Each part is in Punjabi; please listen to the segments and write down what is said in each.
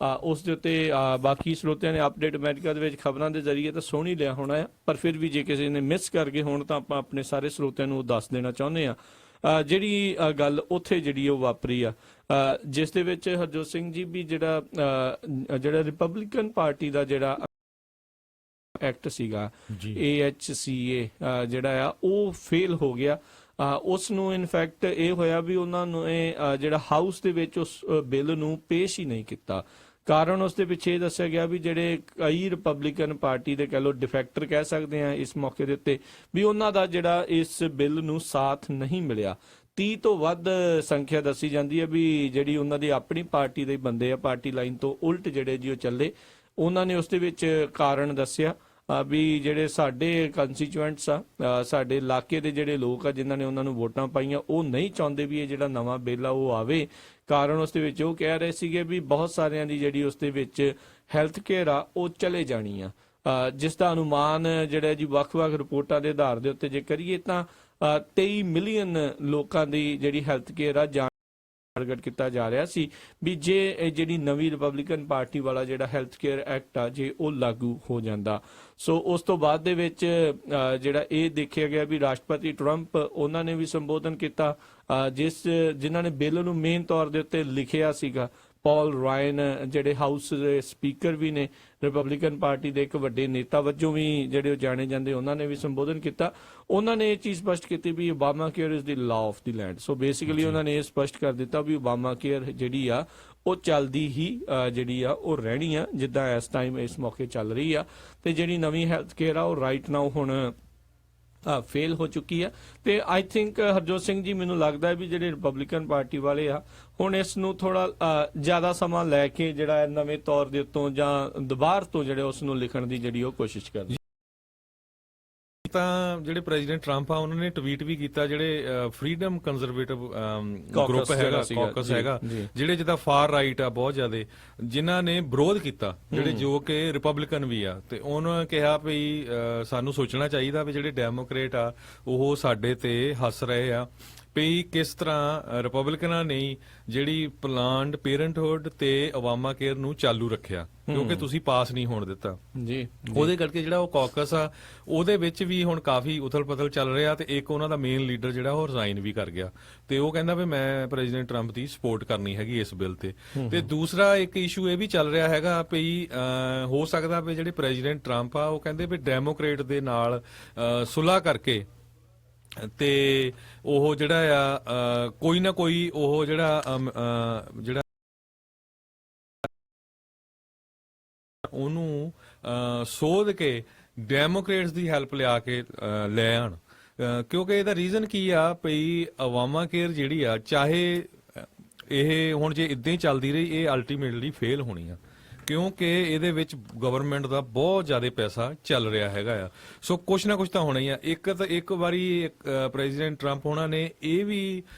ਉਸ ਦੇ ਉੱਤੇ ਬਾਕੀ ਸਰੋਤਿਆਂ ਨੇ ਅਪਡੇਟ ਅਮਰੀਕਾ ਦੇ ਵਿੱਚ ਖਬਰਾਂ ਦੇ ਜ਼ਰੀਏ ਤਾਂ ਸੁਣ ਹੀ ਲਿਆ ਹੋਣਾ ਆ, ਪਰ ਫਿਰ ਵੀ ਜੇ ਕਿਸੇ ਨੇ ਮਿਸ ਕਰ ਗਏ ਹੋਣ ਤਾਂ ਆਪਾਂ ਆਪਣੇ ਸਾਰੇ ਸਰੋਤਿਆਂ ਨੂੰ ਦੱਸ ਦੇਣਾ ਚਾਹੁੰਦੇ ਆ। ਜਿਹੜੀ ਗੱਲ ਉੱਥੇ ਜਿਹੜੀ ਉਹ ਵਾਪਰੀ ਆ, ਜਿਸ ਦੇ ਵਿੱਚ ਹਰਜੋਤ ਸਿੰਘ ਜੀ ਵੀ ਜਿਹੜਾ ਰਿਪਬਲਿਕਨ ਪਾਰਟੀ ਦਾ ਜਿਹੜਾ ਐਕਟ ਸੀਗਾ AHCA ਜਿਹੜਾ ਆ ਉਹ ਫੇਲ ਹੋ ਗਿਆ। ਉਸ ਨੂੰ ਇਨਫੈਕਟ ਇਹ ਹੋਇਆ ਵੀ ਉਹਨਾਂ ਨੂੰ ਜਿਹੜਾ ਹਾਊਸ ਦੇ ਵਿੱਚ ਉਸ ਬਿੱਲ ਨੂੰ ਪੇਸ਼ ਹੀ ਨਹੀਂ ਕੀਤਾ। ਕਾਰਨ ਉਸ ਦੇ ਪਿੱਛੇ ਇਹ ਦੱਸਿਆ ਗਿਆ ਵੀ ਜਿਹੜੇ ਕਈ ਰਿਪਬਲਿਕਨ ਪਾਰਟੀ ਦੇ ਕਹਿ ਲਓ ਡਿਫੈਕਟਰ ਕਹਿ ਸਕਦੇ ਆ ਇਸ ਮੌਕੇ ਦੇ ਉੱਤੇ, ਵੀ ਉਹਨਾਂ ਦਾ ਜਿਹੜਾ ਇਸ ਬਿੱਲ ਨੂੰ ਸਾਥ ਨਹੀਂ ਮਿਲਿਆ। 30 ਤੋਂ ਵੱਧ ਸੰਖਿਆ ਦੱਸੀ ਜਾਂਦੀ ਹੈ ਵੀ ਜਿਹੜੀ ਉਹਨਾਂ ਦੀ ਆਪਣੀ ਪਾਰਟੀ ਦੇ ਬੰਦੇ ਆ, ਪਾਰਟੀ ਲਾਈਨ ਤੋਂ ਉਲਟ ਜਿਹੜੇ ਜੀ ਉਹ ਚੱਲੇ। ਉਹਨਾਂ ਨੇ ਉਸ ਦੇ ਵਿੱਚ ਕਾਰਨ ਦੱਸਿਆ ਵੀ ਜਿਹੜੇ ਸਾਡੇ ਕੰਸਟੀਚੁਐਂਟਸ ਆ, ਸਾਡੇ ਇਲਾਕੇ ਦੇ ਜਿਹੜੇ ਲੋਕ ਆ ਜਿਨ੍ਹਾਂ ਨੇ ਉਹਨਾਂ ਨੂੰ ਵੋਟਾਂ ਪਾਈਆਂ, ਉਹ ਨਹੀਂ ਚਾਹੁੰਦੇ ਵੀ ਇਹ ਜਿਹੜਾ ਨਵਾਂ ਬਿੱਲ ਆ ਉਹ ਆਵੇ। ਕਾਰਨ ਉਸ ਦੇ ਵਿੱਚ ਉਹ ਕਹਿ ਰਹੇ ਸੀਗੇ ਵੀ ਬਹੁਤ ਸਾਰਿਆਂ ਦੀ ਜਿਹੜੀ ਉਸ ਦੇ ਵਿੱਚ ਹੈਲਥ ਕੇਅਰ ਆ ਉਹ ਚਲੇ ਜਾਣੀ ਆ, ਜਿਸ ਦਾ ਅਨੁਮਾਨ ਜਿਹੜਾ ਜੀ ਵੱਖ-ਵੱਖ ਰਿਪੋਰਟਾਂ ਦੇ ਆਧਾਰ ਦੇ ਉੱਤੇ ਜੇ ਕਰੀਏ ਤਾਂ 23 ਮਿਲੀਅਨ ਲੋਕਾਂ ਦੀ ਜਿਹੜੀ ਹੈਲਥ ਕੇਅਰ ਆ ਟਾਰਗੇਟ ਕੀਤਾ ਜਾ ਰਿਹਾ ਸੀ ਵੀ ਜੇ ਜਿਹੜੀ ਨਵੀਂ ਰਿਪਬਲਿਕਨ ਪਾਰਟੀ ਵਾਲਾ ਜਿਹੜਾ ਹੈਲਥ ਕੇਅਰ ਐਕਟ ਆ ਜੇ ਉਹ ਲਾਗੂ ਹੋ ਜਾਂਦਾ। ਸੋ ਉਸ ਤੋਂ ਬਾਅਦ ਦੇ ਵਿੱਚ ਜਿਹੜਾ ਇਹ ਦੇਖਿਆ ਗਿਆ ਵੀ ਰਾਸ਼ਟਰਪਤੀ ਟਰੰਪ ਉਹਨਾਂ ਨੇ ਵੀ ਸੰਬੋਧਨ ਕੀਤਾ, ਜਿਨ੍ਹਾਂ ਨੇ ਬਿੱਲ ਨੂੰ ਮੇਨ ਤੌਰ ਦੇ ਉੱਤੇ ਲਿਖਿਆ ਸੀਗਾ। ਪੌਲ ਰਾਇਨ ਜਿਹੜੇ ਹਾਊਸ ਦੇ ਸਪੀਕਰ ਵੀ ਨੇ, ਰਿਪਬਲਿਕਨ ਪਾਰਟੀ ਦੇ ਇੱਕ ਵੱਡੇ ਨੇਤਾ ਵਜੋਂ ਵੀ ਜਿਹੜੇ ਜਾਣੇ ਜਾਂਦੇ, ਉਹਨਾਂ ਨੇ ਵੀ ਸੰਬੋਧਨ ਕੀਤਾ। ਉਹਨਾਂ ਨੇ ਇਹ ਚੀਜ਼ ਸਪਸ਼ਟ ਕੀਤੀ ਵੀ Obamacare is the law of the land. So basically ਉਹਨਾਂ ਨੇ ਇਹ ਸਪਸ਼ਟ ਕਰ ਦਿੱਤਾ ਵੀ ਓਬਾਮਾ ਕੇਅਰ ਜਿਹੜੀ ਆ ਉਹ ਚੱਲਦੀ ਹੀ ਜਿਹੜੀ ਆ ਉਹ ਰਹਿਣੀ ਆ ਜਿੱਦਾਂ ਇਸ ਟਾਈਮ ਇਸ ਮੌਕੇ ਚੱਲ ਰਹੀ ਆ। ਤੇ ਜਿਹੜੀ ਨਵੀਂ ਹੈਲਥ ਕੇਅਰ ਆ ਉਹ ਰਾਈਟ ਨਾਓ ਹੁਣ ਫੇਲ ਹੋ ਚੁੱਕੀ ਆ। ਤੇ ਆਈ ਥਿੰਕ ਹਰਜੋਤ ਸਿੰਘ ਜੀ ਮੈਨੂੰ ਲੱਗਦਾ ਵੀ ਜਿਹੜੇ ਰਿਪਬਲਿਕਨ ਪਾਰਟੀ ਵਾਲੇ ਆ ਹੁਣ ਇਸ ਨੂੰ ਥੋੜਾ ਜ਼ਿਆਦਾ ਸਮਾਂ ਲੈ ਕੇ ਜਿਹੜਾ ਨਵੇਂ ਤੌਰ ਦੇ ਉੱਤੋਂ ਜਾਂ ਦੁਬਾਰ ਤੋਂ ਜਿਹੜੇ ਉਸ ਨੂੰ ਲਿਖਣ ਦੀ ਜਿਹੜੀ ਉਹ ਕੋਸ਼ਿਸ਼ ਕਰਦੇ। ਤਾਂ ਜਿਹੜੇ ਪ੍ਰੈਜ਼ੀਡੈਂਟ ਟਰੰਪ ਆ ਉਹਨਾਂ ਨੇ ਟਵੀਟ ਵੀ ਕੀਤਾ, ਜਿਹੜੇ ਫਰੀडम ਕੰਜ਼ਰਵੇਟਿਵ ਗਰੁੱਪ ਹੈਗਾ, ਕਾਕਸ ਹੈਗਾ, ਜਿਹੜੇ ਜਿੱਦਾਂ ਫਾਰ ਰਾਈਟ ਆ ਬਹੁਤ ਜ਼ਿਆਦਾ, ਜਿਨ੍ਹਾਂ ਨੇ ਵਿਰੋਧ ਕੀਤਾ, ਜਿਹੜੇ ਜੋ ਕਿ ਰਿਪਬਲਿਕਨ ਵੀ ਆ, ਤੇ ਉਹਨਾਂ ਕਿਹਾ ਵੀ ਸਾਨੂੰ ਸੋਚਣਾ ਚਾਹੀਦਾ ਵੀ ਜਿਹੜੇ ਡੈਮੋਕ੍ਰੇਟ ਆ ਉਹ ਸਾਡੇ ਤੇ ਹੱਸ ਰਹੇ ਆ ਵੀ ਕਿਸ ਤਰ੍ਹਾਂ ਰਿਪਬਲਿਕਨਾਂ ਨੇ ਜਿਹੜੀ ਪਲਾਨਡ ਪੇਰੈਂਟਹੁੱਡ ਤੇ ਓਬਾਮਾ ਕੇਅਰ ਨੂੰ ਚਾਲੂ ਰੱਖਿਆ ਕਿਉਂਕਿ ਤੁਸੀਂ ਪਾਸ ਨਹੀਂ ਹੋਣ ਦਿੱਤਾ ਜੀ। ਉਹਦੇ ਕਰਕੇ ਜਿਹੜਾ ਉਹ ਕਾਕਸ ਆ ਉਹਦੇ ਵਿੱਚ ਵੀ ਹੁਣ ਕਾਫੀ ਉਥਲ-ਪਥਲ ਚੱਲ ਰਿਹਾ, ਤੇ ਇੱਕ ਉਹਨਾਂ ਦਾ ਮੇਨ ਲੀਡਰ ਜਿਹੜਾ ਉਹ ਰਿਜ਼ਾਈਨ ਵੀ ਕਰ ਗਿਆ, ਤੇ ਉਹ ਕਹਿੰਦਾ ਵੀ ਮੈਂ ਪ੍ਰੈਜ਼ੀਡੈਂਟ ਟਰੰਪ ਦੀ ਸਪੋਰਟ ਕਰਨੀ ਹੈਗੀ ਇਸ ਬਿੱਲ ਤੇ। ਤੇ ਦੂਸਰਾ ਇੱਕ ਇਸ਼ੂ ਇਹ ਵੀ ਚੱਲ ਰਿਹਾ ਹੈਗਾ ਵੀ ਹੋ ਸਕਦਾ ਵੀ ਜਿਹੜੇ ਪ੍ਰੈਜ਼ੀਡੈਂਟ ਟਰੰਪ ਆ ਉਹ ਕਹਿੰਦੇ ਵੀ ਡੈਮੋਕ੍ਰੇਟ ਦੇ ਨਾਲ ਸੁਲ੍ਹਾ ਕਰਕੇ ਤੇ ਉਹ ਜਿਹੜਾ ਆ ਕੋਈ ਨਾ ਕੋਈ ਉਹ ਜਿਹੜਾ ਉਹਨੂੰ ਸੋਧ ਕੇ ਡੈਮੋਕ੍ਰੇਟਸ ਦੀ ਹੈਲਪ ਲਿਆ ਕੇ ਲੈ ਆਣ, ਕਿਉਂਕਿ ਇਹਦਾ ਰੀਜ਼ਨ ਕੀ ਆ ਵੀ ਓਬਾਮਾ ਕੇਅਰ ਜਿਹੜੀ ਆ ਚਾਹੇ ਇਹ ਹੁਣ ਜੇ ਇਦਾਂ ਹੀ ਚੱਲਦੀ ਰਹੀ ਇਹ ਅਲਟੀਮੇਟਲੀ ਫੇਲ ਹੋਣੀ ਆ, ਕਿਉਂਕਿ ਇਹਦੇ ਵਿੱਚ ਗਵਰਨਮੈਂਟ ਦਾ ਬਹੁਤ ਜ਼ਿਆਦਾ ਪੈਸਾ ਚੱਲ ਰਿਹਾ ਹੈਗਾ ਆ। ਸੋ ਕੁਛ ਨਾ ਕੁਛ ਤਾਂ ਹੋਣਾ ਹੀ ਆ। ਇੱਕ ਵਾਰੀ ਪ੍ਰੈਜ਼ੀਡੈਂਟ ਟਰੰਪ ਉਹਨਾਂ ਨੇ ਇਹ ਵੀ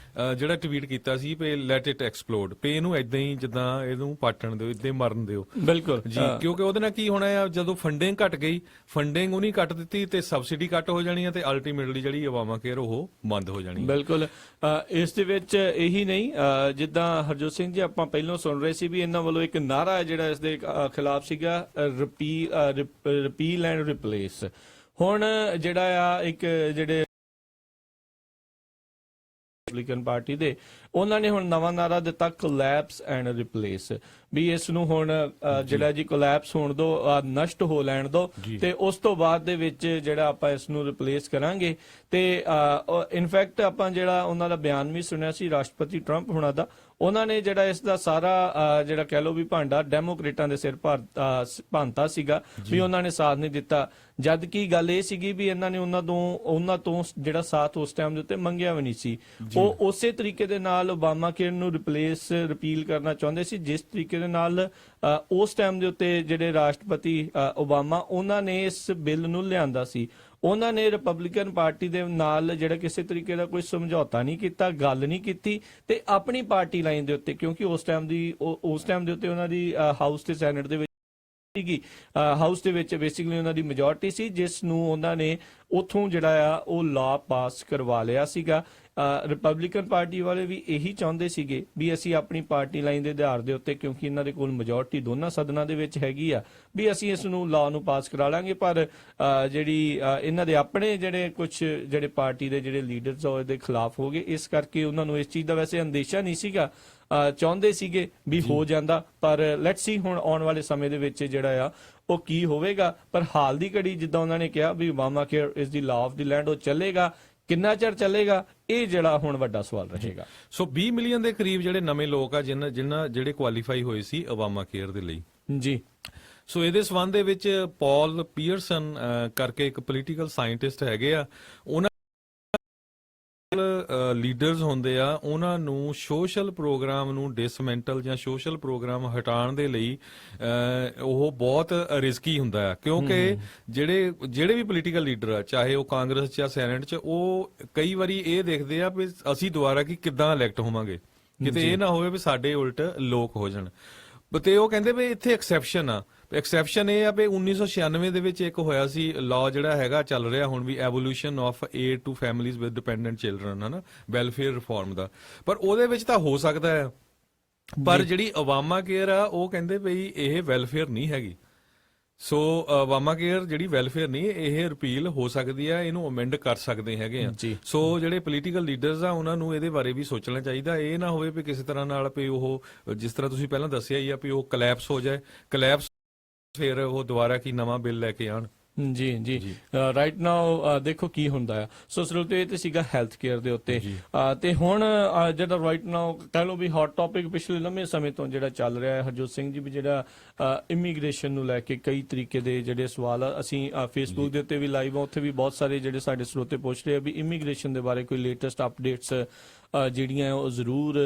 ਜਿਹੜਾ ਟਵੀਟ ਕੀਤਾ ਸੀ ਵੀ ਲੈਟ ਇਟ ਐਕਸਪਲੋਡ, ਵੀ ਇਹਨੂੰ ਏਦਾਂ ਹੀ ਜਿੱਦਾਂ ਇਹਨੂੰ ਪਾਟਣ ਦਿਓ, ਏਦਾਂ ਹੀ ਮਰਨ ਦਿਓ। ਬਿਲਕੁਲ ਜੀ, ਕਿਉਂਕਿ ਉਹਦੇ ਨਾਲ ਕੀ ਹੋਣਾ ਆ, ਜਦੋਂ ਫੰਡਿੰਗ ਘਟ ਗਈ, ਫੰਡਿੰਗ ਉਹਨੀ ਕੱਟ ਦਿੱਤੀ ਤੇ ਸਬਸਿਡੀ ਕੱਟ ਹੋ ਜਾਣੀ ਆ, ਤੇ ਅਲਟੀਮੇਟਲੀ ਜਿਹੜੀ ਓਬਾਮਾ ਕੇਅਰ ਉਹ ਬੰਦ ਹੋ ਜਾਣੀ। ਬਿਲਕੁਲ ਇਸ ਦੇ ਵਿੱਚ ਇਹੀ ਨਹੀਂ, ਜਿੱਦਾਂ ਹਰਜੋਤ ਸਿੰਘ ਜੀ ਆਪਾਂ ਪਹਿਲਾਂ ਸੁਣ ਰਹੇ ਸੀ ਵੀ ਇਹਨਾਂ ਵੱਲੋਂ ਇੱਕ ਨਾਰਾ ਹੈ ਜਿਹੜਾ ਇਸ ਦੇ ਖਿਲਾਫ ਸੀਗਾ, ਰਿਪੀਲ ਐਂਡ ਰਿਪਲੇਸ। ਹੁਣ ਜਿਹੜਾ ਆ ਇੱਕ ਜਿਹੜੇ ਰਿਪਬਲਿਕਨ ਪਾਰਟੀ ਦੇ ਉਹਨਾਂ ਨੇ ਹੁਣ ਨਵਾਂ ਨਾਰਾ ਦਿੱਤਾ, ਕੋਲੈਪਸ ਐਂਡ ਰਿਪਲੇਸ, ਵੀ ਇਸ ਨੂੰ ਹੁਣ ਜਿਹੜਾ ਜੀ ਕੋਲੈਪਸ ਹੋਣ ਦੋ, ਨਸ਼ਟ ਹੋ ਲੈਣ ਦੋ, ਤੇ ਉਸ ਤੋਂ ਬਾਅਦ ਦੇ ਵਿੱਚ ਜਿਹੜਾ ਆਪਾਂ ਇਸ ਨੂੰ ਰਿਪਲੇਸ ਕਰਾਂਗੇ। ਤੇ ਇਨਫੈਕਟ ਆਪਾਂ ਜਿਹੜਾ ਉਹਨਾਂ ਦਾ ਬਿਆਨ ਵੀ ਸੁਣਿਆ ਸੀ ਰਾਸ਼ਟਰਪਤੀ ਟਰੰਪ ਹੁਣਾਂ ਦਾ, ਉਹਨਾਂ ਨੇ ਜਿਹੜਾ ਇਸ ਦਾ ਸਾਰਾ ਜਿਹੜਾ ਕਹਿ ਲਓ ਵੀ ਭਾਂਡਾ ਡੈਮੋਕ੍ਰੇਟਾਂ ਦੇ ਸਿਰ ਭੰਨਤਾ ਸੀਗਾ ਵੀ ਉਹਨਾਂ ਨੇ ਸਾਥ ਨਹੀਂ ਦਿੱਤਾ, ਜਦ ਕਿ ਗੱਲ ਇਹ ਸੀਗੀ ਵੀ ਇਹਨਾਂ ਨੇ ਉਹਨਾਂ ਤੋਂ ਜਿਹੜਾ ਸਾਥ ਉਸ ਟਾਈਮ ਦੇ ਉੱਤੇ ਮੰਗਿਆ ਵੀ ਨਹੀਂ ਸੀ। ਉਹ ਉਸੇ ਤਰੀਕੇ ਦੇ ਨਾਲ ਓਬਾਮਾ ਕੇਅਰ ਨੂੰ ਰਿਪੀਲ ਕਰਨਾ ਚਾਹੁੰਦੇ ਸੀ ਜਿਸ ਤਰੀਕੇ ਦੇ ਨਾਲ ਉਸ ਟਾਈਮ ਦੇ ਉੱਤੇ ਜਿਹੜੇ ਰਾਸ਼ਟਰਪਤੀ ਓਬਾਮਾ ਉਹਨਾਂ ਨੇ ਇਸ ਬਿੱਲ ਨੂੰ ਲਿਆਂਦਾ ਸੀ। ਉਹਨਾਂ ਨੇ ਰਿਪਬਲਿਕਨ ਪਾਰਟੀ ਦੇ ਨਾਲ ਜਿਹੜਾ ਕਿਸੇ ਤਰੀਕੇ ਦਾ ਕੋਈ ਸਮਝੌਤਾ ਨਹੀਂ ਕੀਤਾ, ਗੱਲ ਨਹੀਂ ਕੀਤੀ, ਤੇ ਆਪਣੀ ਪਾਰਟੀ ਲਾਈਨ ਦੇ ਉੱਤੇ, ਕਿਉਂਕਿ ਉਸ ਟਾਈਮ ਦੇ ਉੱਤੇ ਉਹਨਾਂ ਦੀ ਹਾਊਸ ਤੇ ਸੈਨੇਟ ਦੇ ਵਿੱਚ ਸੀਗੀ, ਹਾਊਸ ਦੇ ਵਿੱਚ ਬੇਸਿਕਲੀ ਉਹਨਾਂ ਦੀ ਮੈਜੋਰਟੀ ਸੀ, ਜਿਸ ਨੂੰ ਉਹਨਾਂ ਨੇ ਉਥੋਂ ਜਿਹੜਾ ਆ ਉਹ ਲਾ ਪਾਸ ਕਰਵਾ ਲਿਆ ਸੀਗਾ। ਰਿਪਬਲਿਕਨ ਪਾਰਟੀ ਵਾਲੇ ਵੀ ਇਹੀ ਚਾਹੁੰਦੇ ਸੀਗੇ ਵੀ ਅਸੀਂ ਆਪਣੀ ਪਾਰਟੀ ਲਾਈਨ ਦੇ ਆਧਾਰ ਦੇ ਉੱਤੇ, ਕਿਉਂਕਿ ਇਹਨਾਂ ਦੇ ਕੋਲ ਮੈਜੋਰਟੀ ਦੋਨਾਂ ਸਦਨਾਂ ਦੇ ਵਿੱਚ ਹੈਗੀ ਆ, ਵੀ ਅਸੀਂ ਇਸ ਨੂੰ ਲਾ ਨੂੰ ਪਾਸ ਕਰਾ ਲਾਂਗੇ। ਪਰ ਇਹਨਾਂ ਦੇ ਆਪਣੇ ਜਿਹੜੇ ਕੁਝ ਜਿਹੜੇ ਪਾਰਟੀ ਦੇ ਜਿਹੜੇ ਲੀਡਰਸ ਆ ਉਹਦੇ ਖਿਲਾਫ ਹੋ ਗਏ। ਇਸ ਕਰਕੇ ਉਹਨਾਂ ਨੂੰ ਇਸ ਚੀਜ਼ ਦਾ ਵੈਸੇ ਅੰਦੇਸ਼ਾ ਨਹੀਂ ਸੀਗਾ, ਚਾਹੁੰਦੇ ਸੀਗੇ ਵੀ ਹੋ ਜਾਂਦਾ, ਪਰ ਲੈਟਸ ਸੀ ਹੁਣ ਆਉਣ ਵਾਲੇ ਸਮੇਂ ਦੇ ਵਿੱਚ ਜਿਹੜਾ ਆ ਉਹ ਕੀ ਹੋਵੇਗਾ। ਪਰ ਹਾਲ ਦੀ ਘੜੀ ਜਿੱਦਾਂ ਉਹਨਾਂ ਨੇ ਕਿਹਾ ਵੀ Obamacare is the law of the land, ਉਹ ਚੱਲੇਗਾ, ਕਿੰਨਾ ਚਿਰ ਚੱਲੇਗਾ ਇਹ ਜਿਹੜਾ ਹੁਣ ਵੱਡਾ ਸਵਾਲ ਰਹੇਗਾ। ਸੋ 20 ਮਿਲੀਅਨ ਦੇ ਕਰੀਬ ਜਿਹੜੇ ਨਵੇਂ ਲੋਕ ਆ ਜਿਨ੍ਹਾਂ ਜਿਹੜੇ ਕੁਆਲੀਫਾਈ ਹੋਏ ਸੀ ਓਬਾਮਾ ਕੇਅਰ ਦੇ ਲਈ ਜੀ। ਸੋ ਇਹਦੇ ਸੰਬੰਧ ਦੇ ਵਿੱਚ ਪੌਲ ਪੀਅਰਸਨ ਕਰਕੇ ਇੱਕ ਪੋਲੀਟੀਕਲ ਸਾਇੰਟਿਸਟ ਹੈਗੇ ਆ, ਉਹਨਾਂ ਲੀਡਰਸ ਹੁੰਦੇ ਆ, ਉਹਨਾਂ ਨੂੰ ਸੋਸ਼ਲ ਪ੍ਰੋਗਰਾਮ ਨੂੰ ਡਿਸਮੈਂਟਲ ਜਾਂ ਸੋਸ਼ਲ ਪ੍ਰੋਗਰਾਮ ਹਟਾਉਣ ਦੇ ਲਈ ਉਹ ਬਹੁਤ ਰਿਸਕੀ ਹੁੰਦਾ ਆ, ਕਿਉਂਕਿ ਜਿਹੜੇ ਵੀ ਪੋਲੀਟੀਕਲ ਲੀਡਰ ਆ, ਚਾਹੇ ਉਹ ਕਾਂਗਰਸ ਜਾਂ ਸੈਨੇਟ 'ਚ, ਉਹ ਕਈ ਵਾਰੀ ਇਹ ਦੇਖਦੇ ਆ ਵੀ ਅਸੀਂ ਦੁਬਾਰਾ ਕਿੱਦਾਂ ਇਲੈਕਟ ਹੋਵਾਂਗੇ, ਕਿਤੇ ਇਹ ਨਾ ਹੋਵੇ ਵੀ ਸਾਡੇ ਉਲਟ ਲੋਕ ਹੋ ਜਾਣ। ਤੇ ਉਹ ਕਹਿੰਦੇ ਵੀ ਇੱਥੇ ਐਕਸੈਪਸ਼ਨ ਆ। ਐਕਸੈਪਸ਼ਨ ਇਹ ਆ ਵੀ 1996 ਦੇ ਵਿੱਚ ਇੱਕ ਹੋਇਆ ਸੀ ਲਾਅ ਜਿਹੜਾ ਹੈਗਾ ਚੱਲ ਰਿਹਾ ਹੁਣ ਵੀ, evolution of aid to families with dependent children, ਹਨਾ, ਵੈਲਫੇਅਰ ਰਿਫਾਰਮ ਦਾ। ਪਰ ਉਹਦੇ ਵਿੱਚ ਤਾਂ ਹੋ ਸਕਦਾ ਹੈ, ਪਰ ਜਿਹੜੀ ਓਬਾਮਾ ਕੇਅਰ ਆ ਉਹ ਕਹਿੰਦੇ ਵੀ ਇਹ ਵੈਲਫੇਅਰ ਨਹੀਂ ਹੈਗੀ। ਸੋ ਓਬਾਮਾ ਕੇਅਰ ਜਿਹੜੀ ਵੈਲਫੇਅਰ ਨਹੀਂ, ਇਹ ਰਿਪੀਲ ਹੋ ਸਕਦੀ ਆ, ਇਹਨੂੰ ਅਮੈਂਡ ਕਰ ਸਕਦੇ ਹੈਗੇ ਆ। ਸੋ ਜਿਹੜੇ ਪੋਲੀਟੀਕਲ ਲੀਡਰਸ ਆ ਉਹਨਾਂ ਨੂੰ ਇਹਦੇ ਬਾਰੇ ਵੀ ਸੋਚਣਾ ਚਾਹੀਦਾ। ਇਹ ਨਾ ਹੋਵੇ ਵੀ ਕਿਸੇ ਤਰ੍ਹਾਂ ਨਾਲ ਵੀ ਉਹ, ਜਿਸ ਤਰ੍ਹਾਂ ਤੁਸੀਂ ਪਹਿਲਾਂ ਦੱਸਿਆ ਹੀ ਆ, ਵੀ ਉਹ ਕਲੈਪਸ ਹੋ ਜਾਏ, ਫਿਰ ਉਹ ਦੁਬਾਰਾ ਕੀ ਨਵਾਂ ਬਿੱਲ ਲੈ ਕੇ ਆਣ। ਜੀ ਜੀ ਰਾਈਟ ਨਾਓ ਦੇਖੋ ਕੀ ਹੁੰਦਾ ਆ। ਸੋ ਸਰੋਤੇ ਇਹ ਤੇ ਸੀਗਾ ਹੈਲਥ ਕੇਅਰ ਦੇ ਉੱਤੇ, ਤੇ ਹੁਣ ਜਿਹੜਾ ਰਾਈਟ ਨਾਓ ਕਹਿ ਲਓ ਵੀ ਹੌਟ ਟੌਪਿਕ ਪਿਛਲੇ ਲੰਮੇ ਸਮੇਂ ਤੋਂ ਜਿਹੜਾ ਚੱਲ ਰਿਹਾ ਹੈ, ਹਰਜੋਤ ਸਿੰਘ ਜੀ, ਵੀ ਜਿਹੜਾ ਇਮੀਗ੍ਰੇਸ਼ਨ ਨੂੰ ਲੈ ਕੇ ਕਈ ਤਰੀਕੇ ਦੇ ਜਿਹੜੇ ਸਵਾਲ ਆ, ਅਸੀਂ ਫੇਸਬੁੱਕ ਦੇ ਉੱਤੇ ਵੀ ਲਾਈਵ ਆ, ਉੱਥੇ ਵੀ ਬਹੁਤ ਸਾਰੇ ਜਿਹੜੇ ਸਾਡੇ ਸਰੋਤੇ ਪੁੱਛ ਰਹੇ ਆ ਵੀ ਇਮੀਗ੍ਰੇਸ਼ਨ ਦੇ ਬਾਰੇ ਕੋਈ ਲੇਟੈਸਟ ਅਪਡੇਟਸ ਜਿਹੜੀਆਂ ਉਹ ਜ਼ਰੂਰ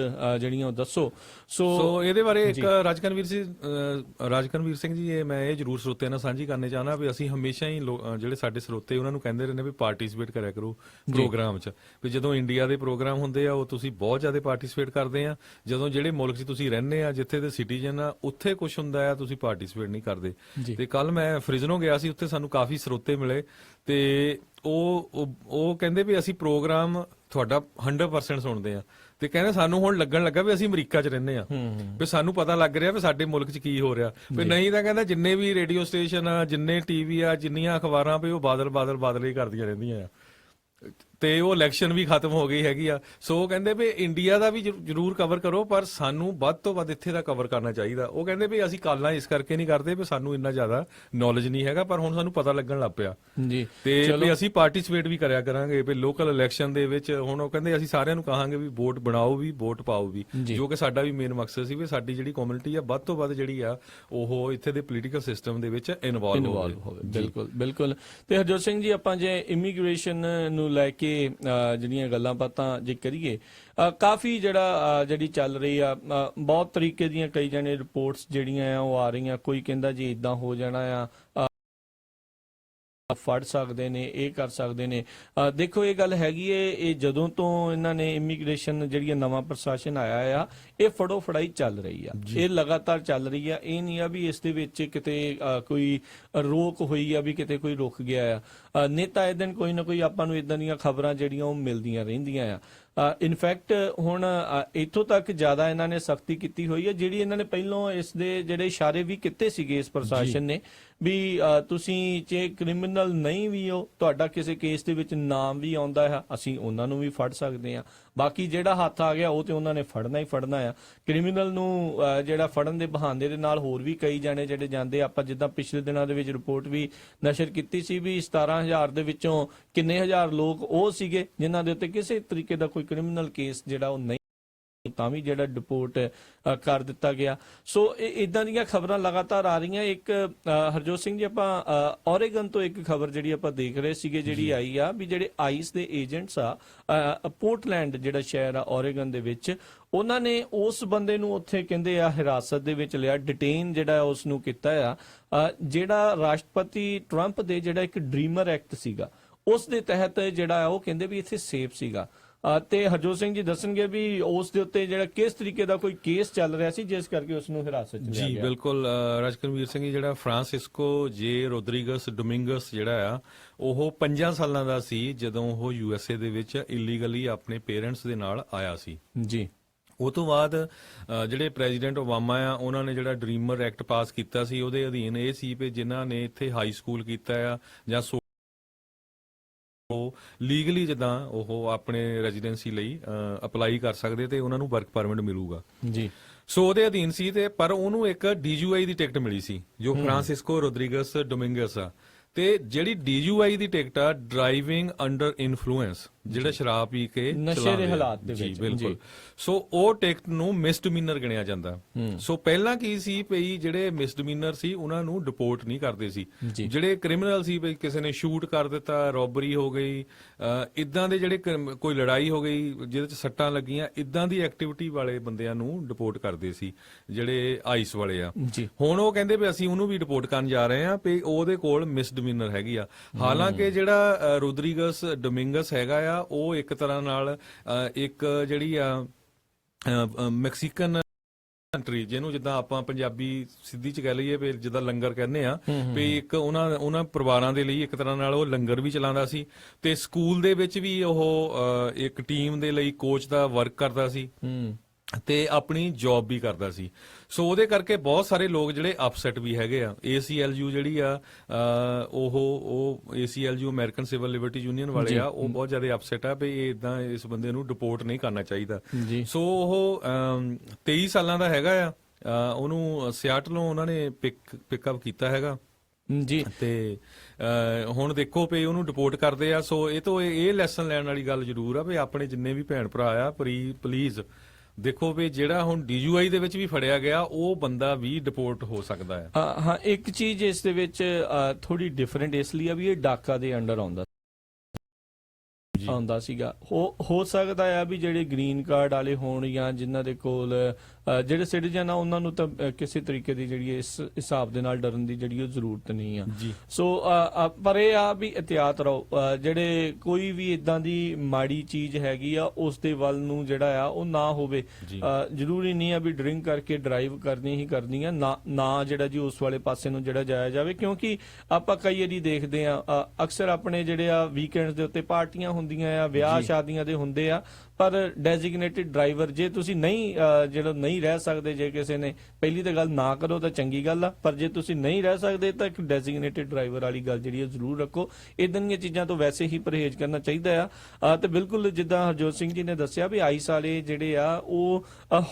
ਜਿਹੜੀਆਂ ਉਹ ਦੱਸੋ। ਸੋ ਇਹਦੇ ਬਾਰੇ ਇੱਕ ਰਾਜਕਨਵੀਰ ਸਿੰਘ ਜੀ, ਮੈਂ ਇਹ ਜ਼ਰੂਰ ਸਰੋਤਿਆਂ ਨਾਲ ਸਾਂਝੀ ਕਰਨੇ ਚਾਹਨਾ ਵੀ ਅਸੀਂ ਹਮੇਸ਼ਾ ਹੀ ਜਿਹੜੇ ਸਾਡੇ ਸਰੋਤੇ ਉਹਨਾਂ ਨੂੰ ਕਹਿੰਦੇ ਰਹਿੰਦੇ ਵੀ ਪਾਰਟਿਸਿਪੇਟ ਕਰਿਆ ਕਰੋ ਪ੍ਰੋਗਰਾਮ 'ਚ। ਵੀ ਜਦੋਂ ਇੰਡੀਆ ਦੇ ਪ੍ਰੋਗਰਾਮ ਹੁੰਦੇ ਆ ਉਹ ਤੁਸੀਂ ਬਹੁਤ ਜ਼ਿਆਦਾ ਪਾਰਟਿਸਿਪੇਟ ਕਰਦੇ ਆ, ਜਦੋਂ ਜਿਹੜੇ ਮੁਲਕ 'ਚ ਤੁਸੀਂ ਰਹਿੰਦੇ ਆ, ਜਿੱਥੇ ਦੇ ਸਿਟੀਜ਼ਨ ਆ, ਉੱਥੇ ਕੁਝ ਹੁੰਦਾ ਆ ਤੁਸੀਂ ਪਾਰਟਿਸਿਪੇਟ ਨਹੀਂ ਕਰਦੇ। ਤੇ ਕੱਲ ਮੈਂ ਫ੍ਰਿਜ਼ਨੋ ਗਿਆ ਸੀ, ਉੱਥੇ ਸਾਨੂੰ ਕਾਫੀ ਸਰੋਤੇ ਮਿਲੇ, ਤੇ ਉਹ ਕਹਿੰਦੇ ਵੀ ਅਸੀਂ ਪ੍ਰੋਗਰਾਮ ਤੁਹਾਡਾ 100% ਸੁਣਦੇ ਆ, ਤੇ ਕਹਿੰਦੇ ਸਾਨੂੰ ਹੁਣ ਲੱਗਣ ਲੱਗਾ ਵੀ ਅਸੀਂ ਅਮਰੀਕਾ 'ਚ ਰਹਿੰਦੇ ਆ, ਵੀ ਸਾਨੂੰ ਪਤਾ ਲੱਗ ਰਿਹਾ ਵੀ ਸਾਡੇ ਮੁਲਕ 'ਚ ਕੀ ਹੋ ਰਿਹਾ। ਵੀ ਨਹੀਂ ਤਾਂ ਕਹਿੰਦਾ ਜਿੰਨੇ ਵੀ ਰੇਡੀਓ ਸਟੇਸ਼ਨ ਆ, ਜਿੰਨੇ ਟੀਵੀ ਆ, ਜਿੰਨੀਆਂ ਅਖਬਾਰਾਂ, ਵੀ ਉਹ ਬਾਦਲ ਹੀ ਕਰਦੀਆਂ ਰਹਿੰਦੀਆਂ ਆ, ਤੇ ਉਹ ਇਲੈਕਸ਼ਨ ਵੀ ਖਤਮ ਹੋ ਗਈ ਹੈਗੀ ਆ। ਸੋ ਉਹ ਕਹਿੰਦੇ ਵੀ ਇੰਡੀਆ ਦਾ ਵੀ ਜ਼ਰੂਰ ਕਵਰ ਕਰੋ, ਪਰ ਸਾਨੂੰ ਵੱਧ ਤੋਂ ਵੱਧ ਇੱਥੇ ਦਾ ਕਵਰ ਕਰਨਾ ਚਾਹੀਦਾ। ਉਹ ਕਹਿੰਦੇ ਵੀ ਅਸੀਂ ਕਾਲਾਂ ਇਸ ਕਰਕੇ ਨਹੀਂ ਕਰਦੇ ਵੀ ਸਾਨੂੰ ਇੰਨਾ ਜ਼ਿਆਦਾ ਨੌਲੇਜ ਨਹੀਂ ਹੈਗਾ, ਪਰ ਹੁਣ ਸਾਨੂੰ ਪਤਾ ਲੱਗਣ ਲੱਗ ਪਿਆ ਜੀ, ਤੇ ਵੀ ਅਸੀਂ ਪਾਰਟਿਸਿਪੇਟ ਵੀ ਕਰਿਆ ਕਰਾਂਗੇ ਵੀ ਲੋਕਲ ਇਲੈਕਸ਼ਨ ਦੇ ਵਿੱਚ। ਹੁਣ ਉਹ ਕਹਿੰਦੇ ਅਸੀਂ ਸਾਰਿਆਂ ਨੂੰ ਕਹਾਂਗੇ ਵੀ ਵੋਟ ਬਣਾਓ ਵੀ, ਵੋਟ ਪਾਓ ਵੀ, ਜੋ ਕਿ ਸਾਡਾ ਵੀ ਮੇਨ ਮਕਸਦ ਸੀ ਵੀ ਸਾਡੀ ਜਿਹੜੀ ਕਮਿਊਨਿਟੀ ਆ ਵੱਧ ਤੋਂ ਵੱਧ ਜਿਹੜੀ ਆ ਉਹ ਇੱਥੇ ਦੇ ਪੋਲੀਟੀਕਲ ਸਿਸਟਮ ਦੇ ਵਿੱਚ ਇਨਵੋਲਵ ਹੋਵੇ। ਬਿਲਕੁਲ ਬਿਲਕੁਲ। ਤੇ ਹਰਜੋਤ ਸਿੰਘ ਜੀ, ਆਪਾਂ ਜੇ ਇਮੀਗ੍ਰੇਸ਼ਨ ਨੂੰ ਲੈ ਕੇ ਜਿਹੜੀਆਂ ਗੱਲਾਂ ਬਾਤਾਂ ਜੇ ਕਰੀਏ, ਕਾਫੀ ਜਿਹੜੀ ਚੱਲ ਰਹੀ ਆ, ਬਹੁਤ ਤਰੀਕੇ ਦੀਆਂ ਕਈ ਜਾਣੇ ਰਿਪੋਰਟਸ ਜਿਹੜੀਆਂ ਆ ਉਹ ਆ ਰਹੀਆਂ। ਕੋਈ ਕਹਿੰਦਾ ਜੀ ਇਦਾਂ ਹੋ ਜਾਣਾ ਆ, ਫੜ ਸਕਦੇ ਨੇ, ਇਹ ਕਰ ਸਕਦੇ ਨੇ। ਦੇਖੋ ਇਹ ਗੱਲ ਹੈਗੀ ਏ, ਇਹ ਜਦੋਂ ਤੋਂ ਇਹਨਾਂ ਨੇ ਇਮੀਗ੍ਰੇਸ਼ਨ ਜਿਹੜੀ ਨਵਾਂ ਪ੍ਰਸ਼ਾਸਨ ਆਇਆ ਆ, ਇਹ ਫੜੋ ਫੜਾਈ ਚੱਲ ਰਹੀ ਆ, ਇਹ ਲਗਾਤਾਰ ਚੱਲ ਰਹੀ ਆ। ਇਹ ਨਹੀਂ ਆ ਵੀ ਇਸ ਦੇ ਵਿੱਚ ਕਿਤੇ ਕੋਈ ਰੋਕ ਹੋਈ ਆ, ਵੀ ਕਿਤੇ ਕੋਈ ਰੁਕ ਗਿਆ ਆ। ਨੇਤਾ ਇਹ ਦਿਨ ਕੋਈ ਨਾ ਕੋਈ ਆਪਾਂ ਨੂੰ ਇਦਾਂ ਦੀਆਂ ਖਬਰਾਂ ਜਿਹੜੀਆਂ ਉਹ ਮਿਲਦੀਆਂ ਰਹਿੰਦੀਆਂ ਆ। ਇਨਫੈਕਟ ਹੁਣ ਇੱਥੋਂ ਤੱਕ ਜ਼ਿਆਦਾ ਇਹਨਾਂ ਨੇ ਸਖਤੀ ਕੀਤੀ ਹੋਈ ਹੈ, ਜਿਹੜੀ ਇਹਨਾਂ ਨੇ ਪਹਿਲਾਂ ਇਸ ਦੇ ਜਿਹੜੇ ਇਸ਼ਾਰੇ ਵੀ ਕੀਤੇ ਸੀਗੇ ਇਸ ਪ੍ਰਸ਼ਾਸਨ ਨੇ, ਵੀ ਤੁਸੀਂ ਜੇ ਕ੍ਰਿਮੀਨਲ ਨਹੀਂ ਵੀ ਹੋ, ਤੁਹਾਡਾ ਕਿਸੇ ਕੇਸ ਦੇ ਵਿੱਚ ਨਾਮ ਵੀ ਆਉਂਦਾ ਹੈ, ਅਸੀਂ ਉਹਨਾਂ ਨੂੰ ਵੀ ਫੜ ਸਕਦੇ ਹਾਂ। ਬਾਕੀ ਜਿਹੜਾ ਹੱਥ ਆ ਗਿਆ ਉਹ ਤੇ ਉਹਨਾਂ ਨੇ ਫੜਨਾ ਹੀ ਫੜਨਾ ਆ। ਕ੍ਰਿਮੀਨਲ ਨੂੰ ਜਿਹੜਾ ਫੜਨ ਦੇ ਬਹਾਨੇ ਦੇ ਨਾਲ ਹੋਰ ਵੀ ਕਈ ਜਾਣੇ ਜਿਹੜੇ ਜਾਂਦੇ, ਆਪਾਂ ਜਿੱਦਾਂ ਪਿਛਲੇ ਦਿਨਾਂ ਦੇ ਵਿੱਚ ਰਿਪੋਰਟ ਵੀ ਨਸ਼ਰ ਕੀਤੀ ਸੀ ਵੀ 17,000 ਦੇ ਵਿੱਚੋਂ ਕਿੰਨੇ ਹਜ਼ਾਰ ਲੋਕ ਉਹ ਸੀਗੇ ਜਿਨ੍ਹਾਂ ਦੇ ਉੱਤੇ ਕਿਸੇ ਤਰੀਕੇ ਦਾ ਕੋਈ ਕ੍ਰਿਮੀਨਲ ਕੇਸ ਜਿਹੜਾ ਉਹ ਨਹੀਂ, ਤਾਂ ਵੀ ਜਿਹੜਾ ਡਿਪੋਰਟ ਕਰ ਦਿੱਤਾ ਗਿਆ। ਸੋ ਇਦਾਂ ਦੀਆਂ ਖਬਰਾਂ ਲਗਾਤਾਰ ਆ ਰਹੀਆਂ। ਇੱਕ ਹਰਜੋਤ ਸਿੰਘ ਜੀ, ਆਪਾਂ ਔਰੇਗਨ ਤੋਂ ਇੱਕ ਖਬਰ ਜਿਹੜੀ ਆਪਾਂ ਦੇਖ ਰਹੇ ਸੀਗੇ, ਜਿਹੜੀ ਆਈ ਆ ਵੀ ਜਿਹੜੇ ਆਈਸ ਦੇ ਏਜੰਟਸ ਆ, ਪੋਰਟਲੈਂਡ ਜਿਹੜਾ ਸ਼ਹਿਰ ਆ ਔਰੇਗਨ ਦੇ ਵਿੱਚ, ਉਹਨਾਂ ਨੇ ਉਸ ਬੰਦੇ ਨੂੰ ਉੱਥੇ ਕਹਿੰਦੇ ਆ ਹਿਰਾਸਤ ਦੇ ਵਿੱਚ ਲਿਆ, ਡਿਟੇਨ ਜਿਹੜਾ ਉਸ ਨੂੰ ਕੀਤਾ ਆ, ਜਿਹੜਾ ਰਾਸ਼ਟਰਪਤੀ ਟਰੰਪ ਦੇ ਜਿਹੜਾ ਇੱਕ ਡ੍ਰੀਮਰ ਐਕਟ ਸੀਗਾ ਉਸ ਦੇ ਤਹਿਤ ਜਿਹੜਾ ਉਹ ਕਹਿੰਦੇ ਵੀ ਇੱਥੇ ਸੇਫ ਸੀਗਾ। ਤੇ ਹਰਜੋਤ ਸਿੰਘ ਜੀ ਦੱਸਣਗੇ ਵੀ ਉਸ ਦੇ ਉੱਤੇ ਜਿਹੜਾ ਕਿਸ ਤਰੀਕੇ ਦਾ ਕੋਈ ਕੇਸ ਚੱਲ ਰਿਹਾ ਸੀ ਜਿਸ ਕਰਕੇ ਉਸ ਨੂੰ ਹਿਰਾਸਤ 'ਚ ਲਿਆ ਜੀ ਗਿਆ। ਬਿਲਕੁਲ ਰਾਜਕਰਮਵੀਰ ਸਿੰਘ ਜੀ ਜਿਹੜਾ ਫਰਾਂਸਿਸਕੋ ਜੇ ਰੋਦਰੀਗਸ ਡੋਮਿੰਗਸ ਜਿਹੜਾ ਆ ਉਹ 5 ਸਾਲਾਂ ਦਾ ਸੀ ਜਦੋਂ ਉਹ USA ਦੇ ਵਿੱਚ ਇਲੀਗਲੀ ਆਪਣੇ ਪੇਰੈਂਟਸ ਦੇ ਨਾਲ ਆਇਆ ਸੀ ਜੀ। ਉਹ ਤੋਂ ਬਾਅਦ ਜਿਹੜੇ ਪ੍ਰੈਜ਼ੀਡੈਂਟ ਓਬਾਮਾ ਆ ਉਹਨਾਂ ਨੇ ਜਿਹੜਾ ਡ੍ਰੀਮਰ ਐਕਟ ਪਾਸ ਕੀਤਾ ਸੀ ਉਹਦੇ ਅਧੀਨ ਇਹ ਸੀ ਕਿ ਜਿਨ੍ਹਾਂ ਨੇ ਇੱਥੇ ਹਾਈ ਸਕੂਲ ਕੀਤਾ ਆ ਜਾਂ ਉਹ ਲੀਗਲੀ ਜਿੱਦਾਂ ਉਹ ਆਪਣੇ ਰੈਜ਼ੀਡੈਂਸੀ ਲਈ ਅਪਲਾਈ ਕਰ ਸਕਦੇ ਤੇ ਉਹਨਾਂ ਨੂੰ ਵਰਕ ਪਰਮਿਟ ਮਿਲੂਗਾ ਜੀ। ਸੋ ਉਹਦੇ ਅਧੀਨ ਸੀ ਤੇ ਪਰ ਉਹਨੂੰ ਇੱਕ DUI ਦੀ ਟਿਕਟ ਮਿਲੀ ਸੀ ਜੋ ਫਰਾਂਸਿਸਕੋ ਰੋਦਰੀਗਸ ਡੋਮਿੰਗਸ ਆ ਤੇ ਜਿਹੜੀ DUI ਦੀ ਟਿਕਟ ਆ ਡਰਾਈਵਿੰਗ ਅੰਡਰ ਇਨਫਲੂਐਂਸ ਜਿਹੜਾ ਸ਼ਰਾਬ ਪੀ ਕੇ ਨਸ਼ੇ ਚਲਾਉਂਦੇ ਦੇ ਆ। ਹਾਲਾਤ ਦੇ ਜੀ ਵਿੱਚ। ਬਿਲਕੁਲ। ਜੀ। ਸੋ ਉਹ ਟਿਕਟ ਨੂੰ ਮਿਸਡਮੀਨਰ ਗਿਣਿਆ ਜਾਂਦਾ। ਸੋ ਪਹਿਲਾਂ ਕੀ ਸੀ ਭਈ ਜਿਹੜੇ ਮਿਸਡਮੀਨਰ ਸੀ ਉਹਨਾਂ ਨੂੰ ਡਿਪੋਰਟ ਨਹੀਂ ਕਰਦੇ ਸੀ। ਜੀ। ਜਿਹੜੇ ਕ੍ਰਿਮੀਨਲ ਸੀ ਭਈ ਕਿਸੇ ਨੇ ਸ਼ੂਟ ਕਰ ਦਿੱਤਾ, ਰੋਬਰੀ ਹੋ ਗਈ, ਇਦਾਂ ਦੇ ਜਿਹੜੇ ਕੋਈ ਲੜਾਈ ਹੋ ਗਈ ਜਿਹਦੇ ਚ ਸੱਟਾਂ ਲੱਗੀਆਂ, ਇਦਾਂ ਦੀ ਐਕਟੀਵਿਟੀ ਵਾਲੇ ਬੰਦਿਆਂ ਨੂੰ ਡਿਪੋਰਟ ਕਰਦੇ ਸੀ ਜਿਹੜੇ ਆਈਸ ਵਾਲੇ ਆ। ਜੀ। ਹੁਣ ਉਹ ਕਹਿੰਦੇ ਵੀ ਅਸੀਂ ਉਹਨੂੰ ਵੀ ਡਿਪੋਰਟ ਕਰਨ ਜਾ ਰਹੇ ਆ ਵੀ ਉਹਦੇ ਕੋਲ ਮਿਸਡਮੀਨਰ ਹੈਗੀ ਆ। ਹਾਲਾਂਕਿ ਜਿਹੜਾ ਰੋਦਰੀਗਸ ਡੋਮਿੰਗਸ ਹੈਗਾ ਆ ਉਹ ਇੱਕ ਤਰ੍ਹਾਂ ਨਾਲ ਇੱਕ ਜਿਹੜੀ ਆ ਮੈਕਸੀਕਨ ਕੰਟਰੀ ਜਿਹਨੂੰ ਜਿੱਦਾਂ ਆਪਾਂ ਪੰਜਾਬੀ ਸਿੱਧੀ ਚ ਕਹਿ ਲਈਏ ਵੀ ਜਿੱਦਾਂ ਲੰਗਰ ਕਹਿੰਦੇ ਆ ਵੀ ਇੱਕ ਉਹਨਾਂ ਪਰਿਵਾਰਾਂ ਦੇ ਲਈ ਇੱਕ ਤਰ੍ਹਾਂ ਨਾਲ ਉਹ ਲੰਗਰ ਵੀ ਚਲਾਉਂਦਾ ਸੀ ਤੇ ਸਕੂਲ ਦੇ ਵਿੱਚ ਵੀ ਉਹ ਇੱਕ ਟੀਮ ਦੇ ਲਈ ਕੋਚ ਦਾ ਵਰਕ ਕਰਦਾ ਸੀ ਤੇ ਆਪਣੀ ਜੌਬ ਵੀ ਕਰਦਾ ਸੀ। ਸੋ ਉਹਦੇ ਕਰਕੇ ਬਹੁਤ ਸਾਰੇ ਲੋਕ ਜਿਹੜੇ ਅਪਸੈਟ ਵੀ ਹੈਗੇ ਆ। ACLU ਜਿਹੜੀ ਆ ਉਹ ACLU American civil Liberty union ਵਾਲੇ ਆ ਉਹ ਬਹੁਤ ਜ਼ਿਆਦਾ ਅਪਸੈਟ ਆ ਵੀ ਇਦਾਂ ਇਸ ਬੰਦੇ ਨੂੰ ਡਿਪੋਰਟ ਨਹੀਂ ਕਰਨਾ ਚਾਹੀਦਾ। ਸੋ ਉਹ 23 ਸਾਲਾਂ ਦਾ ਹੈਗਾ ਆ। ਉਹਨੂੰ ਸਿਆਟਲੋਂ ਉਹਨਾਂ ਨੇ ਪਿਕਅਪ ਕੀਤਾ ਹੈਗਾ ਜੀ। ਤੇ ਹੁਣ ਦੇਖੋ ਵੀ ਉਹਨੂੰ ਡਿਪੋਰਟ ਕਰਦੇ ਆ। ਸੋ ਇਹ ਤੋਂ ਇਹ ਲੈਸਨ ਲੈਣ ਵਾਲੀ ਗੱਲ ਜ਼ਰੂਰ ਆ ਵੀ ਆਪਣੇ ਜਿੰਨੇ ਵੀ ਭੈਣ ਭਰਾ ਆ ਪਲੀਜ਼ ਦੇਖੋ ਵੀ ਜਿਹੜਾ ਹੁਣ DUI ਦੇ ਵਿੱਚ ਵੀ ਫੜਿਆ ਗਿਆ ਉਹ ਬੰਦਾ ਵੀ ਡਿਪੋਰਟ ਹੋ ਸਕਦਾ ਹੈ। ਹਾਂ, ਇੱਕ ਚੀਜ਼ ਇਸ ਦੇ ਵਿੱਚ ਥੋੜੀ ਡਿਫਰੈਂਟ ਇਸ ਲਈ ਆ ਵੀ ਇਹ ਡਾਕਾ ਦੇ ਅੰਡਰ ਆਉਂਦਾ ਸੀਗਾ। ਹੋ ਸਕਦਾ ਆ ਵੀ ਜਿਹੜੇ ਗ੍ਰੀਨ ਕਾਰਡ ਵਾਲੇ ਹੋਣ ਜਾਂ ਜਿਨ੍ਹਾਂ ਦੇ ਕੋਲ ਜਿਹੜੇ ਸਿਟੀਜ਼ਨ ਆ ਉਹਨਾਂ ਨੂੰ ਤਾਂ ਕਿਸੇ ਤਰੀਕੇ ਦੀ ਜਿਹੜੀ ਇਸ ਹਿਸਾਬ ਦੇ ਨਾਲ ਡਰਨ ਦੀ ਜਿਹੜੀ ਉਹ ਜ਼ਰੂਰਤ ਨਹੀਂ ਆ। ਸੋ ਪਰ ਇਹ ਆ ਵੀ ਇhtiyਾਤ ਰਹੋ। ਜਿਹੜੇ ਕੋਈ ਵੀ ਇਦਾਂ ਦੀ ਮਾੜੀ ਚੀਜ਼ ਹੈਗੀ ਆ ਉਸ ਦੇ ਵੱਲ ਨੂੰ ਜਿਹੜਾ ਆ ਉਹ ਨਾ ਹੋਵੇ। ਜ਼ਰੂਰੀ ਨਹੀਂ ਆ ਵੀ ਡਰਿੰਕ ਕਰਕੇ ਡਰਾਈਵ ਕਰਨੀ ਹੀ ਕਰਨੀ ਆ, ਨਾ ਜਿਹੜਾ ਜੀ ਉਸ ਵਾਲੇ ਪਾਸੇ ਨੂੰ ਜਿਹੜਾ ਜਾਇਆ ਜਾਵੇ। ਕਿਉਂਕਿ ਆਪਾਂ ਕਈ ਵਾਰੀ ਦੇਖਦੇ ਆ ਅਕਸਰ ਆਪਣੇ ਜਿਹੜੇ ਆ ਵੀਕਐਂਡਸ ਦੇ ਉੱਤੇ ਪਾਰਟੀਆਂ ਹੁੰਦੀਆਂ ਆ, ਵਿਆਹ ਸ਼ਾਦੀਆਂ ਦੇ ਹੁੰਦੇ ਆ, ਪਰ ਡੈਜ਼ਿਗਨੇਟਿਡ ਡਰਾਈਵਰ ਜੇ ਤੁਸੀਂ ਜਿਹੜਾ ਨਹੀਂ ਰਹਿ ਸਕਦੇ, ਜੇ ਕਿਸੇ ਨੇ ਪਹਿਲੀ ਤਾਂ ਗੱਲ ਨਾ ਕਰੋ ਤਾਂ ਚੰਗੀ ਗੱਲ ਆ, ਪਰ ਜੇ ਤੁਸੀਂ ਨਹੀਂ ਰਹਿ ਸਕਦੇ ਤਾਂ ਇੱਕ ਡੈਜ਼ਿਗਨੇਟਿਡ ਡਰਾਈਵਰ ਵਾਲੀ ਗੱਲ ਜਿਹੜੀ ਉਹ ਜ਼ਰੂਰ ਰੱਖੋ। ਇਦਾਂ ਦੀਆਂ ਚੀਜ਼ਾਂ ਤੋਂ ਵੈਸੇ ਹੀ ਪਰਹੇਜ਼ ਕਰਨਾ ਚਾਹੀਦਾ ਆ। ਤੇ ਬਿਲਕੁਲ ਜਿੱਦਾਂ ਹਰਜੋਤ ਸਿੰਘ ਜੀ ਨੇ ਦੱਸਿਆ ਵੀ ਆਈਸ ਵਾਲੇ ਜਿਹੜੇ ਆ ਉਹ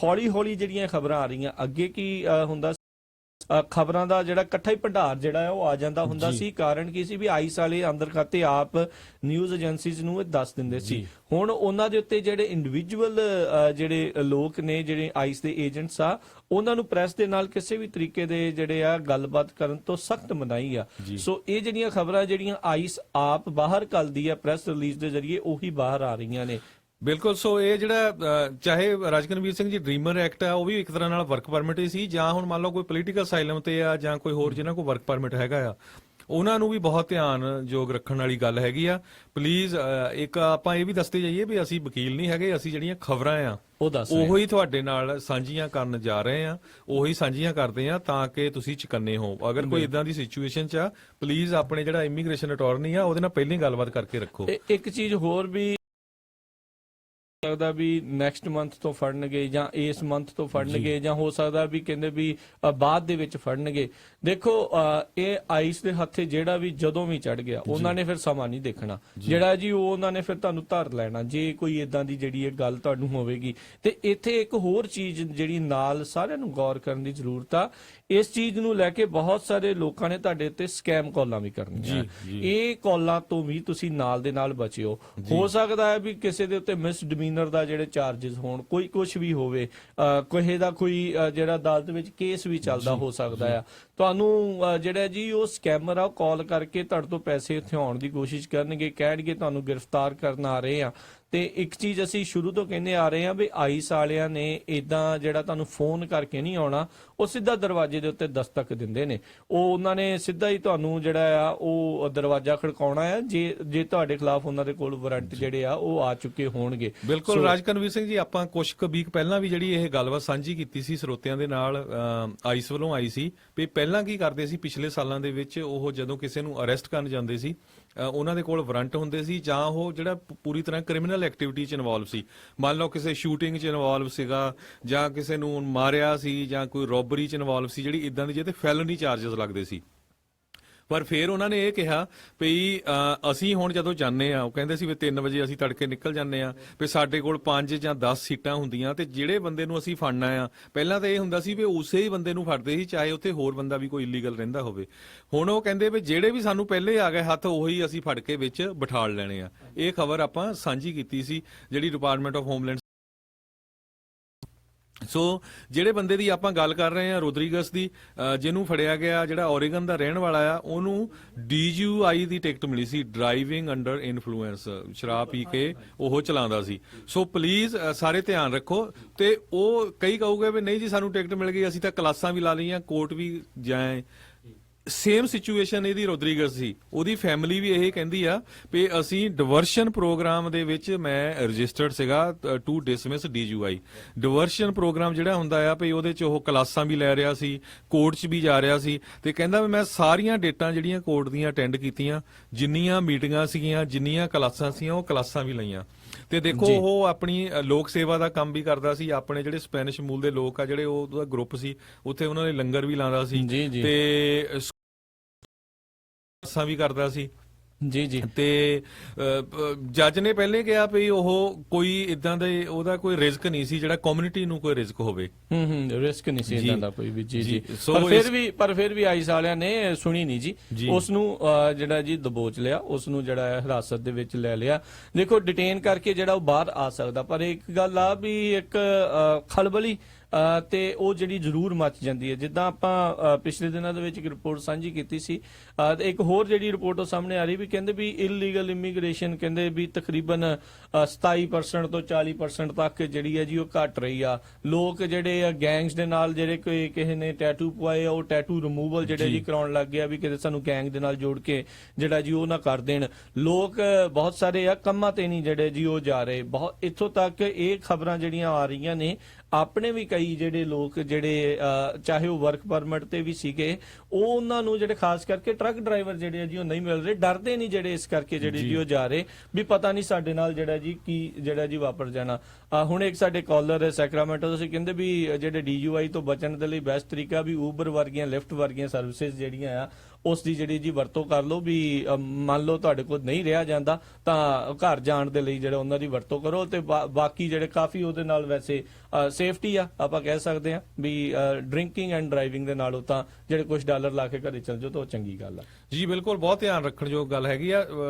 ਹੌਲੀ ਹੌਲੀ ਜਿਹੜੀਆਂ ਖਬਰਾਂ ਆ ਰਹੀਆਂ, ਅੱਗੇ ਕੀ ਹੁੰਦਾ ਖਬਰਾਂ ਦਾ ਜਿਹੜਾ ਇਕੱਠਾ ਹੀ ਭੰਡਾਰ ਜਿਹੜਾ ਉਹ ਆ ਜਾਂਦਾ ਹੁੰਦਾ ਸੀ। ਕਾਰਨ ਕੀ ਸੀ ਵੀ ਆਈਸ ਵਾਲੇ ਅੰਦਰ ਖਾਤੇ ਆਪ ਨਿਊਜ਼ ਏਜੰਸੀਜ਼ ਨੂੰ ਇਹ ਦੱਸ ਦਿੰਦੇ ਸੀ। ਹੁਣ ਉਹਨਾਂ ਦੇ ਉੱਤੇ ਜਿਹੜੇ ਇੰਡੀਵਿਜੂਅਲ ਜਿਹੜੇ ਲੋਕ ਨੇ, ਜਿਹੜੇ ਆਈਸ ਦੇ ਏਜੰਟਸ ਆ, ਉਹਨਾਂ ਨੂੰ ਪ੍ਰੈਸ ਦੇ ਨਾਲ ਕਿਸੇ ਵੀ ਤਰੀਕੇ ਦੇ ਜਿਹੜੇ ਆ ਗੱਲਬਾਤ ਕਰਨ ਤੋਂ ਸਖਤ ਮਨਾਹੀ ਆ। ਸੋ ਇਹ ਜਿਹੜੀਆਂ ਖਬਰਾਂ ਜਿਹੜੀਆਂ ਆਈਸ ਆਪ ਬਾਹਰ ਕੱਢਦੀ ਆ ਪ੍ਰੈਸ ਰਿਲੀਜ਼ ਦੇ ਜ਼ਰੀਏ, ਉਹੀ ਬਾਹਰ ਆ ਰਹੀਆਂ ਨੇ। ਬਿਲਕੁਲ। ਸੋ ਇਹ ਜਿਹੜਾ ਚਾਹੇ ਰਾਜਕਨਵੀਰ ਸਿੰਘ ਜੀ ਡ੍ਰੀਮਰ ਐਕਟ ਆ ਉਹ ਵੀ ਇੱਕ ਤਰ੍ਹਾਂ ਨਾਲ ਵਰਕ ਪਰਮਿਟ ਹੀ ਸੀ, ਜਾਂ ਹੁਣ ਮੰਨ ਲਓ ਕੋਈ ਪੋਲੀਟੀਕਲ ਸਾਈਲਮ ਤੇ ਆ ਜਾਂ ਕੋਈ ਹੋਰ ਜਿਹਨਾਂ ਕੋਲ ਵਰਕ ਪਰਮਿਟ ਹੈਗਾ ਆ, ਉਹਨਾਂ ਨੂੰ ਵੀ ਬਹੁਤ ਧਿਆਨਯੋਗ ਰੱਖਣ ਵਾਲੀ ਗੱਲ ਹੈਗੀ ਆ। ਪਲੀਜ਼ ਇੱਕ ਆਪਾਂ ਇਹ ਵੀ ਦੱਸਦੇ ਜਾਈਏ ਵੀ ਅਸੀਂ ਵਕੀਲ ਨਹੀਂ ਹੈਗੇ, ਅਸੀਂ ਜਿਹੜੀਆਂ ਖਬਰਾਂ ਆ ਉਹੀ ਤੁਹਾਡੇ ਨਾਲ ਸਾਂਝੀਆਂ ਕਰਨ ਜਾ ਰਹੇ ਆ, ਉਹੀ ਸਾਂਝੀਆਂ ਕਰਦੇ ਆ ਤਾਂ ਕਿ ਤੁਸੀਂ ਚੁਕੰਨੇ ਹੋ। ਅਗਰ ਕੋਈ ਇਦਾਂ ਦੀ ਸਿਚੁਏਸ਼ਨ ਚ ਆ, ਪਲੀਜ਼ ਆਪਣੇ ਜਿਹੜਾ ਇਮੀਗ੍ਰੇਸ਼ਨ ਅਟਾਰਨੀ ਆ ਉਹਦੇ ਨਾਲ ਪਹਿਲਾਂ ਹੀ ਗੱਲਬਾਤ ਕਰਕੇ ਰੱਖੋ। ਇੱਕ ਚੀਜ਼ ਹੋਰ ਵੀ ਸਕਦਾ ਵੀ ਨੈਕਸਟ ਮੰਥ ਤੋਂ ਫੜਨਗੇ ਜਾਂ ਇਸ ਮੰਥ ਤੋਂ ਫੜਨਗੇ, ਜਾਂ ਹੋ ਸਕਦਾ ਵੀ ਕਹਿੰਦੇ ਵੀ ਬਾਅਦ ਦੇ ਵਿੱਚ ਫੜਨਗੇ। ਦੇਖੋ ਇਹ ਆਈਸ ਦੇ ਹੱਥੇ ਜਿਹੜਾ ਵੀ ਜਦੋਂ ਵੀ ਚੜ ਗਿਆ, ਉਹਨਾਂ ਨੇ ਫਿਰ ਸਮਾਂ ਨਹੀਂ ਦੇਖਣਾ ਜਿਹੜਾ ਜੀ ਉਹ ਉਹਨਾਂ ਨੇ ਫਿਰ ਤੁਹਾਨੂੰ ਧਰ ਲੈਣਾ ਜੇ ਕੋਈ ਇਦਾਂ ਦੀ ਜਿਹੜੀ ਇਹ ਗੱਲ ਤੁਹਾਨੂੰ ਹੋਵੇਗੀ। ਤੇ ਇੱਥੇ ਇੱਕ ਹੋਰ ਚੀਜ਼ ਜਿਹੜੀ ਨਾਲ ਸਾਰਿਆਂ ਨੂੰ ਗੌਰ ਕਰਨ ਦੀ ਜ਼ਰੂਰਤ ਆ, ਇਸ ਚੀਜ਼ ਨੂੰ ਲੈ ਕੇ ਬਹੁਤ ਸਾਰੇ ਲੋਕਾਂ ਨੇ ਤੁਹਾਡੇ ਉੱਤੇ ਸਕੈਮ ਕਾਲਾਂ ਵੀ ਕਰਨੀਆਂ। ਇਹ ਕਾਲਾਂ ਤੋਂ ਵੀ ਤੁਸੀਂ ਨਾਲ ਦੇ ਨਾਲ ਬਚਿਓ। ਹੋ ਸਕਦਾ ਹੈ ਵੀ ਕਿਸੇ ਦੇ ਉੱਤੇ ਮਿਸਡਮੀਨਰ ਦਾ ਜਿਹੜੇ ਚਾਰजेस ਹੋਣ, ਕੋਈ ਕੁਝ ਵੀ ਹੋਵੇ, ਕੋਈ ਦਾ ਕੋਈ ਜਿਹੜਾ ਅਦਾਲਤ ਵਿੱਚ ਕੇਸ ਵੀ ਚੱਲਦਾ ਹੋ ਸਕਦਾ ਆ। ਤੁਹਾਨੂੰ ਜਿਹੜਾ ਜੀ ਉਹ ਸਕੈਮਰ ਆ ਉਹ ਕਾਲ ਕਰਕੇ ਤੁਹਾਡੇ ਤੋਂ ਪੈਸੇ ਥਿਆਉਣ ਦੀ ਕੋਸ਼ਿਸ਼ ਕਰਨਗੇ, ਕਹਿਣਗੇ ਤੁਹਾਨੂੰ ਗ੍ਰਿਫਤਾਰ ਕਰਨ ਆ ਰਹੇ ਆ। ਤੇ ਇੱਕ ਚੀਜ਼ ਅਸੀਂ ਸ਼ੁਰੂ ਤੋਂ ਕਹਿੰਦੇ ਆ ਰਹੇ ਹਾਂ ਵੀ ਆਈਸ ਵਾਲਿਆਂ ਨੇ ਇਦਾਂ ਜਿਹੜਾ ਤੁਹਾਨੂੰ ਫੋਨ ਕਰਕੇ ਨਹੀਂ ਆਉਣਾ, ਉਹ ਸਿੱਧਾ ਦਰਵਾਜ਼ੇ ਦੇ ਉੱਤੇ ਦਸਤਕ ਦਿੰਦੇ ਨੇ। ਉਹ ਉਹਨਾਂ ਨੇ ਸਿੱਧਾ ਹੀ ਤੁਹਾਨੂੰ ਜਿਹੜਾ ਆ ਉਹ ਦਰਵਾਜ਼ਾ ਖੜਕਾਉਣਾ ਆ ਜੇ ਤੁਹਾਡੇ ਖਿਲਾਫ ਉਹਨਾਂ ਦੇ ਕੋਲ ਵਾਰੰਟ ਜਿਹੜੇ ਆ ਉਹ ਆ ਚੁੱਕੇ ਹੋਣਗੇ। ਬਿਲਕੁਲ ਰਾਜਕਨਵੀਰ ਸਿੰਘ ਜੀ, ਆਪਾਂ ਕੁਝ ਕੁ ਵੀਕ ਪਹਿਲਾਂ ਵੀ ਜਿਹੜੀ ਇਹ ਗੱਲਬਾਤ ਸਾਂਝੀ ਕੀਤੀ ਸੀ ਸਰੋਤਿਆਂ ਦੇ ਨਾਲ, ਆਈਸ ਵੱਲੋਂ ਆਈ ਸੀ ਵੀ ਪਹਿਲਾਂ ਕੀ ਕਰਦੇ ਸੀ ਪਿਛਲੇ ਸਾਲਾਂ ਦੇ ਵਿੱਚ, ਉਹ ਜਦੋਂ ਕਿਸੇ ਨੂੰ ਅਰੈਸਟ ਕਰਨ ਜਾਂਦੇ ਸੀ ਉਹਨਾਂ ਦੇ ਕੋਲ ਵਾਰੰਟ ਹੁੰਦੇ ਸੀ, ਜਾਂ ਉਹ ਜਿਹੜਾ ਪੂਰੀ ਤਰ੍ਹਾਂ ਕ੍ਰਿਮੀਨਲ ਐਕਟੀਵਿਟੀ 'ਚ ਇਨਵੋਲਵ ਸੀ, ਮੰਨ ਲਓ ਕਿਸੇ ਸ਼ੂਟਿੰਗ 'ਚ ਇਨਵੋਲਵ ਸੀਗਾ ਜਾਂ ਕਿਸੇ ਨੂੰ ਮਾਰਿਆ ਸੀ ਜਾਂ ਕੋਈ ਰੋਬਰੀ 'ਚ ਇਨਵੋਲਵ ਸੀ, ਜਿਹੜੀ ਇਦਾਂ ਦੀ ਜਿਹਦੇ ਫੈਲਨੀ ਚਾਰजेस ਲੱਗਦੇ ਸੀ। ਪਰ ਫਿਰ ਉਹਨਾਂ ਨੇ ਇਹ ਕਿਹਾ ਵੀ ਅਸੀਂ ਹੁਣ ਜਦੋਂ ਜਾਂਦੇ ਆ, ਉਹ ਕਹਿੰਦੇ ਸੀ ਵੀ 3 ਵਜੇ ਅਸੀਂ ਤੜਕੇ ਨਿਕਲ ਜਾਂਦੇ ਆ, ਵੀ ਸਾਡੇ ਕੋਲ 5 ਜਾਂ 10 ਸੀਟਾਂ ਹੁੰਦੀਆਂ ਤੇ ਜਿਹੜੇ ਬੰਦੇ ਨੂੰ ਅਸੀਂ ਫੜਨਾ ਆ, ਪਹਿਲਾਂ ਤਾਂ ਇਹ ਹੁੰਦਾ ਸੀ ਵੀ ਉਸੇ ਹੀ ਬੰਦੇ ਨੂੰ ਫੜਦੇ ਸੀ ਚਾਹੇ ਉੱਥੇ ਹੋਰ ਬੰਦਾ ਵੀ ਕੋਈ ਇਲੀਗਲ ਰਹਿੰਦਾ ਹੋਵੇ। ਹੁਣ ਉਹ ਕਹਿੰਦੇ ਵੀ ਜਿਹੜੇ ਵੀ ਸਾਨੂੰ ਪਹਿਲੇ ਆ ਗਏ ਹੱਥ ਉਹੀ ਅਸੀਂ ਫੜ ਕੇ ਵਿੱਚ ਬਿਠਾਲ ਲੈਣੇ ਆ। ਇਹ ਖਬਰ ਆਪਾਂ ਸਾਂਝੀ ਕੀਤੀ ਸੀ ਜਿਹੜੀ ਡਿਪਾਰਟਮੈਂਟ ਆਫ ਹੋਮਲੈਂਡ। ਸੋ ਜਿਹੜੇ ਬੰਦੇ ਦੀ ਆਪਾਂ ਗੱਲ ਕਰ ਰਹੇ ਹਾਂ ਰੋਦਰੀਗਸ ਦੀ, ਜਿਹਨੂੰ ਫੜਿਆ ਗਿਆ, ਜਿਹੜਾ ਓਰੇਗਨ ਦਾ ਰਹਿਣ ਵਾਲਾ ਆ, ਉਹਨੂੰ DUI ਦੀ ਟਿਕਟ ਮਿਲੀ ਸੀ, ਡਰਾਈਵਿੰਗ ਅੰਡਰ ਇਨਫਲੂਐਂਸ, ਸ਼ਰਾਬ ਪੀ ਕੇ ਉਹ ਚਲਾਉਂਦਾ ਸੀ। ਸੋ ਪਲੀਜ਼ ਸਾਰੇ ਧਿਆਨ ਰੱਖੋ। ਤੇ ਉਹ ਕਈ ਕਹੋਗੇ ਵੀ ਨਹੀਂ ਜੀ ਸਾਨੂੰ ਟਿਕਟ ਮਿਲ ਗਈ, ਅਸੀਂ ਤਾਂ ਕਲਾਸਾਂ ਵੀ ਲਾ ਲਈਆਂ, ਕੋਰਟ ਵੀ ਜਾਏ। ਸੇਮ ਸਿਚੁਏਸ਼ਨ ਇਹਦੀ ਰੋਦਰੀਗਸ ਸੀ, ਉਹਦੀ ਫੈਮਿਲੀ ਵੀ ਇਹ ਕਹਿੰਦੀ ਆ ਵੀ ਅਸੀਂ ਡਿਵਰਸ਼ਨ ਪ੍ਰੋਗਰਾਮ ਦੇ ਵਿੱਚ ਮੈਂ ਰਜਿਸਟਰਡ ਸੀਗਾ ਟੂ ਡਿਸਮਿਸ DUI। ਡਿਵਰਸ਼ਨ ਪ੍ਰੋਗਰਾਮ ਜਿਹੜਾ ਹੁੰਦਾ ਆ ਵੀ ਉਹਦੇ 'ਚ ਉਹ ਕਲਾਸਾਂ ਵੀ ਲੈ ਰਿਹਾ ਸੀ, ਕੋਰਟ 'ਚ ਵੀ ਜਾ ਰਿਹਾ ਸੀ, ਤੇ ਕਹਿੰਦਾ ਵੀ ਮੈਂ ਸਾਰੀਆਂ ਡੇਟਾਂ ਜਿਹੜੀਆਂ ਕੋਰਟ ਦੀਆਂ ਅਟੈਂਡ ਕੀਤੀਆਂ, ਜਿੰਨੀਆਂ ਮੀਟਿੰਗਾਂ ਸੀਗੀਆਂ, ਜਿੰਨੀਆਂ ਕਲਾਸਾਂ ਸੀਗੀਆਂ, ਉਹ ਕਲਾਸਾਂ ਵੀ ਲਈਆਂ। ਤੇ ਦੇਖੋ ਉਹ ਆਪਣੀ ਲੋਕ ਸੇਵਾ ਦਾ ਕੰਮ ਵੀ ਕਰਦਾ ਸੀ, ਆਪਣੇ ਜਿਹੜੇ ਸਪੈਨਿਸ਼ ਮੂਲ ਦੇ ਲੋਕ ਆ ਜਿਹੜੇ ਉਹਦਾ ਗਰੁੱਪ ਸੀ, ਉੱਥੇ ਉਹਨਾਂ ਨੇ ਲੰਗਰ ਵੀ ਲਾਉਂਦਾ ਸੀ ਤੇ ਵੀ ਕਰਦਾ ਸੀ। ਜੀ ਤੇ ਜੱਜ ਨੇ ਪਹਿਲੇ ਕਿਹਾ ਵੀ ਉਹ ਕੋਈ ਇਦਾਂ ਦੇ ਉਹਦਾ ਕੋਈ ਰਿਸਕ ਨਹੀਂ ਸੀ ਜਿਹੜਾ ਕਮਿਊਨਿਟੀ ਨੂੰ ਕੋਈ ਰਿਸਕ ਹੋਵੇ। ਰਿਸਕ ਨਹੀਂ ਸੀ ਇਦਾਂ ਦਾ ਕੋਈ ਵੀ। ਜੀ ਪਰ ਫਿਰ ਵੀ ਆਈਸ ਵਾਲਿਆਂ ਨੇ ਸੁਣੀ ਨਹੀਂ ਜੀ, ਉਸ ਨੂੰ ਜਿਹੜਾ ਜੀ ਦਬੋਚ ਲਿਆ, ਉਸ ਨੂੰ ਜਿਹੜਾ ਹਿਰਾਸਤ ਦੇ ਵਿੱਚ ਲੈ ਲਿਆ। ਦੇਖੋ ਡਿਟੇਨ ਕਰਕੇ ਜਿਹੜਾ ਉਹ ਬਾਹਰ ਆ ਸਕਦਾ, ਪਰ ਇੱਕ ਗੱਲ ਆ ਵੀ ਇੱਕ ਖਲਬਲੀ ਤੇ ਉਹ ਜਿਹੜੀ ਜ਼ਰੂਰ ਮੱਚ ਜਾਂਦੀ ਹੈ। ਜਿੱਦਾਂ ਆਪਾਂ ਪਿਛਲੇ ਦਿਨਾਂ ਦੇ ਵਿੱਚ ਇੱਕ ਰਿਪੋਰਟ ਸਾਂਝੀ ਕੀਤੀ ਸੀ, ਤੇ ਇੱਕ ਹੋਰ ਜਿਹੜੀ ਰਿਪੋਰਟ ਉਹ ਸਾਹਮਣੇ ਆ ਰਹੀ ਵੀ ਕਹਿੰਦੇ ਵੀ ਇਲੀਗਲ ਇਮੀਗ੍ਰੇਸ਼ਨ ਕਹਿੰਦੇ ਵੀ ਤਕਰੀਬਨ 27% ਤੋਂ 40% ਤੱਕ ਜਿਹੜੀ ਹੈ ਜੀ ਉਹ ਘਟ ਰਹੀ ਆ। ਲੋਕ ਜਿਹੜੇ ਆ ਗੈਂਗਸ ਦੇ ਨਾਲ ਜਿਹੜੇ ਕੋਈ ਕਿਸੇ ਨੇ ਟੈਟੂ ਪਵਾਏ ਆ, ਉਹ ਟੈਟੂ ਰਿਮੂਵਲ ਜਿਹੜੇ ਜੀ ਕਰਾਉਣ ਲੱਗ ਗਿਆ ਵੀ ਕਿਤੇ ਸਾਨੂੰ ਗੈਂਗ ਦੇ ਨਾਲ ਜੋੜ ਕੇ ਜਿਹੜਾ ਜੀ ਉਹ ਨਾ ਕਰ ਦੇਣ। ਲੋਕ ਬਹੁਤ ਸਾਰੇ ਆ ਕੰਮਾਂ ਤੇ ਨਹੀਂ ਜਿਹੜੇ ਜੀ ਉਹ ਜਾ ਰਹੇ। ਬਹੁਤ ਇੱਥੋਂ ਤੱਕ ਇਹ ਖਬਰਾਂ ਜਿਹੜੀਆਂ ਆ ਰਹੀਆਂ ਨੇ, ਆਪਣੇ ਵੀ ਕਈ ਜਿਹੜੇ ਲੋਕ ਜਿਹੜੇ ਚਾਹੇ ਉਹ ਵਰਕ ਪਰਮਿਟ ਤੇ ਵੀ ਸੀਗੇ, ਉਹ ਉਹਨਾਂ ਨੂੰ ਜਿਹੜੇ ਖਾਸ ਕਰਕੇ ਟਰੱਕ ਡਰਾਈਵਰ ਜਿਹੜੇ ਆ ਜੀ ਉਹ ਨਹੀਂ ਮਿਲ ਰਹੇ, ਡਰਦੇ ਨਹੀਂ ਜਿਹੜੇ ਇਸ ਕਰਕੇ ਜਿਹੜੇ ਜੀ ਉਹ ਜਾ ਰਹੇ ਵੀ ਪਤਾ ਨਹੀਂ ਸਾਡੇ ਨਾਲ ਜਿਹੜਾ ਜੀ ਕੀ ਜਿਹੜਾ ਜੀ ਵਾਪਰ ਜਾਣਾ। ਹੁਣ ਇੱਕ ਸਾਡੇ ਕਾਲਰ ਸੈਕਰਾਮੈਂਟੋ ਤੁਸੀਂ ਕਹਿੰਦੇ ਵੀ ਜਿਹੜੇ DUI ਤੋਂ ਬਚਣ ਦੇ ਲਈ ਬੈਸਟ ਤਰੀਕਾ ਵੀ ਊਬਰ ਵਰਗੀਆਂ, ਲਿਫਟ ਵਰਗੀਆਂ ਸਰਵਿਸਿਜ਼ ਜਿਹੜੀਆਂ ਆ ਉਸ ਦੀ ਜਿਹੜੀ ਜੀ ਵਰਤੋਂ ਕਰ ਲਓ। ਵੀ ਮੰਨ ਲਓ ਤੁਹਾਡੇ ਕੋਲ ਨਹੀਂ ਰਿਹਾ ਜਾਂਦਾ ਤਾਂ ਘਰ ਜਾਣ ਦੇ ਲਈ ਜਿਹੜਾ ਉਹਨਾਂ ਦੀ ਵਰਤੋਂ ਕਰੋ। ਤੇ ਬਾਕੀ ਜਿਹੜੇ ਕਾਫੀ ਉਹਦੇ ਨਾਲ ਵੈਸੇ ਸੇਫਟੀ ਆ, ਆਪਾਂ ਕਹਿ ਸਕਦੇ ਆ ਵੀ ਡਰਿੰਕਿੰਗ ਐਂਡ ਡਰਾਈਵਿੰਗ ਦੇ ਨਾਲੋਂ ਤਾਂ ਜਿਹੜੇ ਕੁਝ ਡਾਲਰ ਲਾ ਕੇ ਘਰੇ ਚਲ ਜਾਓ ਤਾਂ ਉਹ ਚੰਗੀ ਗੱਲ ਆ। ਜੀ ਬਿਲਕੁਲ, ਬਹੁਤ ਧਿਆਨ ਰੱਖਣ ਯੋਗ ਗੱਲ ਹੈਗੀ ਆ।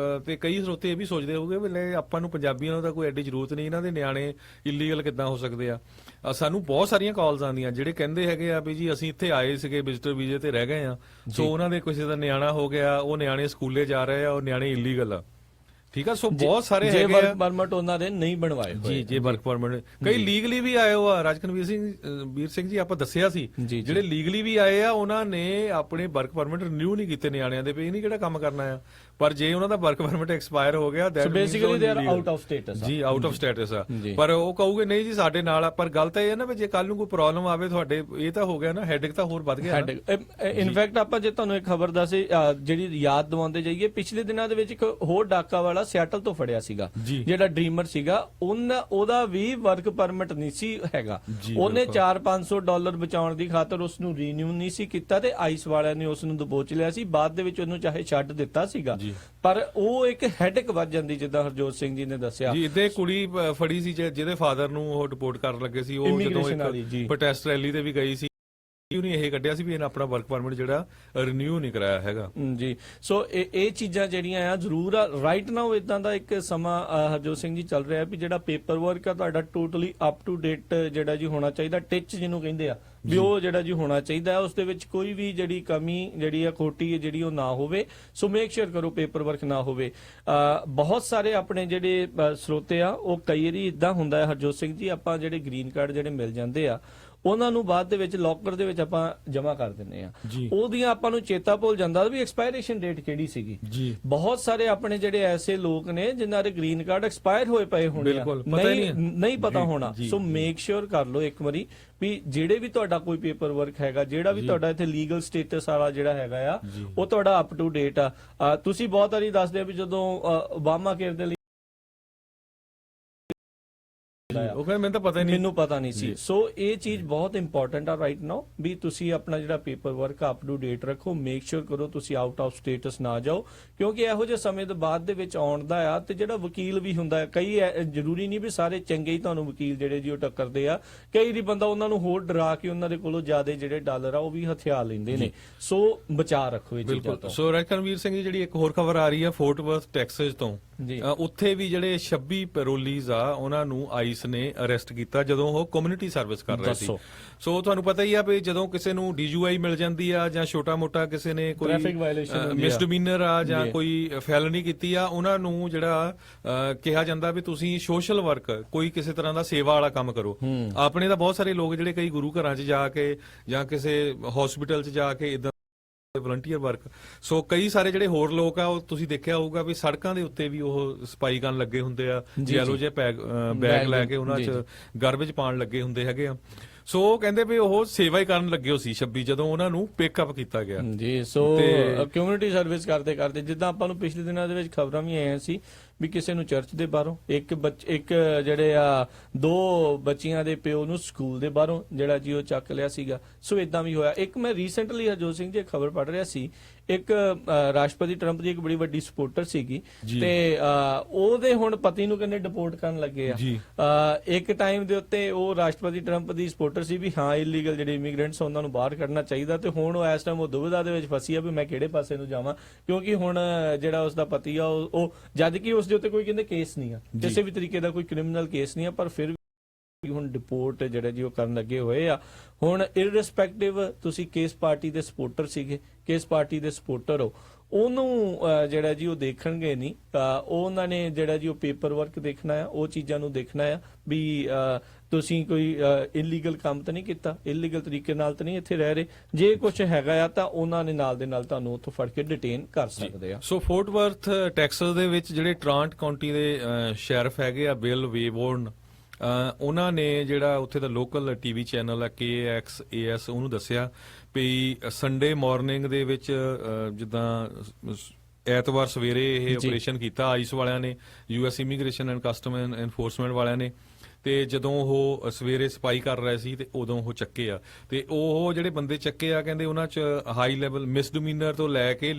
ਤੇ ਕਈ ਸਰੋਤੇ ਇਹ ਵੀ ਸੋਚਦੇ ਹੋਗੇ ਵੀ ਆਪਾਂ ਨੂੰ ਪੰਜਾਬੀਆਂ ਨੂੰ ਤਾਂ ਕੋਈ ਐਡੀ ਜ਼ਰੂਰਤ ਨਹੀਂ, ਇਹਨਾਂ ਦੇ ਨਿਆਣੇ ਇਲੀਗਲ ਕਿੱਦਾਂ ਹੋ ਸਕਦੇ ਆ। ਸਾਨੂੰ ਬਹੁਤ ਸਾਰੀਆਂ ਕਾਲਸ ਆਉਂਦੀਆਂ ਜਿਹੜੇ ਕਹਿੰਦੇ ਹੈਗੇ ਆ ਵੀ ਜੀ ਅਸੀਂ ਇੱਥੇ ਆਏ ਸੀਗੇ ਵਿਜ਼ਟਰ ਵੀਜ਼ੇ ਤੇ ਰਹਿ ਗਏ ਆ, ਸੋ ਉਹਨਾਂ ਦੇ ਕਿਸੇ ਦਾ ਨਿਆਣਾ ਹੋ ਗਿਆ, ਉਹ ਨਿਆਣੇ ਸਕੂਲੇ ਜਾ ਰਹੇ ਆ, ਉਹ ਨਿਆਣੇ ਇਲੀਗਲ ਆ। ਠੀਕ ਆ, ਸੋ ਬਹੁਤ ਸਾਰੇ ਹੈਗੇ ਆ। ਜੇ ਵਰਕ ਪਰਮਿਟ ਉਹਨਾਂ ਦੇ ਨਹੀਂ ਬਣਵਾਏ ਹੋਏ, ਜੇ ਵਰਕ ਪਰਮਿਟ ਕਈ ਲੀਗਲੀ ਵੀ ਆਏ ਹੋ ਆ। ਰਾਜਕਨਵੀਰ ਸਿੰਘ ਜੀ ਆਪਾਂ ਦੱਸਿਆ ਸੀ, ਜਿਹੜੇ ਲੀਗਲੀ ਵੀ ਆਏ ਆ ਉਹਨਾਂ ਨੇ ਆਪਣੇ ਵਰਕ ਪਰਮਿਟ ਰਿਨਿਊ ਨਹੀਂ ਕੀਤੇ ਨਿਆਣਿਆਂ ਦੇ, ਵੀ ਨਹੀਂ ਕਿਹੜਾ ਕੰਮ ਕਰਨਾ ਆ। ਪਰ ਜੇ ਉਹਨਾਂ ਦਾ ਵਰਕ ਪਰਮਿਟ ਐਕਸਪਾਇਰ ਹੋ ਗਿਆ, that basically they are out of status. ਜੀ ਆਊਟ ਆਫ ਸਟੇਟਸ ਆ। ਪਰ ਉਹ ਕਹੂਗੇ ਨਹੀਂ ਜੀ ਸਾਡੇ ਨਾਲ ਆ। ਪਰ ਗੱਲ ਤਾਂ ਇਹ ਹੈ ਨਾ ਵੀ ਜੇ ਕੱਲ ਨੂੰ ਕੋਈ ਪ੍ਰੋਬਲਮ ਆਵੇ ਤੁਹਾਡੇ, ਇਹ ਤਾਂ ਹੋ ਗਿਆ ਨਾ, ਹੈਡੇਕ ਤਾਂ ਹੋਰ ਵੱਧ ਗਿਆ। ਇਨਫੈਕਟ ਆਪਾਂ ਜੇ ਤੁਹਾਨੂੰ ਇੱਕ ਖਬਰ ਦੱਸੇ ਜਿਹੜੀ ਯਾਦ ਦਿਵਾਉਂਦੇ ਜਾਈਏ, ਪਿਛਲੇ ਦਿਨਾਂ ਦੇ ਵਿੱਚ ਇੱਕ ਹੋਰ ਡਾਕਾ ਵਾਲਾ ਸਿਆਟਲ ਤੋਂ ਫੜਿਆ ਸੀਗਾ, ਜਿਹੜਾ ਡ੍ਰੀਮਰ ਸੀਗਾ, ਉਹਦਾ ਵੀ ਵਰਕ ਪਰਮਿਟ ਨਹੀਂ ਸੀ ਹੈਗਾ। ਉਹਨੇ $400-500 ਬਚਾਉਣ ਦੀ ਖਾਤਰ ਉਸ ਨੂੰ ਰੀਨਿਊ ਨਹੀਂ ਸੀ ਕੀਤਾ ਤੇ ਆਈਸ ਵਾਲਿਆਂ ਨੇ ਉਸ ਨੂੰ ਦਬੋਚ ਲਿਆ ਸੀ। ਬਾਅਦ ਦੇ ਵਿੱਚ ਉਹਨੂੰ ਚਾਹੇ ਛੱਡ ਦਿੱਤਾ ਸੀਗਾ, ਪਰ ਉਹ ਇੱਕ ਹੈਡੇਕ ਵੱਜ ਜਾਂਦੀ, ਜਿੱਦਾਂ ਹਰਜੋਤ ਸਿੰਘ ਜੀ ਨੇ ਦੱਸਿਆ। ਜੀ ਇੱਥੇ ਕੁੜੀ ਫੜੀ ਸੀ ਜਿਹਦੇ ਫਾਦਰ ਨੂੰ ਉਹ ਡਿਪੋਰਟ ਕਰਨ ਲੱਗੇ ਸੀ, ਉਹ ਜਦੋਂ ਇੱਕ ਪ੍ਰੋਟੈਸਟ ਰੈਲੀ ਤੇ ਵੀ ਗਈ ਸੀ। ਨਹੀਂ ਇਹ ਕੱਢਿਆ ਸੀ ਵੀ ਇਹਨਾਂ ਆਪਣਾ ਵਰਕ ਪਰਮਿਟ ਜਿਹੜਾ ਰਿਨਿਊ ਨਹੀਂ ਕਰਾਇਆ ਹੈਗਾ। ਜੀ ਸੋ ਇਹ ਚੀਜ਼ਾਂ ਜਿਹੜੀਆਂ ਆ ਜ਼ਰੂਰ ਆ ਰਾਈਟ ਨਾਓ ਇਦਾਂ ਦਾ ਇੱਕ ਸਮਾਂ ਹਰਜੋਤ ਸਿੰਘ ਜੀ ਚੱਲ ਰਿਹਾ ਵੀ ਜਿਹੜਾ ਪੇਪਰ ਵਰਕ ਆ ਤੁਹਾਡਾ ਟੋਟਲੀ ਅਪ ਟੂ ਡੇਟ ਜਿਹੜਾ ਜੀ ਹੋਣਾ ਚਾਹੀਦਾ, ਟਿਚ ਜਿਹਨੂੰ ਕਹਿੰਦੇ ਆ ਵੀ ਉਹ ਜਿਹੜਾ ਜੀ ਹੋਣਾ ਚਾਹੀਦਾ ਹੈ। ਉਸ ਦੇ ਵਿੱਚ ਕੋਈ ਵੀ ਜਿਹੜੀ ਕਮੀ ਜਿਹੜੀ ਆ ਖੋਟੀ ਹੈ ਜਿਹੜੀ ਉਹ ਨਾ ਹੋਵੇ। ਸੋ ਮੇਕ ਸ਼ੋਰ ਕਰੋ ਪੇਪਰ ਵਰਕ ਨਾ ਹੋਵੇ। ਬਹੁਤ ਸਾਰੇ ਆਪਣੇ ਜਿਹੜੇ ਸਰੋਤੇ ਆ ਉਹ ਕਈ ਵਾਰੀ ਇਦਾਂ ਹੁੰਦਾ ਹੈ ਹਰਜੋਤ ਸਿੰਘ ਜੀ, ਆਪਾਂ ਜਿਹੜੇ ਗ੍ਰੀਨ ਕਾਰਡ ਜਿਹੜੇ ਮਿਲ ਜਾਂਦੇ ਆ ਉਹਨਾਂ ਨੂੰ ਬਾਅਦ ਦੇ ਵਿੱਚ ਲੋਕਰ ਦੇ ਵਿੱਚ ਆਪਾਂ ਜਮ੍ਹਾਂ ਕਰ ਦਿੰਦੇ ਆ, ਉਹਦੀਆਂ ਆਪਾਂ ਨੂੰ ਚੇਤਾ ਭੁੱਲ ਜਾਂਦਾ ਵੀ ਐਕਸਪਾਇਰੇਸ਼ਨ ਡੇਟ ਕਿਹੜੀ ਸੀਗੀ। ਬਹੁਤ ਸਾਰੇ ਆਪਣੇ ਜਿਹੜੇ ਐਸੇ ਲੋਕ ਨੇ ਜਿਨ੍ਹਾਂ ਦੇ ਗ੍ਰੀਨ ਕਾਰਡ ਐਕਸਪਾਇਰ ਹੋਏ ਪਏ ਹੋਣੇ ਆ, ਨਹੀਂ ਪਤਾ ਹੋਣਾ। ਸੋ ਮੇਕ ਸ਼ੋਰ ਕਰ ਲਓ ਇੱਕ ਵਾਰੀ ਵੀ ਜਿਹੜੇ ਵੀ ਤੁਹਾਡਾ ਕੋਈ ਪੇਪਰ ਵਰਕ ਹੈਗਾ, ਜਿਹੜਾ ਵੀ ਤੁਹਾਡਾ ਇੱਥੇ ਲੀਗਲ ਸਟੇਟਸ ਵਾਲਾ ਜਿਹੜਾ ਹੈਗਾ ਆ ਉਹ ਤੁਹਾਡਾ ਅਪ ਟੂ ਡੇਟ ਆ। ਤੁਸੀਂ ਬਹੁਤ ਵਾਰੀ ਦੱਸਦੇ ਆ ਵੀ ਜਦੋਂ ਓਬਾਮਾ ਕੇਅਰ ਦੇ ਉਹ ਕਹਿੰਦਾ ਮੈਨੂੰ ਤਾਂ ਪਤਾ ਹੀ ਨਹੀਂ, ਮੈਨੂੰ ਪਤਾ ਨਹੀਂ ਸੀ। ਸੋ ਇਹ ਚੀਜ਼ ਬਹੁਤ ਇੰਪੋਰਟੈਂਟ ਆ ਰਾਈਟ ਨਾਓ ਵੀ ਤੁਸੀਂ ਆਪਣਾ ਜਿਹੜਾ paper work up to date ਰੱਖੋ। ਮੇਕ ਸ਼ੋਰ ਕਰੋ ਤੁਸੀਂ ਆਊਟ ਆਫ ਸਟੇਟਸ ਨਾ ਜਾਓ, ਕਿਉਂਕਿ ਇਹੋ ਜਿਹੇ ਸਮੇਂ ਦੇ ਬਾਅਦ ਦੇ ਵਿੱਚ ਆਉਣ ਦਾ ਆ। ਤੇ ਜਿਹੜਾ ਵਕੀਲ ਵੀ ਹੁੰਦਾ ਹੈ, ਕਈ ਜ਼ਰੂਰੀ ਨਹੀਂ ਵੀ ਸਾਰੇ ਚੰਗੇ ਹੀ ਤੁਹਾਨੂੰ ਵਕੀਲ ਜਿਹੜੇ ਜੀ ਉਹ ਟੱਕਰਦੇ ਆ, ਕਈ ਦੀ ਬੰਦਾ ਉਹਨਾਂ ਨੂੰ ਹੋਰ ਡਰਾ ਕੇ ਉਹਨਾਂ ਦੇ ਕੋਲੋਂ ਜ਼ਿਆਦਾ ਜਿਹੜੇ ਡਾਲਰ ਆ ਉਹ ਵੀ ਹਥਿਆਰ ਲੈਂਦੇ ਨੇ। ਸੋ ਬਚਾ ਰੱਖੋ ਇਹ ਚੀਜ਼ਾਂ ਤੋਂ। ਸੋ ਰਾਜਕਰਨਵੀਰ ਸਿੰਘ ਜੀ ਜਿਹੜੀ ਇੱਕ ਹੋਰ ਖਬਰ ਆ ਰਹੀ ਆ ਫੋਰਟ ਵਰਥ ਟੈਕਸਸ ਤੋਂ, ਉੱਥੇ ਵੀ ਜਿਹੜੇ 26 ਪੈਰੋਲੀਜ਼ ਆ ਉਹਨਾਂ ਨੂੰ ਆਈਸ ਨੇ ਅਰੈਸਟ ਕੀਤਾ ਜਦੋਂ ਉਹ ਕਮਿਊਨਿਟੀ ਸਰਵਿਸ ਕਰ ਰਹੇ ਸੀ। ਸੋ ਤੁਹਾਨੂੰ ਪਤਾ ਹੀ ਆ ਵੀ ਜਦੋਂ ਕਿਸੇ ਨੂੰ ਡੀਯੂਆਈ ਮਿਲ ਜਾਂਦੀ ਆ ਜਾਂ ਛੋਟਾ ਮੋਟਾ ਕਿਸੇ ਨੇ ਕੋਈ ਮਿਸਡਮੀਨਰ ਆ ਜਾਂ ਕੋਈ ਫੈਲਨੀ ਕੀਤੀ ਆ, ਉਹਨਾਂ ਨੂੰ ਜਿਹੜਾ ਕਿਹਾ ਜਾਂਦਾ ਵੀ ਤੁਸੀਂ ਸੋਸ਼ਲ ਵਰਕ ਕੋਈ ਕਿਸੇ ਤਰ੍ਹਾਂ ਦਾ ਸੇਵਾ ਵਾਲਾ ਕੰਮ ਕਰੋ। ਆਪਣੇ ਤਾਂ ਬਹੁਤ ਸਾਰੇ ਲੋਕ ਜਿਹੜੇ ਕਈ ਗੁਰੂ ਘਰਾਂ 'ਚ ਜਾ ਕੇ ਜਾਂ ਕਿਸੇ ਹਸਪੀਟਲ 'ਚ ਜਾ ਕੇ ਇਦਾਂ ਵਲੰਟੀਅਰ ਵਰਕ। ਸੋ ਕਈ ਸਾਰੇ ਜਿਹੜੇ ਹੋਰ ਲੋਕ ਆ ਉਹ ਤੁਸੀਂ ਦੇਖਿਆ ਹੋਊਗਾ ਵੀ ਸੜਕਾਂ ਦੇ ਉੱਤੇ ਵੀ ਉਹ ਸਫਾਈ ਕਰਨ ਲੱਗੇ ਹੁੰਦੇ ਆ, ਯੈਲੋ ਜਿਹੇ ਬੈਗ ਲੈ ਕੇ ਉਹਨਾਂ 'ਚ ਗਾਰਬੇਜ ਪਾਉਣ ਲੱਗੇ ਹੁੰਦੇ ਹੈਗੇ ਆ। ਸੋ ਕਹਿੰਦੇ ਵੀ ਉਹ ਸੇਵਾ ਹੀ ਕਰਨ ਲੱਗੇ ਹੋ ਸੀ 26 ਜਦੋਂ ਉਹਨਾਂ ਨੂੰ ਪਿਕਅਪ ਕੀਤਾ ਗਿਆ ਜੀ। ਸੋ ਕਮਿਊਨਿਟੀ ਸਰਵਿਸ ਕਰਦੇ ਕਰਦੇ ਜਿੱਦਾਂ ਆਪਾਂ ਨੂੰ ਪਿਛਲੇ ਦਿਨਾਂ ਦੇ ਵਿੱਚ ਖਬਰਾਂ ਵੀ ਆਈਆਂ ਸੀ ਵੀ ਕਿਸੇ ਨੂੰ ਚਰਚ ਦੇ ਬਾਹਰੋਂ ਇੱਕ ਜਿਹੜੇ ਆ 2 ਬੱਚੀਆਂ ਦੇ ਪਿਓ ਨੂੰ ਸਕੂਲ ਦੇ ਬਾਹਰੋਂ ਜਿਹੜਾ ਜੀ ਉਹ ਚੱਕ ਲਿਆ ਸੀਗਾ। ਸੋ ਇਦਾਂ ਵੀ ਹੋਇਆ। ਇੱਕ ਮੈਂ ਰੀਸੈਂਟਲੀ ਹਰਜੋਤ ਸਿੰਘ ਜੀ ਖਬਰ ਪੜ੍ਹ ਰਿਹਾ ਸੀ, ਇੱਕ ਰਾਸ਼ਟਰਪਤੀ ਟਰੰਪ ਦੀ ਇੱਕ ਬੜੀ ਵੱਡੀ ਸਪੋਰਟਰ ਸੀਗੀ ਤੇ ਉਹਦੇ ਹੁਣ ਪਤੀ ਨੂੰ ਕਹਿੰਦੇ ਡਿਪੋਰਟ ਕਰਨ ਲੱਗੇ ਆ। ਇੱਕ ਟਾਈਮ ਦੇ ਉੱਤੇ ਉਹ ਰਾਸ਼ਟਰਪਤੀ ਟਰੰਪ ਦੀ ਸਪੋਰਟਰ ਸੀ ਵੀ ਹਾਂ ਇਲੀਗਲ ਜਿਹੜੇ ਇਮੀਗ੍ਰੈਂਟਸ ਉਹਨਾਂ ਨੂੰ ਬਾਹਰ ਕੱਢਣਾ ਚਾਹੀਦਾ, ਤੇ ਹੁਣ ਉਹ ਇਸ ਟਾਈਮ ਉਹ ਦੁਵਿਧਾ ਦੇ ਵਿੱਚ ਫਸੀ ਆ ਵੀ ਮੈਂ ਕਿਹੜੇ ਪਾਸੇ ਨੂੰ ਜਾਵਾਂ, ਕਿਉਂਕਿ ਹੁਣ ਜਿਹੜਾ ਉਸਦਾ ਪਤੀ ਆ ਉਹ ਜਦ ਕਿ ਉਸ ਦੇ ਉੱਤੇ ਕੋਈ ਕਹਿੰਦੇ ਕੇਸ ਨਹੀਂ ਆ, ਕਿਸੇ ਵੀ ਤਰੀਕੇ ਦਾ ਕੋਈ ਕ੍ਰਿਮੀਨਲ ਕੇਸ ਨਹੀਂ ਆ, ਪਰ ਫਿਰ ਹੁਣ ਡਿਪੋਰਟ ਜਿਹੜਾ ਜੀ ਉਹ ਕਰਨ ਲੱਗੇ ਹੋਏ ਆ। ਹੁਣ ਇਰਰਿਸਪੈਕਟਿਵ ਤੁਸੀਂ ਕਿਸ ਪਾਰਟੀ ਦੇ ਸਪੋਰਟਰ ਸੀਗੇ, ਕਿਸ ਪਾਰਟੀ ਦੇ ਸਪੋਰਟਰ ਹੋ, ਉਹਨੂੰ ਜਿਹੜਾ ਜੀ ਉਹ ਦੇਖਣਗੇ ਨਹੀਂ। ਉਹਨਾਂ ਨੇ ਜਿਹੜਾ ਜੀ ਉਹ ਪੇਪਰ ਵਰਕ ਦੇਖਣਾ ਆ, ਉਹ ਚੀਜ਼ਾਂ ਨੂੰ ਦੇਖਣਾ ਆ ਵੀ ਤੁਸੀਂ ਕੋਈ ਇਲੀਗਲ ਕੰਮ ਤਾਂ ਨਹੀਂ ਕੀਤਾ, ਇਲੀਗਲ ਤਰੀਕੇ ਨਾਲ ਤਾਂ ਨਹੀਂ ਇੱਥੇ ਰਹਿ ਰਹੇ। ਜੇ ਕੁਝ ਹੈਗਾ ਆ ਤਾਂ ਉਹਨਾਂ ਨੇ ਨਾਲ ਦੇ ਨਾਲ ਤੁਹਾਨੂੰ ਉੱਥੋਂ ਫੜ ਕੇ ਡਿਟੇਨ ਕਰ ਸਕਦੇ ਆ। ਸੋ ਫੋਰਟ ਵਰਥ ਟੈਕਸਸ ਦੇ ਵਿੱਚ ਜਿਹੜੇ ਟ੍ਰਾਂਟ ਕਾਉਂਟੀ ਦੇ ਸ਼ੈਰਿਫ ਹੈਗੇ ਆ ਬਿਲ ਵੇਵੋਰਨ, ਉਹਨਾਂ ਨੇ ਜਿਹੜਾ ਉੱਥੇ ਦਾ ਲੋਕਲ ਟੀਵੀ ਚੈਨਲ ਆ KXAS ਉਹਨੂੰ ਦੱਸਿਆ ਵੀ ਸੰਡੇ ਮਾਰਨਿੰਗ ਦੇ ਵਿੱਚ ਜਿੱਦਾਂ ਐਤਵਾਰ ਸਵੇਰੇ ਇਹ ਆਪਰੇਸ਼ਨ ਕੀਤਾ ਆਈਸ ਵਾਲਿਆਂ ਨੇ, US immigration and custom enforcement ਵਾਲਿਆਂ ਨੇ, ਤੇ ਜਦੋਂ ਉਹ ਸਵੇਰੇ ਸਫਾਈ ਕਰ ਰਹੇ ਸੀ ਤੇ ਉਦੋਂ ਉਹ ਚੱਕੇ ਆ। ਤੇ ਉਹ ਜਿਹੜੇ ਬੰਦੇ ਚੱਕੇ ਆ ਕਹਿੰਦੇ ਉਹਨਾਂ 'ਚ ਹਾਈ ਲੈਵਲ ਮਿਸਡਮੀਨਰ ਤੋਂ ਲੈ ਕੇ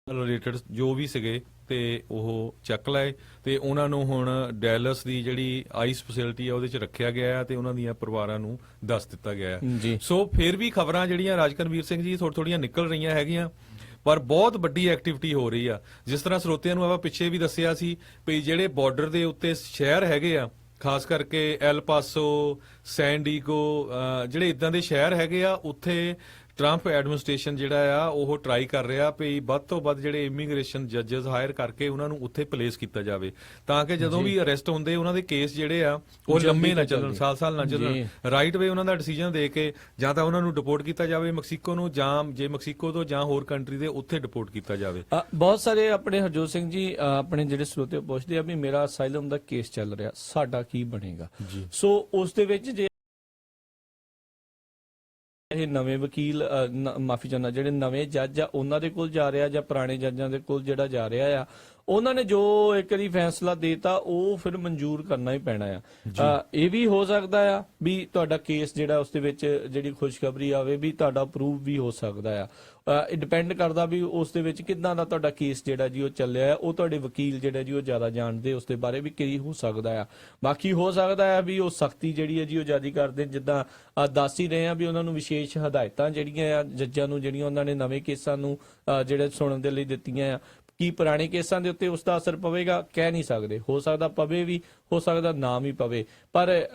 ਰਿਲੇਟਡ ਜੋ ਵੀ ਸੀਗੇ ਤੇ ਉਹ ਚੱਕ ਲਏ ਤੇ ਉਹਨਾਂ ਨੂੰ ਹੁਣ ਡੈਲਸ ਦੀ ਜਿਹੜੀ ਆਈਸ ਫੈਸਿਲਿਟੀ ਆ ਉਹਦੇ 'ਚ ਰੱਖਿਆ ਗਿਆ ਹੈ ਤੇ ਉਹਨਾਂ ਦੀਆਂ ਪਰਿਵਾਰਾਂ ਨੂੰ ਦੱਸ ਦਿੱਤਾ ਗਿਆ ਹੈ। ਸੋ ਫਿਰ ਵੀ ਖਬਰਾਂ ਜਿਹੜੀਆਂ ਰਾਜਕਰਨਵੀਰ ਸਿੰਘ ਜੀ ਥੋੜੀਆਂ ਨਿਕਲ ਰਹੀਆਂ ਹੈਗੀਆਂ, ਪਰ ਬਹੁਤ ਵੱਡੀ ਐਕਟੀਵਿਟੀ ਹੋ ਰਹੀ ਆ। ਜਿਸ ਤਰ੍ਹਾਂ ਸਰੋਤਿਆਂ ਨੂੰ ਆਪਾਂ ਪਿੱਛੇ ਵੀ ਦੱਸਿਆ ਸੀ ਵੀ ਜਿਹੜੇ ਬਾਰਡਰ ਦੇ ਉੱਤੇ ਸ਼ਹਿਰ ਹੈਗੇ ਆ, ਖਾਸ ਕਰਕੇ ਐਲ ਪਾਸੋ, ਸੈਨ ਡੀਗੋ, ਜਿਹੜੇ ਇਦਾਂ ਦੇ ਸ਼ਹਿਰ ਹੈਗੇ ਆ, ਉੱਥੇ ਟਰੰਪ ਐਡਮਿਨਿਸਟ੍ਰੇਸ਼ਨ ਜਿਹੜਾ ਆ ਉਹ ਟਰਾਈ ਕਰ ਰਿਹਾ ਵੀ ਵੱਧ ਤੋਂ ਵੱਧ ਜਿਹੜੇ ਇਮੀਗ੍ਰੇਸ਼ਨ ਜੱਜਸ ਹਾਇਰ ਕਰਕੇ ਉਹਨਾਂ ਨੂੰ ਉੱਥੇ ਪਲੇਸ ਕੀਤਾ ਜਾਵੇ, ਤਾਂ ਕਿ ਜਦੋਂ ਵੀ ਅਰੈਸਟ ਹੁੰਦੇ ਉਹਨਾਂ ਦੇ ਕੇਸ ਜਿਹੜੇ ਆ ਉਹ ਲੰਮੇ ਨਾ ਚੱਲਣ, ਸਾਲ ਨਾ ਚੱਲਣ। ਰਾਈਟ ਵੇ ਉਹਨਾਂ ਦਾ ਡਿਸੀਜਨ ਦੇ ਕੇ ਜਾਂ ਤਾਂ ਉਹਨਾਂ ਨੂੰ ਡਿਪੋਰਟ ਕੀਤਾ ਜਾਵੇ ਮੈਕਸੀਕੋ ਨੂੰ, ਜਾਂ ਜੇ ਮੈਕਸੀਕੋ ਤੋਂ ਜਾਂ ਹੋਰ ਕੰਟਰੀ ਦੇ ਉੱਥੇ ਡਿਪੋਰਟ ਕੀਤਾ ਜਾਵੇ। ਬਹੁਤ ਸਾਰੇ ਆਪਣੇ ਹਰਜੋਤ ਸਿੰਘ ਜੀ ਆਪਣੇ ਜਿਹੜੇ ਸਰੋਤੇ ਪੁੱਛਦੇ ਆ ਵੀ ਮੇਰਾ ਅਸਾਈਲਮ ਦਾ ਕੇਸ ਚੱਲ ਰਿਹਾ, ਸਾਡਾ ਕੀ ਬਣੇਗਾ। ਸੋ ਉਸ ਦੇ ਵਿੱਚ ਜੇ ਇਹ ਨਵੇਂ ਵਕੀਲ ਮਾਫੀ ਚਾਹੁੰਦਾ ਜਿਹੜੇ ਨਵੇਂ ਜੱਜ ਆ ਉਹਨਾਂ ਦੇ ਕੋਲ ਜਾ ਰਿਹਾ ਜਾਂ ਪੁਰਾਣੇ ਜੱਜਾਂ ਦੇ ਕੋਲ ਜਿਹੜਾ ਜਾ ਰਿਹਾ ਆ, ਉਹਨਾਂ ਨੇ ਜੋ ਇੱਕ ਵਾਰੀ ਫੈਸਲਾ ਦੇਤਾ ਉਹ ਫਿਰ ਮਨਜ਼ੂਰ ਕਰਨਾ ਹੀ ਪੈਣਾ ਆ। ਇਹ ਵੀ ਹੋ ਸਕਦਾ ਆ ਵੀ ਤੁਹਾਡਾ ਕੇਸ ਜਿਹੜਾ ਉਸ ਦੇ ਵਿੱਚ ਜਿਹੜੀ ਖੁਸ਼ਖਬਰੀ ਆਵੇ ਵੀ ਤੁਹਾਡਾ ਅਪਰੂਵ ਵੀ ਹੋ ਸਕਦਾ ਆ। ਇਹ ਡਿਪੈਂਡ ਕਰਦਾ ਵੀ ਉਸ ਦੇ ਵਿੱਚ ਕਿੱਦਾਂ ਦਾ ਤੁਹਾਡਾ ਕੇਸ ਜਿਹੜਾ ਜੀ ਉਹ ਚੱਲਿਆ ਹੈ, ਉਹ ਤੁਹਾਡੇ ਵਕੀਲ ਜਿਹੜਾ ਜੀ ਉਹ ਜ਼ਿਆਦਾ ਜਾਣਦੇ ਉਸ ਦੇ ਬਾਰੇ ਵੀ ਕੀ ਹੋ ਸਕਦਾ ਆ। ਬਾਕੀ ਹੋ ਸਕਦਾ ਹੈ ਵੀ ਉਹ ਸਖਤੀ ਜਿਹੜੀ ਹੈ ਜੀ ਉਹ ਜ਼ਿਆਦਾ ਕਰਦੇ, ਜਿੱਦਾਂ ਦੱਸ ਹੀ ਰਹੇ ਆ ਵੀ ਉਹਨਾਂ ਨੂੰ ਵਿਸ਼ੇਸ਼ ਹਦਾਇਤਾਂ ਜਿਹੜੀਆਂ ਆ ਜੱਜਾਂ ਨੂੰ, ਜਿਹੜੀਆਂ ਉਹਨਾਂ ਨੇ ਨਵੇਂ ਕੇਸਾਂ ਨੂੰ ਜਿਹੜੇ ਸੁਣਨ ਦੇ ਲਈ ਦਿੱਤੀਆਂ ਆ। ਕੀ ਪੁਰਾਣੇ ਕੇਸਾਂ ਦੇ ਉੱਤੇ ਉਸ ਦਾ ਅਸਰ ਪਵੇਗਾ ਕਹਿ ਨਹੀਂ ਸਕਦੇ, ਹੋ ਸਕਦਾ ਪਵੇ ਵੀ, ਹੋ ਸਕਦਾ ਨਾ ਵੀ ਪਵੇ। ਪਰ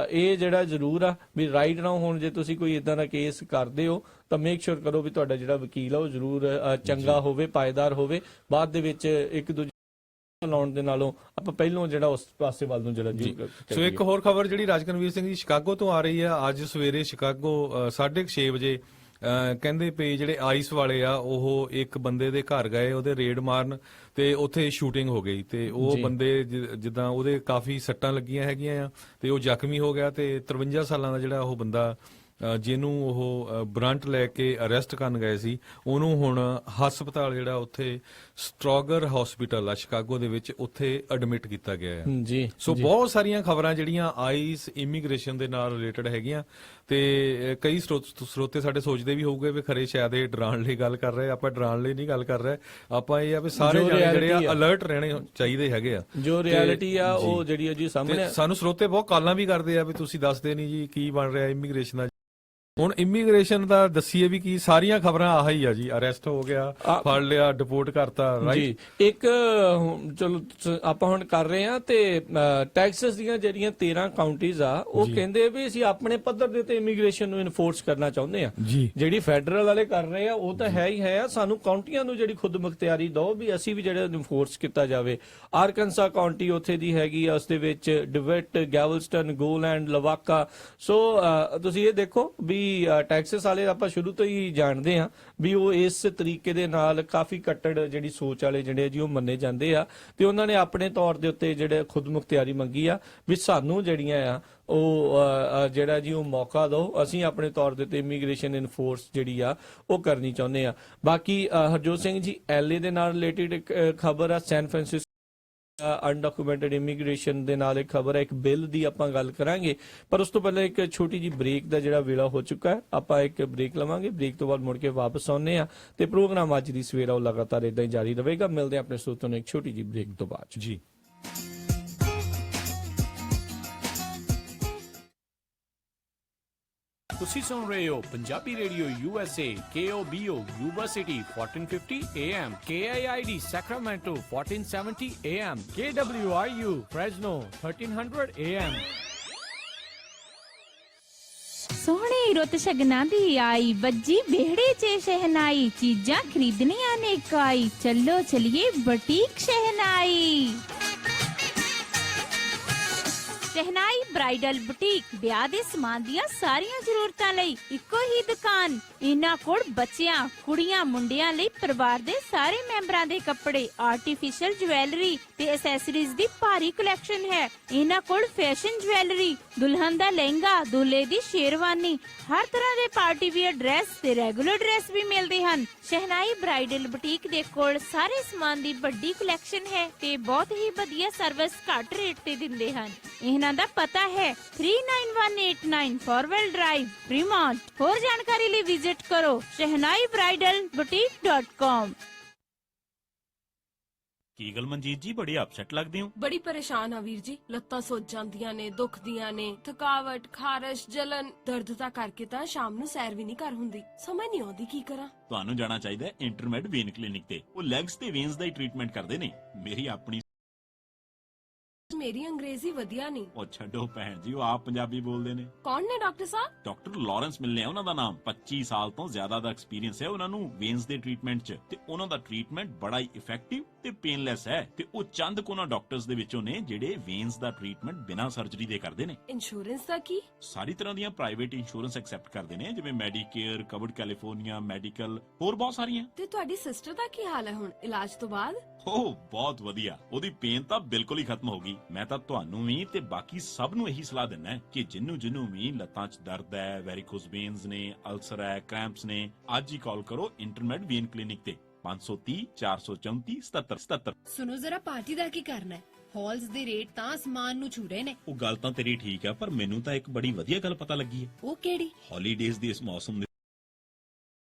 ਇਹ ਜਿਹੜਾ ਜ਼ਰੂਰ ਆ ਵੀ ਰਾਈਟ ਨਾਓ ਹੁਣ ਜੇ ਤੁਸੀਂ ਕੋਈ ਇਦਾਂ ਦਾ ਕੇਸ ਕਰਦੇ ਹੋ ਤਾਂ ਮੇਕ ਸ਼ੋਰ ਕਰੋ ਵੀ ਤੁਹਾਡਾ ਜਿਹੜਾ ਵਕੀਲ ਆ ਉਹ ਜ਼ਰੂਰ ਚੰਗਾ ਹੋਵੇ, ਪਾਏਦਾਰ ਹੋਵੇ। ਬਾਅਦ ਦੇ ਵਿੱਚ ਇੱਕ ਦੂਜੇ ਲਾਉਣ ਦੇ ਨਾਲੋਂ ਆਪਾਂ ਪਹਿਲੋਂ ਜਿਹੜਾ ਉਸ ਪਾਸੇ ਵੱਲ ਨੂੰ ਜਿਹੜਾ ਜੀ। ਸੋ ਇੱਕ ਹੋਰ ਖਬਰ ਜਿਹੜੀ ਰਾਜਕਨਵੀਰ ਸਿੰਘ ਜੀ ਸ਼ਿਕਾਗੋ ਤੋਂ ਆ ਰਹੀ ਆ। ਅੱਜ ਸਵੇਰੇ ਸ਼ਿਕਾਗੋ 6:30 ਵਜੇ ਕਹਿੰਦੇ ਪਏ ਜਿਹੜੇ ਆਈਸ ਵਾਲੇ ਆ ਉਹ ਇੱਕ ਬੰਦੇ ਦੇ ਘਰ ਗਏ, ਉਹਦੇ ਰੇਡ ਮਾਰਨ ਤੇ ਉੱਥੇ ਸ਼ੂਟਿੰਗ ਹੋ ਗਈ ਤੇ ਉਹ ਬੰਦੇ ਜਿੱਦਾਂ ਉਹਦੇ ਕਾਫੀ ਸੱਟਾਂ ਲੱਗੀਆਂ ਹੈਗੀਆਂ ਆ ਤੇ ਉਹ ਜ਼ਖਮੀ ਹੋ ਗਿਆ ਤੇ 53 ਸਾਲਾਂ ਦਾ ਜਿਹੜਾ ਉਹ ਬੰਦਾ ਜਿਹਨੂੰ ਉਹ ਬ੍ਰੰਟ ਲੈ ਕੇ ਅਰੈਸਟ ਕਰਨ ਗਏ ਸੀ, ਉਹਨੂੰ ਹੁਣ ਹਸਪਤਾਲ ਜਿਹੜਾ ਉੱਥੇ ਸਟ੍ਰੋਗਰ ਹਸਪੀਟਲ ਆ ਸ਼ਿਕਾਗੋ ਦੇ ਵਿੱਚ ਉੱਥੇ ਐਡਮਿਟ ਕੀਤਾ ਗਿਆ ਹੈ ਜੀ। ਸੋ ਬਹੁਤ ਸਾਰੀਆਂ ਖਬਰਾਂ ਜਿਹੜੀਆਂ ਆਈਸ ਇਮੀਗ੍ਰੇਸ਼ਨ ਦੇ ਨਾਲ ਰਿਲੇਟਡ ਹੈਗੀਆਂ ਤੇ ਕਈ ਸਰੋਤੇ ਸਾਡੇ ਸੋਚਦੇ ਵੀ ਹੋਊਗੇ ਵੀ ਖਰੇ ਸ਼ਾਇਦ ਇਹ ਡਰਾਉਣ ਲਈ ਗੱਲ ਕਰ ਰਹੇ। ਆਪਾਂ ਡਰਾਉਣ ਲਈ ਨਹੀਂ ਗੱਲ ਕਰ ਰਹੇ, ਆਪਾਂ ਇਹ ਆ ਵੀ ਸਾਰੇ ਜਿਹੜੇ ਆ ਅਲਰਟ ਰਹਿਣੇ ਚਾਹੀਦੇ ਹੈਗੇ ਆ। ਜੋ ਰਿਐਲਿਟੀ ਆ ਉਹ ਜਿਹੜੀ ਆ ਜੀ ਸਾਹਮਣੇ। ਸਾਨੂੰ ਸਰੋਤੇ ਬਹੁਤ ਕਾਲਾਂ ਵੀ ਕਰਦੇ ਆ ਵੀ ਤੁਸੀਂ ਦੱਸਦੇ ਨਹੀਂ ਜੀ ਕੀ ਬਣ ਰਿਹਾ ਇਮੀਗ੍ਰੇਸ਼ਨ ਦਾ। ਹੁਣ ਇਮੀਗ੍ਰੇਸ਼ਨ ਦਾ ਦੱਸੀਏ ਵੀ ਕੀ, ਸਾਰੀਆਂ ਖਬਰਾਂ ਆਹ ਹੀ ਆ ਜੀ, ਅਰੈਸਟ ਹੋ ਗਿਆ, ਫੜ ਲਿਆ, ਡਿਪੋਰਟ ਕਰਤਾ, ਰਾਈਟ ਜੀ। ਇੱਕ ਚਲੋ ਆਪਾਂ ਹੁਣ ਕਰ ਰਹੇ ਆ ਤੇ ਟੈਕਸਸ ਦੀਆਂ ਜਿਹੜੀਆਂ 13 ਕਾਉਂਟੀਜ਼ ਆ ਉਹ ਕਹਿੰਦੇ ਵੀ ਅਸੀਂ ਆਪਣੇ ਪੱਧਰ ਦੇ ਤੇ ਇਮੀਗ੍ਰੇਸ਼ਨ ਨੂੰ ਇਨਫੋਰਸ ਕਰਨਾ ਚਾਹੁੰਦੇ ਆ। ਜਿਹੜੀ ਫੈਡਰਲ ਵਾਲੇ ਕਰ ਰਹੇ ਆ ਉਹ ਤਾਂ ਹੈ ਹੀ ਹੈ, ਸਾਨੂੰ ਕਾਉਂਟੀਆਂ ਨੂੰ ਜਿਹੜੀ ਖੁਦ ਮੁਖਤਿਆਰੀ ਦਿਓ ਵੀ ਅਸੀਂ ਵੀ ਜਿਹੜਾ ਇਨਫੋਰਸ ਕੀਤਾ ਜਾਵੇ। ਆਰਕਨਸਾ ਕਾਉਂਟੀ ਉੱਥੇ ਦੀ ਹੈਗੀ ਆ, ਉਸ ਦੇ ਵਿੱਚ ਡਿਵਿਟ, ਗੈਵਲਸਟਨ, ਗੋਲੈਂਡ, ਲਵਾਕਾ। ਸੋ ਤੁਸੀਂ ਇਹ ਦੇਖੋ ਵੀ ਟੈਕਸਸ ਵਾਲੇ ਆਪਾਂ ਸ਼ੁਰੂ ਤੋਂ ਹੀ ਜਾਣਦੇ ਆ ਵੀ ਉਹ ਇਸ ਤਰੀਕੇ ਦੇ ਨਾਲ ਕਾਫੀ ਕੱਟੜ ਜਿਹੜੀ ਸੋਚ ਵਾਲੇ ਜਿਹੜੇ ਜੀ ਉਹ ਮੰਨੇ ਜਾਂਦੇ ਆ ਤੇ ਉਹਨਾਂ ਨੇ ਆਪਣੇ ਤੌਰ ਦੇ ਉੱਤੇ ਜਿਹੜੇ ਖੁਦ ਮੁਖਤਿਆਰੀ ਮੰਗੀ ਆ ਵੀ ਸਾਨੂੰ ਜਿਹੜੀਆਂ ਆ ਉਹ ਜਿਹੜਾ ਜੀ ਉਹ ਮੌਕਾ ਦਿਓ, ਅਸੀਂ ਆਪਣੇ ਤੌਰ ਦੇ ਉੱਤੇ ਇਮੀਗ੍ਰੇਸ਼ਨ ਇਨਫੋਰਸ ਜਿਹੜੀ ਆ ਉਹ ਕਰਨੀ ਚਾਹੁੰਦੇ ਆ। ਬਾਕੀ ਹਰਜੋਤ ਸਿੰਘ ਜੀ LA ਦੇ ਨਾਲ ਰਿਲੇਟਡ ਖਬਰ ਆ, ਸੈਨ ਫਰਾਂਸਿਸਕੋ ਅਨਡਾਕੂਮੈਂਟਡ ਇਮੀਗ੍ਰੇਸ਼ਨ ਦੇ ਨਾਲ ਇੱਕ ਖਬਰ ਹੈ, ਇੱਕ ਬਿੱਲ ਦੀ ਆਪਾਂ ਗੱਲ ਕਰਾਂਗੇ। ਪਰ ਉਸ ਤੋਂ ਪਹਿਲਾਂ ਇੱਕ ਛੋਟੀ ਜੀ ਬ੍ਰੇਕ ਦਾ ਜਿਹੜਾ ਵੇਲਾ ਹੋ ਚੁੱਕਾ ਹੈ, ਆਪਾਂ ਇੱਕ ਬ੍ਰੇਕ ਲਵਾਂਗੇ। ਬ੍ਰੇਕ ਤੋਂ ਬਾਅਦ ਮੁੜ ਕੇ ਵਾਪਸ ਆਉਂਦੇ ਆ ਤੇ ਪ੍ਰੋਗਰਾਮ ਅੱਜ ਦੀ ਸਵੇਰਾ ਉਹ ਲਗਾਤਾਰ ਇਦਾਂ ਹੀ ਜਾਰੀ ਰਹੇਗਾ। ਮਿਲਦੇ ਆ ਆਪਣੇ ਸਰੋਤਿਆਂ ਨੂੰ ਇੱਕ ਛੋਟੀ ਜੀ ਬ੍ਰੇਕ ਤੋਂ ਬਾਅਦ ਜੀ। ਤੁਸੀਂ ਸੁਣ ਰਹੇ ਹੋ Punjabi radio USA KOBO Yuba city 1450 AM, KIID Sacramento 1470 AM, KWRU Fresno 1300 AM। ਸੋਹਣੇ ਰੁੱਤ ਸ਼ਗਨਾਂ ਦੀ ਆਈ, ਵੱਜੀ ਵਿਹੜੇ 'ਚ ਸ਼ਹਿਨਾਈ, ਚੀਜ਼ਾਂ ਖਰੀਦਣੀਆਂ ਨੇ ਕਾਈ, ਚੱਲੋ ਚਲੀਏ ਬੁਟੀਕ ਸ਼ਹਿਨਾਈ। ਸ਼ਹਿਨਾਈ ਬ੍ਰਾਈਡਲ ਬੁਟੀਕ, ਵਿਆਹ ਦੇ ਸਮਾਨ ਦੀਆਂ ਸਾਰੀਆਂ ਜ਼ਰੂਰਤਾਂ ਲਈ ਇੱਕੋ ਹੀ ਦੁਕਾਨ। ਇਹਨਾਂ ਕੋਲ ਬੱਚਿਆਂ, ਕੁੜੀਆਂ, ਮੁੰਡਿਆਂ ਲਈ ਪਰਿਵਾਰ ਦੇ ਸਾਰੇ ਮੈਂਬਰਾਂ ਦੇ ਕੱਪੜੇ, ਆਰਟੀਫੀਸ਼ੀਅਲ ਜੁਐਲਰੀ ਤੇ ਐਕਸੈਸਰੀਜ਼ ਦੀ ਭਾਰੀ ਕਲੈਕਸ਼ਨ ਹੈ। ਇਹਨਾਂ ਕੋਲ ਫੈਸ਼ਨ ਜੁਐਲਰੀ, ਦੁਲਹਨ ਦਾ ਲਹਿੰਗਾ, ਦੁल्हे ਦੀ ਸ਼ੇਰਵਾਨੀ, ਹਰ ਤਰ੍ਹਾਂ ਦੇ ਪਾਰਟੀ ਵੇਅਰ ਡਰੈਸ ਤੇ ਰੈਗੂਲਰ ਡਰੈਸ ਵੀ ਮਿਲਦੇ ਹਨ। ਸ਼ਹਿਨਾਈ ਬ੍ਰਾਈਡਲ ਬੁਟੀਕ ਦੇ ਕੋਲ ਸਾਰੇ ਸਮਾਨ ਦੀ ਵੱਡੀ ਕਲੈਕਸ਼ਨ ਹੈ ਤੇ ਬਹੁਤ ਹੀ ਵਧੀਆ ਸਰਵਿਸ ਘੱਟ ਰੇਟ ਤੇ ਦਿੰਦੇ ਹਨ। ਇਹਨਾਂ ਦਾ ਪਤਾ ਹੈ 39189 ਫੋਰਵੈਲ ਡਰਾਈਵ, ਫ੍ਰੀਮੌਂਟ। ਹੋਰ ਜਾਣਕਾਰੀ ਲਈ ਵਿਜ਼ਿਟ ਕਰੋ shehnaiBridalBoutique.com। ਕੀ ਗੱਲ ਮਨਜੀਤ ਜੀ, ਬੜੀ ਅਪਸੈਟ ਲੱਗਦੇ ਹੋ? ਬੜੀ ਪਰੇਸ਼ਾਨ ਆ ਵੀਰ ਜੀ, ਲੱਤਾਂ ਸੁੱਜ ਜਾਂਦੀਆਂ ਨੇ, ਦੁਖਦੀਆਂ ਨੇ, ਥਕਾਵਟ, ਖਾਰਸ਼, ਜਲਨ, ਦਰਦ ਤਾਂ ਕਰਕੇ ਤਾਂ ਸ਼ਾਮ ਨੂੰ ਸੈਰ ਵੀ ਨਹੀਂ ਕਰ ਹੁੰਦੀ। ਸਮਝ ਨਹੀਂ ਆਉਂਦੀ ਕੀ ਕਰਾਂ। ਤੁਹਾਨੂੰ ਜਾਣਾ ਚਾਹੀਦਾ ਹੈ ਇੰਟਰਮੈਡ ਵੇਨ ਕਲੀਨਿਕ ਤੇ। ਉਹ ਲੈਗਸ ਤੇ ਵੇਨਸ ਦਾ ਹੀ ਟ੍ਰੀਟਮੈਂਟ ਕਰਦੇ ਨੇ। ਮੇਰੀ ਆਪਣੀ ਮੇਰੀ ਅੰਗਰੇਜ਼ੀ ਵਧੀਆ ਨਹੀਂ। ਉਹ ਛੱਡੋ ਭੈਣ ਜੀ, ਉਹ ਆਪ ਪੰਜਾਬੀ ਬੋਲਦੇ ਨੇ। ਕੌਣ ਨੇ ਡਾਕਟਰ ਸਾਹਿਬ? ਡਾਕਟਰ ਲਾਰੈਂਸ ਮਿਲਨੇ ਆ ਉਹਨਾਂ ਦਾ ਨਾਮ। 25 ਸਾਲ ਤੋਂ ਜ਼ਿਆਦਾ ਦਾ ਐਕਸਪੀਰੀਅੰਸ ਹੈ ਉਹਨਾਂ ਨੂੰ ਵੇਨਸ ਦੇ ਟ੍ਰੀਟਮੈਂਟ 'ਚ ਤੇ ਉਹਨਾਂ ਦਾ ਟ੍ਰੀਟਮੈਂਟ ਬੜਾ ਹੀ ਇਫੈਕਟਿਵ ਤੇ ਪੇਨਲੈਸ ਹੈ ਤੇ ਉਹ ਚੰਦ ਕੋਨਾ ਡਾਕਟਰਸ ਦੇ ਵਿੱਚੋਂ ਨੇ ਜਿਹੜੇ ਵੇਨਸ ਦਾ ਟ੍ਰੀਟਮੈਂਟ ਬਿਨਾਂ ਸਰਜਰੀ ਦੇ ਕਰਦੇ ਨੇ। ਇੰਸ਼ੋਰੈਂਸ ਦਾ ਕੀ? ਸਾਰੀ ਤਰ੍ਹਾਂ ਦੀਆਂ ਪ੍ਰਾਈਵੇਟ ਇੰਸ਼ੋਰੈਂਸ ਐਕਸੈਪਟ ਕਰਦੇ ਨੇ, ਜਿਵੇਂ ਮੈਡੀਕੇਅਰ, ਕਵਰਡ ਕੈਲੀਫੋਰਨੀਆ, ਮੈਡੀਕਲ, ਹੋਰ ਬਹੁਤ ਸਾਰੀਆਂ। ਤੇ ਤੁਹਾਡੀ ਸਿਸਟਰ ਦਾ ਕੀ ਹਾਲ ਹੈ ਹੁਣ ਇਲਾਜ ਤੋਂ ਬਾਅਦ? ਓ ਬਹੁਤ ਵਧੀਆ, ਉਹਦੀ ਪੇਨ ਤਾਂ ਬਿਲਕੁਲ ਹੀ ਖਤਮ ਹੋ ਗਈ। ਮੈਂ ਤਾਂ ਤੁਹਾਨੂੰ ਵੀ ਤੇ ਬਾਕੀ ਸਭ ਨੂੰ ਇਹੀ ਸਲਾਹ ਦਿੰਦਾ ਕਿ ਜਿਹਨੂੰ ਵੀ ਲੱਤਾਂ 'ਚ ਦਰਦ ਹੈ, ਵੈਰੀਕੋਸ ਵੇਨਸ ਨੇ, ਅਲਸਰ ਹੈ, ਕ੍ਰੈਂਪਸ ਨੇ, ਅੱਜ ਹੀ ਕਾਲ ਕਰੋ ਇੰਟਰਮੈਡ ਵੇਨ ਕਲੀਨਿਕ ਤੇ। 530 434 7777। ਸੁਣੋ ਜ਼ਰਾ, ਪਾਰਟੀ ਦਾ ਕੀ ਕਰਨਾ ਹੈ? ਹਾਲਸ ਦੇ ਰੇਟ ਤਾਂ ਅਸਮਾਨ ਨੂੰ ਛੂ ਰਹੇ ਨੇ। ਉਹ ਗੱਲ ਤਾਂ ਤੇਰੀ ਠੀਕ ਆ, ਪਰ ਮੈਨੂੰ ਤਾਂ ਇੱਕ ਬੜੀ ਵਧੀਆ ਗੱਲ ਪਤਾ ਲੱਗੀ ਹੈ। ਉਹ ਕਿਹੜੀ? ਹੌਲੀਡੇਜ਼ ਦੀ ਇਸ ਮੌਸਮ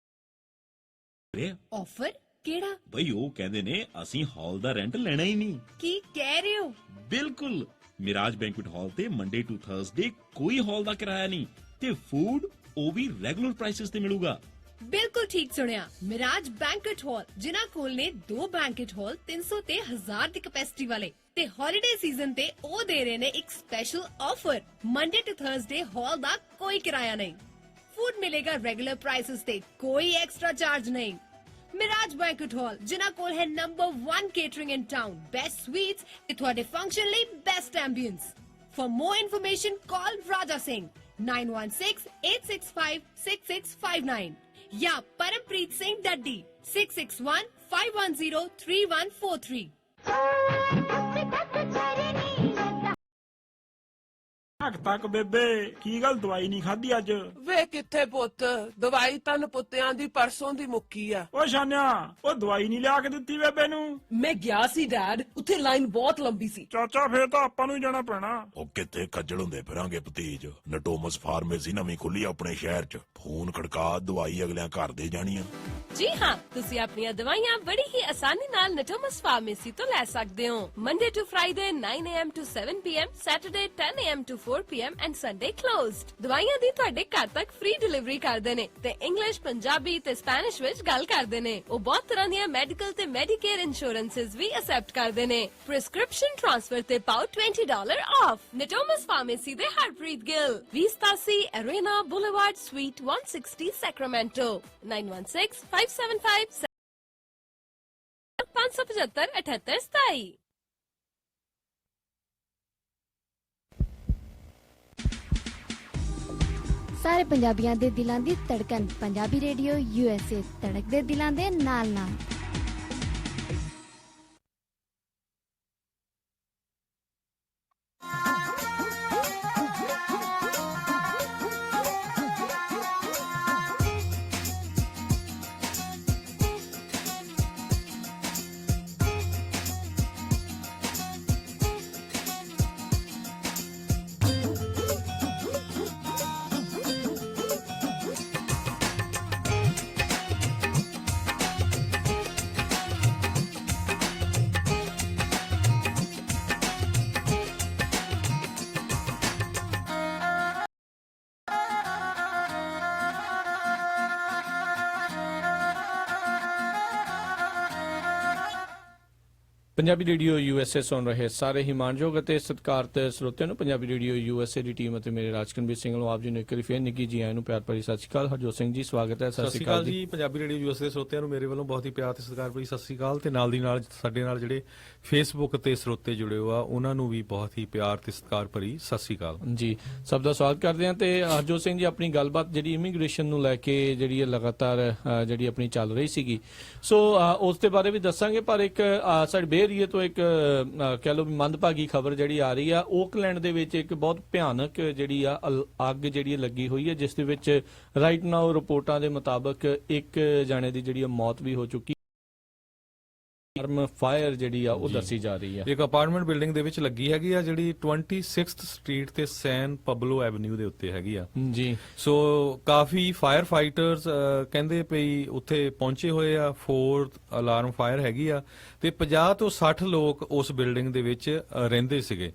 ਦੇ ਆਫਰ ਕਿਹੜਾ? ਬਈ ਉਹ ਕਹਿੰਦੇ ਨੇ ਅਸੀਂ ਹਾਲ ਦਾ ਰੈਂਟ ਲੈਣਾ ਹੀ ਨਹੀਂ। ਕੀ ਕਹਿ ਰਹੇ ਹੋ? ਬਿਲਕੁਲ, ਮਿਰਾਜ ਬੈਂਕੁਏਟ ਹਾਲ ਤੇ ਮੰਡੇ ਟੂ ਥਰਸਡੇ ਕੋਈ ਹਾਲ ਦਾ ਕਿਰਾਇਆ ਨਹੀਂ ਤੇ ਫੂਡ ਉਹ ਵੀ ਰੈਗੂਲਰ ਪ੍ਰਾਈਸਸ ਤੇ ਮਿਲੂਗਾ। ਬਿਲਕੁਲ ਠੀਕ ਸੁਣਿਆ। ਮਿਰਾਜ ਬੈਂਕਟ ਹਾਲ, ਜਿਨ੍ਹਾਂ ਕੋਲ ਨੇ 2 ਬੈਂਕਟ ਹਾਲ 300 ਤੇ 1000 ਦੀ ਕੈਪੈਸਿਟੀ ਵਾਲੇ, ਤੇ ਹੌਲੀਡੇ ਸੀਜ਼ਨ ਤੇ ਉਹ ਦੇ ਰਹੇ ਨੇ ਇੱਕ special offer. Monday to Thursday hall ਦਾ ਕੋਈ ਕਿਰਾਇਆ ਨਹੀਂ, ਫੂਡ ਮਿਲੇਗਾ ਰੈਗੂਲਰ ਪ੍ਰਾਈਸਸ ਤੇ, ਕੋਈ ਐਕਸਟਰਾ ਚਾਰਜ ਨਹੀਂ। ਮਿਰਾਜ ਬੈਂਕਟ ਹਾਲ, ਜਿਨ੍ਹਾਂ ਕੋਲ ਹੈ number 1 catering in town, best sweets ਤੇ ਤੁਹਾਡੇ ਫੰਕਸ਼ਨ ਲਈ best ambience. For more information call Raja Singh 9168656659 या परमप्रीत सिंह डड्डी 6615103143। ਤੱਕ ਬੇਬੇ ਕੀ ਗੱਲ ਦਵਾਈ ਨਹੀਂ ਖਾਧੀ ਅੱਜ? ਵੇ ਕਿੱਥੇ ਪੁੱਤ, ਦਵਾਈ ਤਾਂ ਪੁੱਤਿਆਂ ਦੀ ਪਰਸੋਂ ਦੀ ਮੁੱਕੀ ਆ। ਓ ਸ਼ਾਨਿਆ, ਉਹ ਦਵਾਈ ਨਹੀਂ ਲਿਆ ਕੇ ਦਿੱਤੀ ਬੇਬੇ ਨੂੰ? ਮੈਂ ਗਿਆ ਸੀ ਡੈਡ, ਉੱਥੇ ਲਾਈਨ ਬਹੁਤ ਲੰਬੀ ਸੀ। ਚਾਚਾ ਫੇਰ ਤਾਂ ਆਪਾਂ ਨੂੰ ਹੀ ਜਾਣਾ ਪੈਣਾ। ਉਹ ਕਿੱਥੇ ਖੱਜਲ ਹੁੰਦੇ ਫਿਰਾਂਗੇ ਭਤੀਜ। ਨਟੋਮਸ ਫਾਰਮੇਸੀ ਨਵੀਂ ਖੁੱਲੀ ਆਪਣੇ ਸ਼ਹਿਰ 'ਚ। ਫੋਨ ਖੜਕਾ, ਦਵਾਈ ਅਗਲਿਆਂ ਘਰ ਦੇ ਜਾਣੀਆਂ। ਜੀ ਹਾਂ, ਤੁਸੀਂ ਆਪਣੀਆਂ ਦਵਾਈਆਂ ਬੜੀ ਹੀ ਆਸਾਨੀ ਨਾਲ ਨਟੋਮਸ ਫਾਰਮੇਸੀ ਤੋਂ ਲੈ ਸਕਦੇ ਹੋ। Monday to Friday 9 AM to 7 PM, Saturday 10 AM to 4 PM and Sunday closed. ਦਵਾਈਆਂ ਦੀ ਤੁਹਾਡੇ ਘਰ ਤੱਕ ਫ੍ਰੀ ਡਿਲੀਵਰੀ ਕਰਦੇ ਨੇ ਤੇ ਇੰਗਲਿਸ਼, ਪੰਜਾਬੀ ਤੇ ਸਪੈਨਿਸ਼ ਵਿੱਚ ਗੱਲ ਕਰਦੇ ਨੇ। ਉਹ ਬਹੁਤ ਤਰ੍ਹਾਂ ਦੀਆਂ ਮੈਡੀਕਲ ਤੇ ਮੈਡੀਕੇਅਰ ਇੰਸ਼ੋਰੈਂਸਸ ਵੀ ਅਸੈਪਟ ਕਰਦੇ ਨੇ। ਪ੍ਰਿਸਕ੍ਰਿਪਸ਼ਨ ਟ੍ਰਾਂਸਫਰ ਤੇ ਪਾਓ $20 ਆਫ। ਨਟੋਮਸ ਫਾਰਮੇਸੀ ਦੇ Harpreet Gill, 2080 Arena boulevard, sweet 160, Sacramento. 916575 575 7827। ਸਾਰੇ ਪੰਜਾਬੀਆਂ ਦੇ ਦਿਲਾਂ ਦੀ ਧੜਕਨ, ਪੰਜਾਬੀ ਰੇਡੀਓ USA, ਧੜਕਦੇ ਦਿਲਾਂ ਦੇ ਨਾਲ ਨਾਲ। ਪੰਜਾਬੀ ਰੇਡੀਓ USA ਸੁਣ ਰਹੇ ਸਾਰੇ ਹੀ ਮਾਣਯੋਗ ਅਤੇ ਸਤਿਕਾਰਤ ਸਰੋਤਿਆਂ ਨੂੰ ਪੰਜਾਬੀ ਰੇਡੀਓ USA ਦੀ ਟੀਮ ਅਤੇ ਮੇਰੇ ਰਾਜਕਨਵੀਰ ਸਿੰਘ ਨੂੰ ਆਪ ਜੀ ਨੂੰ ਇੱਕ ਵਾਰੀ ਫੇਰ ਨਿੱਘੀ ਜੀ ਆਇਆਂ ਨੂੰ ਪਿਆਰ ਭਰੀ ਸਤਿ ਸ਼੍ਰੀ ਅਕਾਲ। ਹਰਜੋਤ ਸਿੰਘ ਜੀ ਸਵਾਗਤ ਹੈ। ਸਤਿ ਸ਼੍ਰੀ ਅਕਾਲ ਜੀ। ਪੰਜਾਬੀ ਰੇਡੀਓ USA ਦੇ ਸਰੋਤਿਆਂ ਨੂੰ ਮੇਰੇ ਵੱਲੋਂ ਬਹੁਤ ਹੀ ਪਿਆਰ ਤੇ ਸਤਿਕਾਰ ਭਰੀ ਸਤਿ ਸ਼੍ਰੀ ਅਕਾਲ। ਤੇ ਨਾਲ ਦੀ ਨਾਲ ਸਾਡੇ ਨਾਲ ਜਿਹੜੇ ਫੇਸਬੁੱਕ ਤੇ ਸਰੋਤੇ ਜੁੜੇ ਹੋ ਆ ਉਹਨਾਂ ਨੂੰ ਵੀ ਬਹੁਤ ਹੀ ਪਿਆਰ ਤੇ ਸਤਿਕਾਰ ਭਰੀ ਸਤਿ ਸ਼੍ਰੀ ਅਕਾਲ ਜੀ। ਸਭ ਦਾ ਸਵਾਗਤ ਕਰਦੇ ਹਾਂ। ਤੇ ਹਰਜੋਤ ਸਿੰਘ ਜੀ, ਆਪਣੀ ਗੱਲਬਾਤ ਜਿਹੜੀ ਇਮੀਗ੍ਰੇਸ਼ਨ ਨੂੰ ਲੈ ਕੇ ਜਿਹੜੀ ਹੈ ਲਗਾਤਾਰ ਜਿਹੜੀ ਆਪਣੀ ਚੱਲ ਰਹੀ ਸੀਗੀ, ਸੋ ਉਸ ਦੇ ਬਾਰੇ ਵੀ ਦੱਸਾਂਗੇ। ਪਰ ਇੱਕ ਸਾਡੇ ਬੇ ਏਰੀਏ ਤੋਂ ਇੱਕ ਕਹਿ ਲਓ ਵੀ ਮੰਦਭਾਗੀ ਖਬਰ ਜਿਹੜੀ ਆ ਰਹੀ ਆ, ਓਕਲੈਂਡ ਦੇ ਵਿੱਚ ਇੱਕ ਬਹੁਤ ਭਿਆਨਕ ਜਿਹੜੀ ਆ ਅੱਗ ਜਿਹੜੀ ਲੱਗੀ ਹੋਈ ਹੈ, ਜਿਸ ਦੇ ਵਿੱਚ ਰਾਈਟ ਨਾਓ ਰਿਪੋਰਟਾਂ ਦੇ ਮੁਤਾਬਕ ਇੱਕ ਜਾਣੇ ਦੀ ਜਿਹੜੀ ਮੌਤ ਵੀ ਹੋ ਚੁੱਕੀ। ਫਾਇਰ ਜਿਹੜੀ ਆ ਉਹ ਦੱਸੀ ਜਾ ਰਹੀ ਹੈ। ਇੱਕ ਅਪਾਰਟਮੈਂਟ ਬਿਲਡਿੰਗ ਦੇ ਵਿੱਚ ਲੱਗੀ ਹੈਗੀ ਆ, ਜਿਹੜੀ 26th ਸਟਰੀਟ ਤੇ ਸੈਨ ਪਬਲੋ ਐਵਨਿਊ ਦੇ ਉੱਤੇ ਹੈਗੀ ਆ ਜੀ। ਸੋ ਕਾਫੀ ਫਾਇਰ ਫਾਈਟਰਸ ਕਹਿੰਦੇ ਪਈ ਉੱਥੇ ਪਹੁੰਚੇ ਹੋਏ ਆ। 4 ਅਲਾਰਮ ਫਾਇਰ ਹੈਗੀ ਆ ਤੇ 50 ਤੋਂ 60 ਲੋਕ ਉਸ ਬਿਲਡਿੰਗ ਦੇ ਵਿੱਚ ਰਹਿੰਦੇ ਸੀਗੇ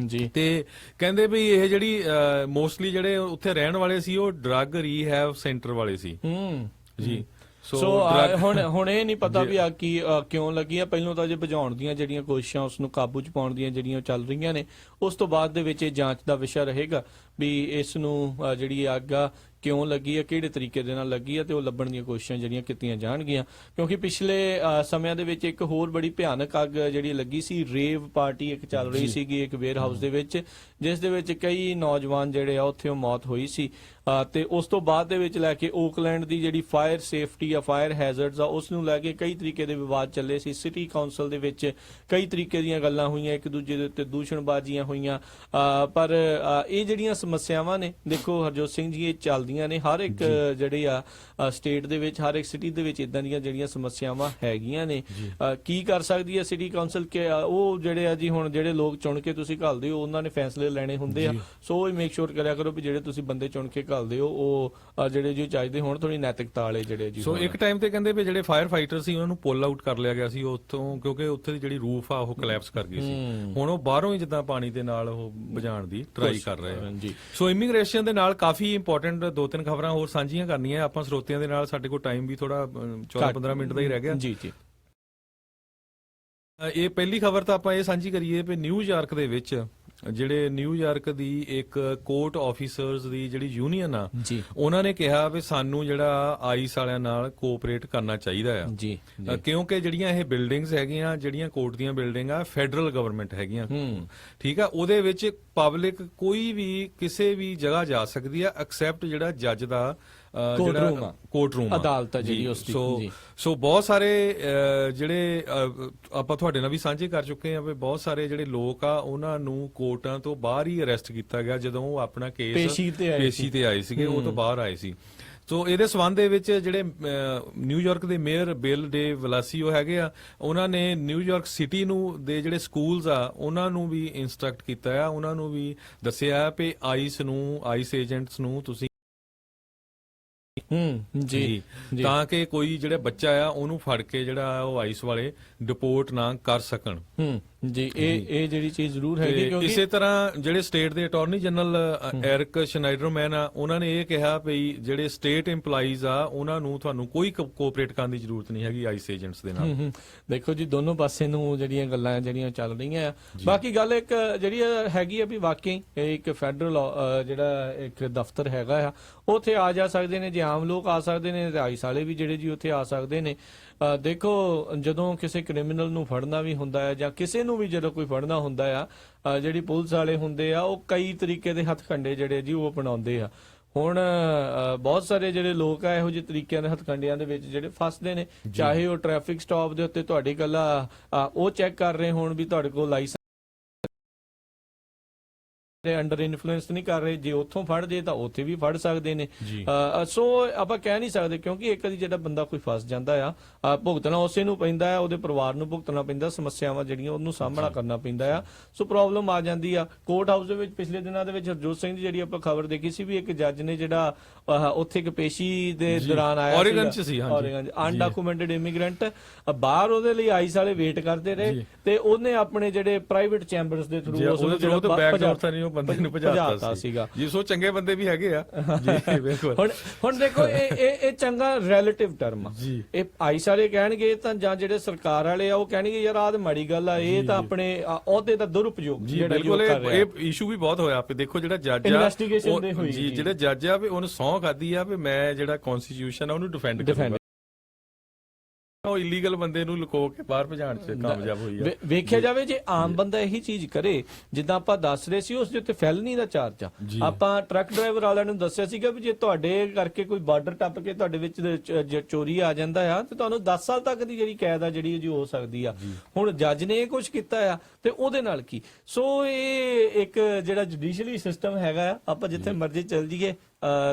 ਜੀ। ਤੇ ਕਹਿੰਦੇ ਵੀ ਇਹ ਜਿਹੜੀ ਮੋਸਟਲੀ ਜਿਹੜੇ ਉੱਥੇ ਰਹਿਣ ਵਾਲੇ ਸੀ ਉਹ ਡਰੱਗ ਰੀਹੈਬ ਸੈਂਟਰ ਵਾਲੇ ਸੀ ਜੀ। ਸੋ ਹੁਣ ਇਹ ਨਹੀਂ ਪਤਾ ਵੀ ਅੱਗ ਕਿਉਂ ਲੱਗੀ ਆ। ਪਹਿਲਾਂ ਤਾਂ ਜੇ ਬੁਝਾਉਣ ਦੀਆਂ ਜਿਹੜੀਆਂ ਕੋਸ਼ਿਸ਼ਾਂ, ਉਸ ਨੂੰ ਕਾਬੂ 'ਚ ਪਾਉਣ ਦੀਆਂ ਜਿਹੜੀਆਂ ਚੱਲ ਰਹੀਆਂ ਨੇ, ਉਸ ਤੋਂ ਬਾਅਦ ਦੇ ਵਿੱਚ ਇਹ ਜਾਂਚ ਦਾ ਵਿਸ਼ਾ ਰਹੇਗਾ ਵੀ ਇਸ ਨੂੰ ਜਿਹੜੀ ਅੱਗ ਆ ਕਿਉਂ ਲੱਗੀ ਹੈ, ਕਿਹੜੇ ਤਰੀਕੇ ਦੇ ਨਾਲ ਲੱਗੀ ਹੈ, ਤੇ ਉਹ ਲੱਭਣ ਦੀਆਂ ਕੋਸ਼ਿਸ਼ਾਂ ਜਿਹੜੀਆਂ ਕੀਤੀਆਂ ਜਾਣਗੀਆਂ। ਕਿਉਂਕਿ ਪਿਛਲੇ ਸਮਿਆਂ ਦੇ ਵਿੱਚ ਇੱਕ ਹੋਰ ਬੜੀ ਭਿਆਨਕ ਅੱਗ ਜਿਹੜੀ ਲੱਗੀ ਸੀ, ਰੇਵ ਪਾਰਟੀ ਇੱਕ ਚੱਲ ਰਹੀ ਸੀਗੀ ਇੱਕ ਵੇਅਰ ਹਾਊਸ ਦੇ ਵਿੱਚ, ਜਿਸ ਦੇ ਵਿੱਚ ਕਈ ਨੌਜਵਾਨ ਜਿਹੜੇ ਆ ਉੱਥੇ ਮੌਤ ਹੋਈ ਸੀ। ਤੇ ਉਸ ਤੋਂ ਬਾਅਦ ਦੇ ਵਿੱਚ ਲੈ ਕੇ ਓਕਲੈਂਡ ਦੀ ਜਿਹੜੀ ਫਾਇਰ ਸੇਫਟੀ ਆ, ਫਾਇਰ ਹੈਜ਼ਰਡਸ ਆ, ਉਸ ਨੂੰ ਲੈ ਕੇ ਕਈ ਤਰੀਕੇ ਦੇ ਵਿਵਾਦ ਚੱਲੇ ਸੀ। ਸਿਟੀ ਕਾਉਂਸਲ ਦੇ ਵਿੱਚ ਕਈ ਤਰੀਕੇ ਦੀਆਂ ਗੱਲਾਂ ਹੋਈਆਂ, ਇੱਕ ਦੂਜੇ ਦੇ ਉੱਤੇ ਦੂਸ਼ਣਬਾਜ਼ੀਆਂ ਹੋਈਆਂ, ਪਰ ਇਹ ਜਿਹੜੀਆਂ ਸਮੱਸਿਆਵਾਂ ਨੇ, ਦੇਖੋ ਹਰਜੋਤ ਸਿੰਘ ਜੀ, ਇਹ ਚੱਲਦੀਆਂ ਨੇ ਹਰ ਇੱਕ ਜਿਹੜੀ ਆ ਸਟੇਟ ਦੇ ਵਿੱਚ, ਹਰ ਇੱਕ ਸਿਟੀ ਦੇ ਵਿੱਚ ਇਦਾਂ ਦੀਆਂ ਜਿਹੜੀਆਂ ਸਮੱਸਿਆਵਾਂ ਹੈਗੀਆਂ ਨੇ। ਕੀ ਕਰ ਸਕਦੀ ਹੈ ਸਿਟੀ ਕਾਉਂਸਲ? ਕਿ ਉਹ ਜਿਹੜੇ ਆ ਜੀ, ਹੁਣ ਜਿਹੜੇ ਲੋਕ ਚੁਣ ਕੇ ਤੁਸੀਂ ਘੱਲਦੇ ਹੋ, ਉਹਨਾਂ ਨੇ ਫੈਸਲੇ ਲੈਣੇ ਹੁੰਦੇ ਆ, ਸੋ ਮੇਕ ਸ਼ੋਰ ਕਰਿਆ ਕਰੋ ਵੀ ਜਿਹੜੇ ਤੁਸੀਂ ਬੰਦੇ ਚੁਣ ਕੇ ਘੱਲਦੇ ਹੋ ਉਹ ਜਿਹੜੇ ਜੀ ਚਾਹੀਦੇ ਹੋਣ, ਥੋੜੀ ਨੈਤਿਕਤਾ ਵਾਲੇ ਜਿਹੜੇ ਜੀ। ਸੋ ਇੱਕ ਟਾਈਮ ਤੇ ਕਹਿੰਦੇ ਵੀ ਜਿਹੜੇ ਫਾਇਰ ਫਾਈਟਰ ਸੀ ਉਹਨਾਂ ਨੂੰ ਪੁੱਲ ਆਊਟ ਕਰ ਲਿਆ ਗਿਆ ਸੀ ਉੱਥੋਂ, ਕਿਉਂਕਿ ਉੱਥੇ ਦੀ ਜਿਹੜੀ ਰੂਫ ਆ ਉਹ ਕੋਲੈਪਸ ਕਰ ਗਈ ਸੀ। ਹੁਣ ਉਹ ਬਾਹਰੋਂ ਹੀ ਜਿੱਦਾਂ ਪਾਣੀ ਦੇ ਨਾਲ ਉਹ ਬੁਝਾਉਣ ਦੀ ਟਰਾਈ ਕਰ ਰਹੇ ਆ ਜੀ। ਸੋ ਇਮੀਗ੍ਰੇਸ਼ਨ ਦੇ ਨਾਲ ਕਾਫੀ ਇੰਪੋਰਟੈਂਟ 2-3 ਖਬਰਾਂ ਹੋਰ ਸਾਂਝੀਆਂ ਕਰਨੀਆਂ ਆਪਾਂ ਸਰੋਤਿਆਂ ਦੇ ਨਾਲ। ਸਾਡੇ ਕੋਲ ਟਾਈਮ ਵੀ ਥੋੜਾ 14-15 ਮਿੰਟ ਦਾ ਹੀ ਰਹਿ ਗਿਆ ਜੀ ਜੀ। ਇਹ ਪਹਿਲੀ ਖਬਰ ਤਾਂ ਆਪਾਂ ਇਹ ਸਾਂਝੀ ਕਰੀਏ ਵੀ ਨਿਊਯਾਰਕ ਦੇ ਵਿੱਚ ਜਿਹੜੇ ਨਿਊਯਾਰਕ ਦੀ ਇੱਕ ਕੋਰਟ ਆਫੀਸਰਸ ਦੀ ਜਿਹੜੀ ਯੂਨੀਅਨ ਆ, ਉਹਨਾਂ ਨੇ ਕਿਹਾ ਵੀ ਸਾਨੂੰ ਜਿਹੜਾ ਆਈਸ ਵਾਲਿਆਂ ਨਾਲ ਕੋਆਪਰੇਟ ਕਰਨਾ ਚਾਹੀਦਾ ਆ ਜੀ, ਕਿਉਂਕਿ ਜਿਹੜੀਆਂ ਇਹ ਬਿਲਡਿੰਗਸ ਹੈਗੀਆਂ, ਜਿਹੜੀਆਂ ਕੋਰਟ ਦੀਆਂ ਬਿਲਡਿੰਗ ਆ, ਫੈਡਰਲ ਗਵਰਨਮੈਂਟ ਹੈਗੀਆਂ, ਠੀਕ ਆ। ਉਹਦੇ ਵਿੱਚ ਪਬਲਿਕ ਕੋਈ ਵੀ ਕਿਸੇ ਵੀ ਜਗ੍ਹਾ ਜਾ ਸਕਦੀ ਆ ਐਕਸੈਪਟ ਜਿਹੜਾ ਜੱਜ ਦਾ ਕੋਰਟ ਰੂਮ ਅਦਾਲਤ ਜਿਹੜੀ ਉਸ ਦੀ। ਸੋ ਬਹੁਤ ਸਾਰੇ ਜਿਹੜੇ ਆਪਾਂ ਤੁਹਾਡੇ ਨਾਲ ਵੀ ਸਾਂਝੇ ਕਰ ਚੁੱਕੇ ਆ ਵੀ ਬਹੁਤ ਸਾਰੇ ਜਿਹੜੇ ਲੋਕ ਆ ਉਹਨਾਂ ਨੂੰ ਕੋਰਟਾਂ ਤੋਂ ਬਾਹਰ ਹੀ ਅਰੈਸਟ ਕੀਤਾ ਗਿਆ ਜਦੋਂ ਉਹ ਆਪਣਾ ਕੇਸ ਪੇਸ਼ੀ ਤੇ ਆਏ ਸੀਗੇ, ਉਹ ਤੋਂ ਬਾਹਰ ਆਏ ਸੀ। ਸੋ ਇਹਦੇ ਸਬੰਧ ਦੇ ਵਿੱਚ ਜਿਹੜੇ ਨਿਊਯਾਰਕ ਦੇ ਮੇਅਰ ਬਿਲ ਡੇ ਵਲਾਸੀਓ ਹੈਗੇ ਆ, ਉਹਨਾਂ ਨੇ ਨਿਊਯਾਰਕ ਸਿਟੀ ਨੂੰ ਦੇ ਜਿਹੜੇ ਸਕੂਲਸ ਆ ਉਹਨਾਂ ਨੂੰ ਵੀ ਇੰਸਟਰਕਟ ਕੀਤਾ ਆ, ਉਹਨਾਂ ਨੂੰ ਵੀ ਦੱਸਿਆ ਵੀ ਆਈਸ ਏਜੰਟਸ ਨੂੰ ਤੁਸੀਂ ਜੀ ਤਾਂ ਕਿ ਕੋਈ ਜਿਹੜਾ ਬੱਚਾ ਆ ਉਹਨੂੰ ਫੜ ਕੇ ਜਿਹੜਾ ਉਹ ਆਈਸ ਵਾਲੇ ਡਿਪੋਰਟ ਨਾ ਕਰ ਸਕਣ। ਜੀ ਇਹ ਜਿਹੜੀ ਚੀਜ਼ ਜ਼ਰੂਰ ਹੈਗੀ, ਕਿਉਂਕਿ ਇਸੇ ਤਰ੍ਹਾਂ ਜਿਹੜੇ ਸਟੇਟ ਦੇ ਅਟਾਰਨੀ ਜਨਰਲ ਐਰਿਕ ਸ਼ਨਾਈਡਰਮੈਨ ਆ, ਉਹਨਾਂ ਨੇ ਇਹ ਕਿਹਾ ਵੀ ਜਿਹੜੇ ਸਟੇਟ EMPLOYEES ਆ ਉਹਨਾਂ ਨੂੰ ਤੁਹਾਨੂੰ ਕੋਈ ਕੋਆਪਰੇਟ ਕਰਨ ਦੀ ਜ਼ਰੂਰਤ ਨਹੀਂ ਹੈਗੀ ਆਈਸ ਏਜੰਟਸ ਦੇ ਨਾਲ। ਦੇਖੋ ਜੀ, ਦੋਨੋਂ ਪਾਸੇ ਨੂੰ ਜਿਹੜੀਆਂ ਗੱਲਾਂ ਜਿਹੜੀਆਂ ਚੱਲ ਰਹੀਆਂ ਆ। ਬਾਕੀ ਗੱਲ ਇੱਕ ਜਿਹੜੀ ਹੈਗੀ ਆ ਵੀ ਵਾਕਈ ਇੱਕ ਫੈਡਰਲ ਜਿਹੜਾ ਇੱਕ ਦਫ਼ਤਰ ਹੈਗਾ ਆ, ਉੱਥੇ ਆ ਜਾ ਸਕਦੇ ਨੇ, ਜੇ ਆਮ ਲੋਕ ਆ ਸਕਦੇ ਨੇ ਤੇ ਆਈਸ ਵਾਲੇ ਵੀ ਜਿਹੜੇ ਜੀ ਉੱਥੇ ਆ ਸਕਦੇ ਨੇ। ਦੇਖੋ, ਜਦੋਂ ਕਿਸੇ ਕ੍ਰਿਮੀਨਲ ਨੂੰ ਫੜਨਾ ਵੀ ਹੁੰਦਾ ਹੈ ਜਾਂ ਕਿਸੇ ਨੂੰ ਵੀ ਜਦੋਂ ਕੋਈ ਫੜਨਾ ਹੁੰਦਾ ਆ, ਜਿਹੜੀ ਪੁਲਿਸ ਵਾਲੇ ਹੁੰਦੇ ਆ ਉਹ ਕਈ ਤਰੀਕੇ ਦੇ ਹੱਥਕੰਡੇ ਜਿਹੜੇ ਜੀ ਉਹ ਅਪਣਾਉਂਦੇ ਆ। ਹੁਣ ਬਹੁਤ ਸਾਰੇ ਜਿਹੜੇ ਲੋਕ ਆ ਇਹੋ ਜਿਹੇ ਤਰੀਕਿਆਂ ਦੇ ਹੱਥਕੰਡਿਆਂ ਦੇ ਵਿੱਚ ਜਿਹੜੇ ਫਸਦੇ ਨੇ, ਚਾਹੇ ਉਹ ਟ੍ਰੈਫਿਕ ਸਟਾਪ ਦੇ ਉੱਤੇ ਤੁਹਾਡੀ ਗੱਲਾਂ ਉਹ ਚੈੱਕ ਕਰ ਰਹੇ ਹੋਣ ਵੀ ਤੁਹਾਡੇ ਕੋਲ ਲਾਇਸੈਂਸ ਅੰਡਰ ਇਨਫਲੂਐਂਸ ਨਹੀਂ ਕਰ ਰਹੇ, ਜੇ ਉੱਥੋਂ ਫੜ ਜੇ ਤਾਂ ਉੱਥੇ ਵੀ ਫੜ ਸਕਦੇ ਨੇ। ਸੋ ਆਪਾਂ ਕਹਿ ਨਹੀਂ ਸਕਦੇ, ਕਿਉਂਕਿ ਇੱਕ ਵਾਰੀ ਜਿਹੜਾ ਬੰਦਾ ਕੋਈ ਫਸ ਜਾਂਦਾ ਆ, ਭੁਗਤਣਾ ਉਸੇ ਨੂੰ ਪੈਂਦਾ ਆ, ਉਹਦੇ ਪਰਿਵਾਰ ਨੂੰ ਭੁਗਤਣਾ ਪੈਂਦਾ, ਸਮੱਸਿਆਵਾਂ ਜਿਹੜੀਆਂ ਉਹਨੂੰ ਸਾਹਮਣਾ ਕਰਨਾ ਪੈਂਦਾ ਆ। ਸੋ ਪ੍ਰੋਬਲਮ ਆ ਜਾਂਦੀ ਆ। ਕੋਰਟ ਹਾਊਸ ਦੇ ਵਿੱਚ ਪਿਛਲੇ ਦਿਨਾਂ ਦੇ ਵਿੱਚ ਹਰਜੋਤ ਸਿੰਘ ਦੀ ਜਿਹੜੀ ਆਪਾਂ ਖਬਰ ਦੇਖੀ ਸੀ ਵੀ ਇੱਕ ਜੱਜ ਨੇ ਜਿਹੜਾ ਉੱਥੇ ਇੱਕ ਪੇਸ਼ੀ ਦੇ ਦੌਰਾਨ ਆਇਆ ਓਰੇਗਨ ਚ ਸੀ, ਅਨਡਾਕੂਮੈਂਟਡ ਇਮੀਗ੍ਰੈਂਟ, ਬਾਹਰ ਉਹਦੇ ਲਈ ਆਈਸ ਵਾਲੇ ਵੇਟ ਕਰਦੇ ਰਹੇ ਤੇ ਉਹਨੇ ਆਪਣੇ ਜਿਹੜੇ ਪ੍ਰਾਈਵੇਟ ਚੈਂਬਰਸ ਦੇ ਥਰੂ ਬੰਦੇ ਨੂੰ ਭਜਾਤਾ ਸੀਗਾ ਜੀ। ਸੋ ਚੰਗੇ ਬੰਦੇ ਵੀ ਹੈਗੇ ਆ ਜੀ, ਬਿਲਕੁਲ। ਹੁਣ ਦੇਖੋ, ਇਹ ਚੰਗਾ ਰਿਲੇਟਿਵ ਟਰਮ ਆ। ਇਹ ਆਈਸ ਵਾਲੇ ਕਹਿਣਗੇ ਤਾਂ ਜਾਂ ਜਿਹੜੇ ਸਰਕਾਰ ਵਾਲੇ ਆ ਉਹ ਕਹਿਣਗੇ ਯਾਰ ਆਹ ਤਾਂ ਮਾੜੀ ਗੱਲ ਆ, ਇਹ ਤਾਂ ਆਪਣੇ ਅਹੁਦੇ ਦਾ ਦੁਰਉਪਯੋਗ ਜਿਹੜਾ ਇਹ ਇਸ਼ੂ ਵੀ ਬਹੁਤ ਹੋਇਆ। ਦੇਖੋ ਜਿਹੜਾ ਜੱਜ ਆ ਜੀ, ਜਿਹੜੇ ਜੱਜ ਆ ਵੀ ਉਹਨੂੰ ਸਹੁੰ ਖਾਦੀ ਆ ਵੀ ਮੈਂ ਜਿਹੜਾ ਕਨਸਟੀਟਿਊਸ਼ਨ ਆ ਉਹਨੂੰ ਡਿਫੈਂਡ ਕਰੂੰਗਾ, ਉਹ ਇਲੀਗਲ ਬੰਦੇ ਨੂੰ ਲੁਕੋ ਕੇ ਬਾਹਰ ਭਜਾਣ ਚ ਕਾਮਯਾਬ ਹੋਈ ਆ। ਵੇਖਿਆ ਜਾਵੇ ਜੇ ਆਮ ਬੰਦਾ ਇਹੀ ਚੀਜ਼ ਕਰੇ, ਜਿੱਦਾਂ ਆਪਾਂ ਦੱਸ ਰਹੇ ਸੀ ਉਸ ਦੇ ਉੱਤੇ ਫੈਲਨੀ ਦਾ ਚਾਰਜ ਆ। ਆਪਾਂ ਟਰੱਕ ਡਰਾਈਵਰ ਵਾਲਿਆਂ ਨੂੰ ਦੱਸਿਆ ਸੀਗਾ ਵੀ ਜੇ ਤੁਹਾਡੇ ਕਰਕੇ ਕੋਈ ਬਾਰਡਰ ਟੱਪ ਕੇ ਤੁਹਾਡੇ ਵਿੱਚ ਚੋਰੀ ਆ ਜਾਂਦਾ ਆ ਤੇ ਤੁਹਾਨੂੰ 10 ਸਾਲ ਤੱਕ ਦੀ ਜਿਹੜੀ ਕੈਦ ਆ ਜਿਹੜੀ ਜੀ ਹੋ ਸਕਦੀ ਆ। ਹੁਣ ਜੱਜ ਨੇ ਇਹ ਕੁਝ ਕੀਤਾ ਆ ਤੇ ਉਹਦੇ ਨਾਲ ਕੀ? ਸੋ ਇਹ ਇੱਕ ਜਿਹੜਾ ਜੁਡੀਸ਼ੀਅਲੀ ਸਿਸਟਮ ਹੈਗਾ ਆ, ਆਪਾਂ ਜਿੱਥੇ ਮਰਜ਼ੀ ਚੱਲ ਜਾਈਏ,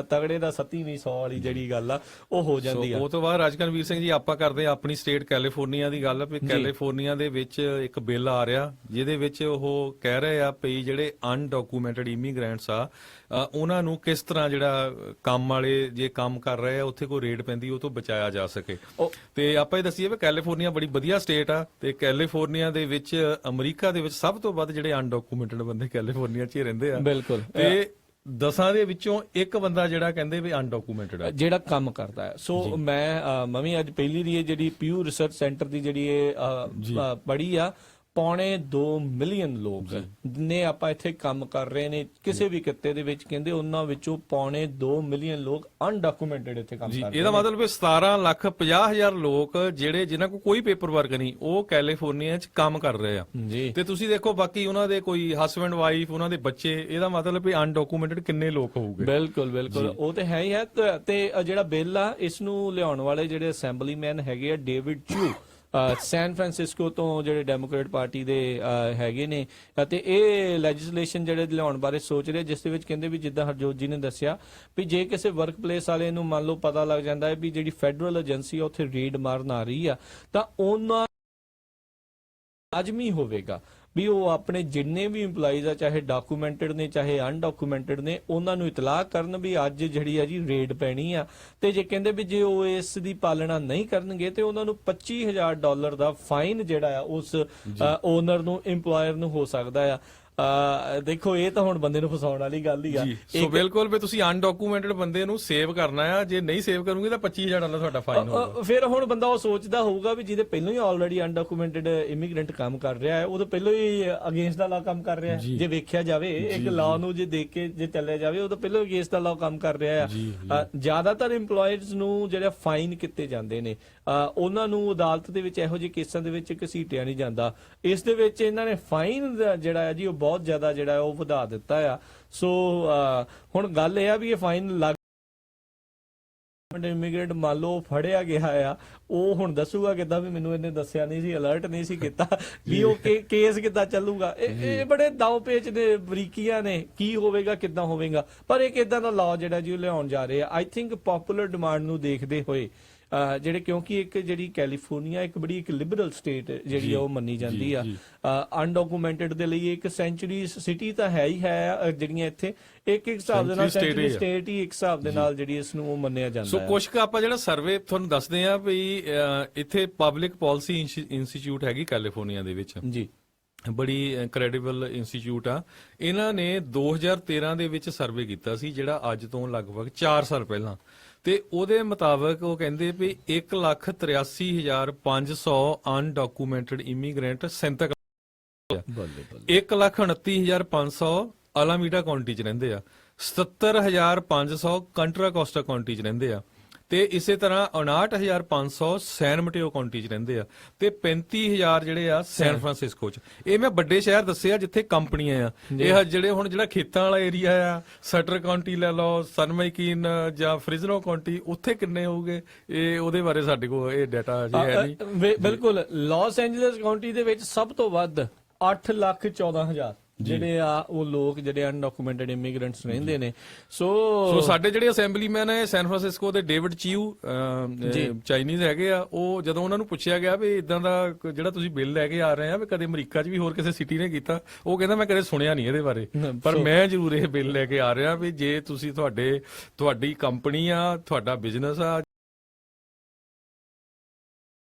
ਤਗੜੇ ਦਾ 7ਵੀਂ 100 ਵਾਲੀ ਜਿਹੜੀ ਗੱਲ ਆ ਉਹ ਹੋ ਜਾਂਦੀ ਆ। ਉਹ ਤੋਂ ਬਾਅਦ ਰਾਜਕਨਵੀਰ ਸਿੰਘ ਜੀ, ਆਪਾਂ ਕਰਦੇ ਆ ਆਪਣੀ ਸਟੇਟ ਕੈਲੀਫੋਰਨੀਆ ਦੀ ਗੱਲ। ਵੀ ਕੈਲੀਫੋਰਨੀਆ ਦੇ ਵਿੱਚ ਇੱਕ ਬਿੱਲ ਆ ਰਿਹਾ ਜਿਹਦੇ ਵਿੱਚ ਉਹ ਕਹਿ ਰਹੇ ਆ ਵੀ ਜਿਹੜੇ ਅਨਡਾਕੂਮੈਂਟਡ ਇਮੀਗ੍ਰੈਂਟਸ ਆ ਉਹਨਾਂ ਨੂੰ ਕਿਸ ਤਰ੍ਹਾਂ ਜਿਹੜਾ ਕੰਮ ਵਾਲੇ ਜੇ ਕੰਮ ਕਰ ਰਹੇ ਆ ਉੱਥੇ ਕੋਈ ਰੇਡ ਪੈਂਦੀ ਉਹ ਤੋਂ ਬਚਾਇਆ ਜਾ ਸਕੇ। ਤੇ ਆਪਾਂ ਇਹ ਦੱਸੀਏ ਵੀ ਕੈਲੀਫੋਰਨੀਆ ਬੜੀ ਵਧੀਆ ਸਟੇਟ ਆ ਤੇ ਕੈਲੀਫੋਰਨੀਆ ਦੇ ਵਿੱਚ ਅਮਰੀਕਾ ਦੇ ਵਿੱਚ ਸਭ ਤੋਂ ਵੱਧ ਜਿਹੜੇ ਅਨਡਾਕੂਮੈਂਟਡ ਬੰਦੇ ਕੈਲੀਫੋਰਨੀਆ 'ਚ ਹੀ ਰਹਿੰਦੇ ਆ। ਬਿਲਕੁਲ। ਤੇ 10 ਦੇ ਵਿੱਚੋਂ ਇੱਕ ਬੰਦਾ ਜਿਹੜਾ ਕਹਿੰਦੇ ਵੀ ਅਨਡਾਕੂਮੈਂਟਡ ਆ, ਜਿਹੜਾ ਕੰਮ ਕਰਦਾ ਹੈ। ਸੋ ਮੈਂ ਵੀ ਅੱਜ ਪਹਿਲੀ ਦੀ ਜਿਹੜੀ ਪਿਊ ਰਿਸਰਚ ਸੈਂਟਰ ਦੀ ਜਿਹੜੀ ਇਹ ਪੜ੍ਹੀ ਆ, ਪੌਣੇ 2 ਮਿਲੀਅਨ ਲੋਕ ਨੇ ਆਪਾਂ ਇੱਥੇ ਕੰਮ ਕਰ ਰਹੇ ਨੇ ਕਿਸੇ ਵੀ ਕਿੱਤੇ ਦੇ ਵਿੱਚ, ਕਹਿੰਦੇ ਉਹਨਾਂ ਵਿੱਚੋਂ ਪੌਣੇ 2 ਮਿਲੀਅਨ ਲੋਕ ਅਨਡਾਕੂਮੈਂਟਡ ਇੱਥੇ ਕੰਮ ਕਰ ਰਹੇ ਨੇ। ਇਹਦਾ ਮਤਲਬ ਵੀ 17,50,000 ਲੋਕ ਜਿਹੜੇ ਜਿਨ੍ਹਾਂ ਕੋਲ ਕੋਈ ਪੇਪਰ ਵਰਕ ਨਹੀਂ, ਉਹ ਕੈਲੀਫੋਰਨੀਆ 'ਚ ਕੰਮ ਕਰ ਰਹੇ ਆ। ਤੇ ਤੁਸੀਂ ਦੇਖੋ ਬਾਕੀ ਉਹਨਾਂ ਦੇ ਕੋਈ ਹਸਬੈਂਡ ਵਾਈਫ, ਉਹਨਾਂ ਦੇ ਬੱਚੇ, ਇਹਦਾ ਮਤਲਬ ਵੀ ਅਨਡਾਕੂਮੈਂਟਡ ਕਿੰਨੇ ਲੋਕ ਹੋਊਗੇ। ਬਿਲਕੁਲ ਉਹ ਤੇ ਹੈ ਹੀ ਹੈ। ਤੇ ਜਿਹੜਾ ਬਿੱਲ ਆ ਇਸ ਨੂੰ ਲਿਆਉਣ ਵਾਲੇ ਜਿਹੜੇ ਅਸੈਂਬਲੀਮੈਨ ਹੈਗੇ ਆ, ਡੇਵਿਡ ਚੂ ਸੈਨ ਫਰਾਂਸਿਸਕੋ ਤੋਂ ਜਿਹੜੇ ਡੈਮੋਕ੍ਰੇਟ ਪਾਰਟੀ ਦੇ ਹੈਗੇ ਨੇ, ਅਤੇ ਇਹ ਲੈਜਿਸਲੇਸ਼ਨ ਜਿਹੜੇ ਲਿਆਉਣ ਬਾਰੇ ਸੋਚ ਰਹੇ, ਜਿਸ ਦੇ ਵਿੱਚ ਕਹਿੰਦੇ ਵੀ ਜਿੱਦਾਂ ਹਰਜੋਤ ਜੀ ਨੇ ਦੱਸਿਆ ਵੀ ਜੇ ਕਿਸੇ ਵਰਕ ਪਲੇਸ ਵਾਲੇ ਨੂੰ ਮੰਨ ਲਓ ਪਤਾ ਲੱਗ ਜਾਂਦਾ ਹੈ ਵੀ ਜਿਹੜੀ ਫੈਡਰਲ ਏਜੰਸੀ ਆ ਉੱਥੇ ਰੇਡ ਮਾਰਨ ਆ ਰਹੀ ਆ, ਤਾਂ ਉਹਨਾਂ ਲਾਜ਼ਮੀ ਹੋਵੇਗਾ ਵੀ ਉਹ ਆਪਣੇ ਜਿੰਨੇ ਵੀ EMPLOYEES ਆ, ਚਾਹੇ ਡਾਕੂਮੈਂਟਡ ਨੇ ਚਾਹੇ ਅਨਡਾਕੂਮੈਂਟਡ ਨੇ, ਉਹਨਾਂ ਨੂੰ ਇਤਲਾਹ ਕਰਨ ਵੀ ਅੱਜ ਜਿਹੜੀ ਆ ਜੀ ਰੇਡ ਪੈਣੀ ਆ। ਤੇ ਜੇ ਕਹਿੰਦੇ ਵੀ ਜੇ ਉਹ ਇਸ ਦੀ ਪਾਲਣਾ ਨਹੀਂ ਕਰਨਗੇ ਤੇ ਉਹਨਾਂ ਨੂੰ $25,000 ਦਾ ਫਾਈਨ ਜਿਹੜਾ ਆ ਉਸ ਓਨਰ ਨੂੰ, EMPLOYER ਨੂੰ ਹੋ ਸਕਦਾ ਆ। ਦੇਖੋ ਇਹ ਤਾਂ ਹੁਣ ਬੰਦੇ ਨੂੰ ਫਸਾਉਣ ਵਾਲੀ ਗੱਲ ਹੀ ਆ। ਸੋ ਬਿਲਕੁਲ ਵੀ ਤੁਸੀਂ ਅਨਡਾਕੂਮੈਂਟਡ ਬੰਦੇ ਨੂੰ ਸੇਵ ਕਰਨਾ ਆ, ਜੇ ਨਹੀਂ ਸੇਵ ਕਰੋਗੇ ਤਾਂ $25,000 ਤੁਹਾਡਾ ਫਾਈਨ ਹੋਊਗਾ। ਫਿਰ ਹੁਣ ਬੰਦਾ ਉਹ ਸੋਚਦਾ ਹੋਊਗਾ ਵੀ ਜਿਹਦੇ ਪਹਿਲਾਂ ਹੀ ਆਲਰੇਡੀ ਅਨਡਾਕੂਮੈਂਟਡ ਇਮੀਗ੍ਰੈਂਟ ਕੰਮ ਕਰ ਰਿਹਾ ਹੈ, ਉਹ ਤਾਂ ਪਹਿਲਾਂ ਹੀ ਅਗੇਂਸਟ ਦਾ ਲਾ ਕੰਮ ਕਰ ਰਿਹਾ ਹੈ। ਜੇ ਵੇਖਿਆ ਜਾਵੇ ਇੱਕ ਲਾਅ ਨੂੰ ਜੇ ਦੇਖ ਕੇ ਜੇ ਚੱਲਿਆ ਜਾਵੇ, ਉਹ ਤਾਂ ਪਹਿਲਾਂ ਅਗੇਂਸਟ ਦਾ ਲਾ ਕੰਮ ਕਰ ਰਿਹਾ ਹੈ। ਜ਼ਿਆਦਾਤਰ EMPLOYEES ਨੂੰ ਜਿਹੜੇ ਫਾਈਨ ਕੀਤੇ ਜਾਂਦੇ ਨੇ, ਉਹਨਾਂ ਨੂੰ ਅਦਾਲਤ ਦੇ ਵਿੱਚ ਇਹੋ ਜਿਹੇ ਕੇਸਾਂ ਦੇ ਵਿੱਚ ਘਸੀਟਿਆ ਨਹੀਂ ਜਾਂਦਾ। ਇਸ ਦੇ ਵਿੱਚ ਇਹਨਾਂ ਨੇ ਫਾਈਨ ਜਿਹੜਾ ਹੈ ਜੀ ਉਹ ਬਹੁਤ ਜ਼ਿਆਦਾ ਜਿਹੜਾ ਉਹ ਵਧਾ ਦਿੱਤਾ ਆ। ਸੋ ਹੁਣ ਗੱਲ ਇਹ ਆ ਵੀ ਇਹ ਫਾਈਨ ਲੱਗ ਇਮੀਗ੍ਰੈਂਟ ਮੰਨ ਲਓ ਫੜਿਆ ਗਿਆ ਆ, ਉਹ ਹੁਣ ਦੱਸੂਗਾ ਕਿੱਦਾਂ ਵੀ ਮੈਨੂੰ ਇਹਨੇ ਦੱਸਿਆ ਨਹੀਂ ਸੀ, ਅਲਰਟ ਨਹੀਂ ਸੀ ਕੀਤਾ ਵੀ ਉਹ ਕੇਸ ਕਿੱਦਾਂ ਚੱਲੂਗਾ। ਇਹ ਬੜੇ ਦਾਅ ਪੇਚ ਦੇ ਬਰੀਕੀਆਂ ਨੇ, ਕੀ ਹੋਵੇਗਾ ਕਿੱਦਾਂ ਹੋਵੇਗਾ। ਪਰ ਇੱਕ ਇਦਾਂ ਦਾ ਲਾਅ ਜਿਹੜਾ ਜੀ ਉਹ ਲਿਆਉਣ ਜਾ ਰਹੇ ਆ, ਆਈ ਥਿੰਕ ਪਪੂਲਰ ਡਿਮਾਂਡ ਨੂੰ ਦੇਖਦੇ ਹੋਏ, ਜਿਹੜੇ ਕਿਉਂਕਿ ਇੱਕ ਜਿਹੜੀ ਕੈਲੀਫੋਰਨੀਆ ਇੱਕ ਬੜੀ ਇੱਕ ਲਿਬਰਲ ਸਟੇਟ ਜਿਹੜੀ ਉਹ ਮੰਨੀ ਜਾਂਦੀ ਆ, ਅਨਡਾਕੂਮੈਂਟਡ ਦੇ ਲਈ ਇੱਕ ਸੈਂਚੁਰੀ ਸਿਟੀ ਤਾਂ ਹੈ ਹੀ ਹੈ, ਜਿਹੜੀਆਂ ਇੱਥੇ ਇੱਕ ਹਿਸਾਬ ਦੇ ਨਾਲ ਸੈਂਚੁਰੀ ਸਟੇਟ ਹੀ ਇੱਕ ਹਿਸਾਬ ਦੇ ਨਾਲ ਜਿਹੜੀ ਇਸ ਨੂੰ ਉਹ ਮੰਨਿਆ ਜਾਂਦਾ। ਸੋ ਕੁਝ ਕੁ ਆਪਾਂ ਜਿਹੜਾ ਸਰਵੇ ਤੁਹਾਨੂੰ ਦੱਸਦੇ ਆ ਵੀ ਇੱਥੇ ਪਬਲਿਕ ਪਾਲਿਸੀ ਇੰਸਟੀਚਿਊਟ ਹੈਗੀ ਕੈਲੀਫੋਰਨੀਆ ਦੇ ਵਿੱਚ ਜੀ, ਬੜੀ ਕ੍ਰੈਡੀਬਲ ਇੰਸਟੀਚਿਊਟ ਆ। ਇਹਨਾਂ ਨੇ 2013 ਦੇ ਵਿੱਚ ਸਰਵੇ ਕੀਤਾ ਸੀ, ਜਿਹੜਾ ਅੱਜ ਤੋਂ ਲਗਭਗ 4 ਸਾਲ ਪਹਿਲਾਂ, ਤੇ ਉਹਦੇ ਮੁਤਾਬਕ ਉਹ ਕਹਿੰਦੇ ਵੀ 1,83,500 ਅਨਡਾਕੂਮੈਂਟਡ ਇਮੀਗ੍ਰੈਂਟ ਸੈਂਟਾ 1,29,500 ਅਲਾਮੀਡਾ ਕਾਉਂਟੀ 'ਚ ਰਹਿੰਦੇ ਆ, 77,500 ਕੰਟਰਾ ਕੋਸਟਾ ਕਾਉਂਟੀ 'ਚ ਰਹਿੰਦੇ ਆ, ਤੇ ਇਸੇ ਤਰ੍ਹਾਂ 59,500 ਸੈਨ ਮਟੇਓ ਕਾਉਂਟੀ 'ਚ ਰਹਿੰਦੇ ਆ, ਤੇ 35,000 ਜਿਹੜੇ ਆ ਸੈਨ ਫਰਾਂਸਿਸਕੋ 'ਚ। ਇਹ ਮੈਂ ਵੱਡੇ ਸ਼ਹਿਰ ਦੱਸੇ ਆ ਜਿੱਥੇ ਕੰਪਨੀਆਂ ਆ। ਇਹ ਜਿਹੜੇ ਹੁਣ ਜਿਹੜਾ ਖੇਤਾਂ ਵਾਲਾ ਏਰੀਆ ਆ, ਸਟਰ ਕਾਉਂਟੀ ਲੈ ਲਓ, ਸਨਮਾਈਕੀਨ ਜਾਂ ਫ੍ਰਿਜ਼ਨੋ ਕਾਉਂਟੀ, ਉੱਥੇ ਕਿੰਨੇ ਹੋਊਗੇ ਇਹ ਉਹਦੇ ਬਾਰੇ ਸਾਡੇ ਕੋਲ ਇਹ ਡਾਟਾ ਅਜੇ ਹੈ ਨਹੀਂ। ਬਿਲਕੁਲ ਲਾਸ ਐਂਜਲਸ ਕਾਉਂਟੀ ਦੇ ਵਿੱਚ ਸਭ ਤੋਂ ਵੱਧ 8,14,000 ਜਿਹੜੇ ਆ ਉਹ ਲੋਕ ਜਿਹੜੇ ਅਨਡਾਕੂਮੈਂਟਡ ਇਮੀਗ੍ਰੈਂਟਸ ਰਹਿੰਦੇ ਨੇ। ਸੋ ਸਾਡੇ ਜਿਹੜੇ ਅਸੈਂਬਲੀਮੈਨ ਹੈ ਸੈਨ ਫਰਾਂਸਿਸਕੋ ਦੇ ਡੇਵਿਡ ਚੀਊ, ਚਾਈਨੀਜ਼ ਹੈਗੇ ਆ, ਉਹ ਜਦੋਂ ਉਹਨਾਂ ਨੂੰ ਪੁੱਛਿਆ ਗਿਆ ਵੀ ਇਦਾਂ ਦਾ ਜਿਹੜਾ ਤੁਸੀਂ ਬਿੱਲ ਲੈ ਕੇ ਆ ਰਹੇ ਆ ਵੀ ਕਦੇ ਅਮਰੀਕਾ 'ਚ ਵੀ ਹੋਰ ਕਿਸੇ ਸਿਟੀ ਨੇ ਕੀਤਾ, ਉਹ ਕਹਿੰਦਾ ਮੈਂ ਕਦੇ ਸੁਣਿਆ ਨਹੀਂ ਇਹਦੇ ਬਾਰੇ, ਪਰ ਮੈਂ ਜ਼ਰੂਰ ਇਹ ਬਿੱਲ ਲੈ ਕੇ ਆ ਰਿਹਾ ਵੀ ਜੇ ਤੁਸੀਂ ਤੁਹਾਡੀ ਕੰਪਨੀ ਆ, ਤੁਹਾਡਾ ਬਿਜ਼ਨਸ ਆ,